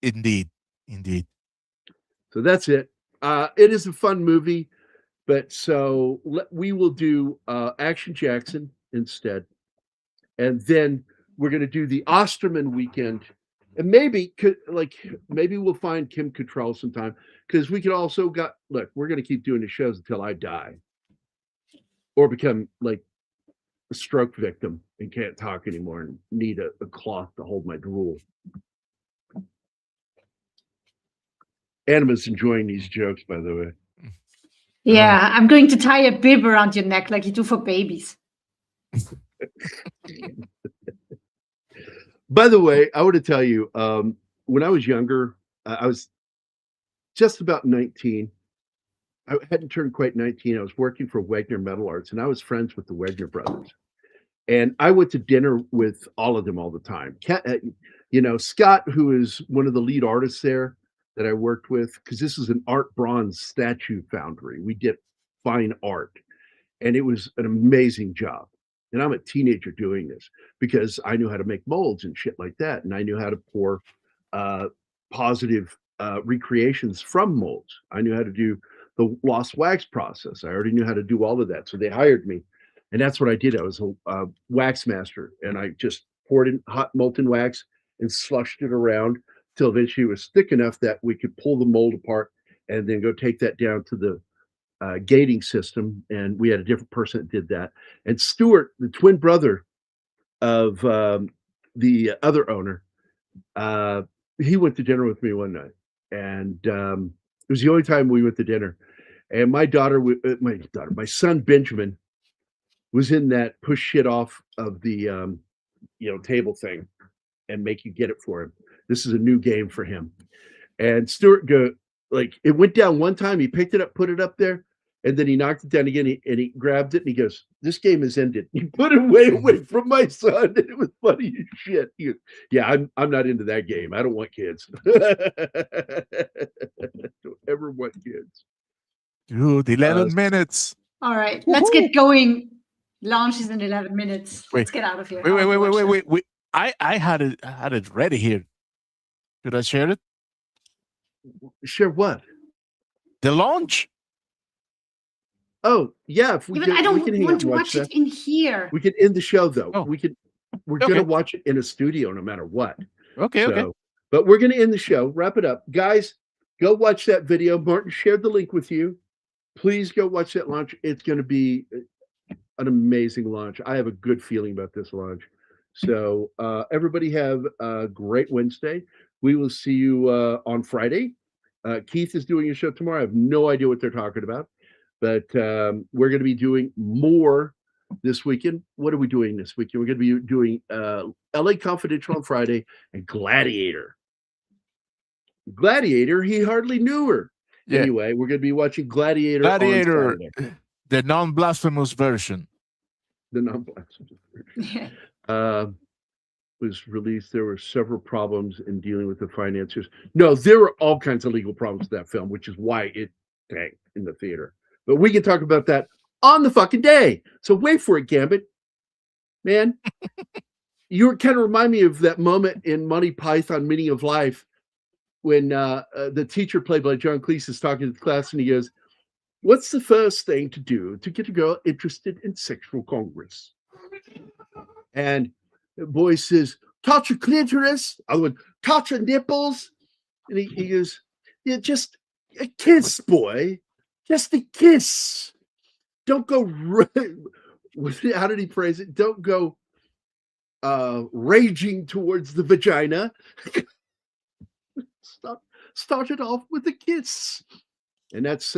Indeed. So that's it. It is a fun movie, but so we will do Action Jackson instead, and then we're going to do the Osterman Weekend, and maybe we'll find Kim Cattrall sometime, because we could also we're going to keep doing the shows until I die or become like a stroke victim and can't talk anymore and need a cloth to hold my drool. Anima's enjoying these jokes, by the way. Yeah, I'm going to tie a bib around your neck like you do for babies. By the way, I want to tell you, when I was younger, I was just about 19. I hadn't turned quite 19. I was working for Wagner Metal Arts, and I was friends with the Wagner brothers. And I went to dinner with all of them all the time. Scott, who is one of the lead artists there that I worked with, because this is an art bronze statue foundry. We did fine art, and it was an amazing job. And I'm a teenager doing this because I knew how to make molds and shit like that. And I knew how to pour positive recreations from molds. I knew how to do the lost wax process. I already knew how to do all of that. So they hired me. And that's what I did. I was a wax master. And I just poured in hot molten wax and slushed it around till eventually it was thick enough that we could pull the mold apart and then go take that down to the gating system, and we had a different person that did that. And Stuart, the twin brother of the other owner, he went to dinner with me one night, and it was the only time we went to dinner. And my son Benjamin was in that push shit off of the table thing and make you get it for him. This is a new game for him. And Stuart it went down one time. He picked it up, put it up there, and then he knocked it down again. And he grabbed it and he goes, "This game is ended." He put it way from my son, and it was funny as shit. He goes, "Yeah, I'm not into that game. I don't want kids." Don't ever want kids. Dude, 11 minutes. All right, let's get going. Launch is in 11 minutes. Let's get out of here. Wait. I had it ready here. Should I share it? Share what? The launch. Oh yeah, if we I don't want to watch it in here. We can end the show though. Oh. We're gonna watch it in a studio no matter what. Okay. But we're gonna end the show. Wrap it up, guys. Go watch that video. Martin shared the link with you. Please go watch that launch. It's gonna be an amazing launch. I have a good feeling about this launch. So everybody have a great Wednesday. We will see you on Friday. Keith is doing a show tomorrow. I have no idea what they're talking about, but we're going to be doing more this weekend. What are we doing this weekend? We're going to be doing LA Confidential on Friday and Gladiator. Gladiator, he hardly knew her. Yeah. Anyway, we're going to be watching Gladiator on Saturday. The non-blasphemous version. The non-blasphemous version. Was released. There were several problems in dealing with the financiers. No, there were all kinds of legal problems with that film, which is why it tanked in the theater. But we can talk about that on the fucking day. So wait for it, Gambit. Man, you kind of remind me of that moment in Monty Python Meaning of Life when the teacher played by John Cleese is talking to the class and he goes, "What's the first thing to do to get a girl interested in sexual congress?" And the boy says, "Touch your clitoris." Other one, "Touch your nipples." And he goes, "Yeah, just a kiss, boy. Just a kiss. Don't go. How did he phrase it? Don't go raging towards the vagina. Start it off with a kiss. And that's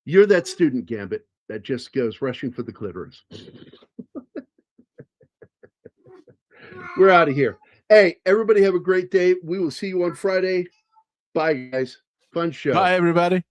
you're that student, Gambit, that just goes rushing for the clitoris. We're out of here. Hey, everybody have a great day. We will see you on Friday. Bye, guys. Fun show. Bye, everybody.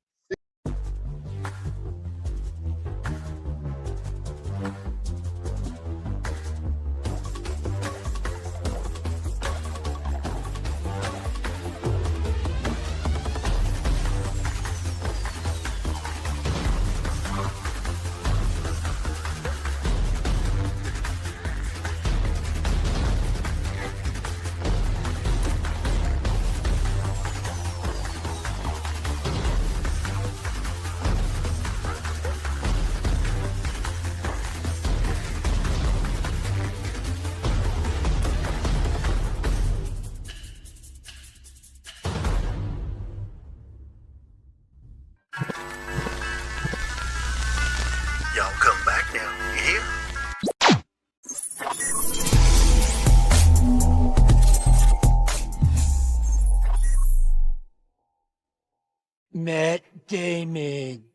Y'all come back now, you hear? Matt Damon.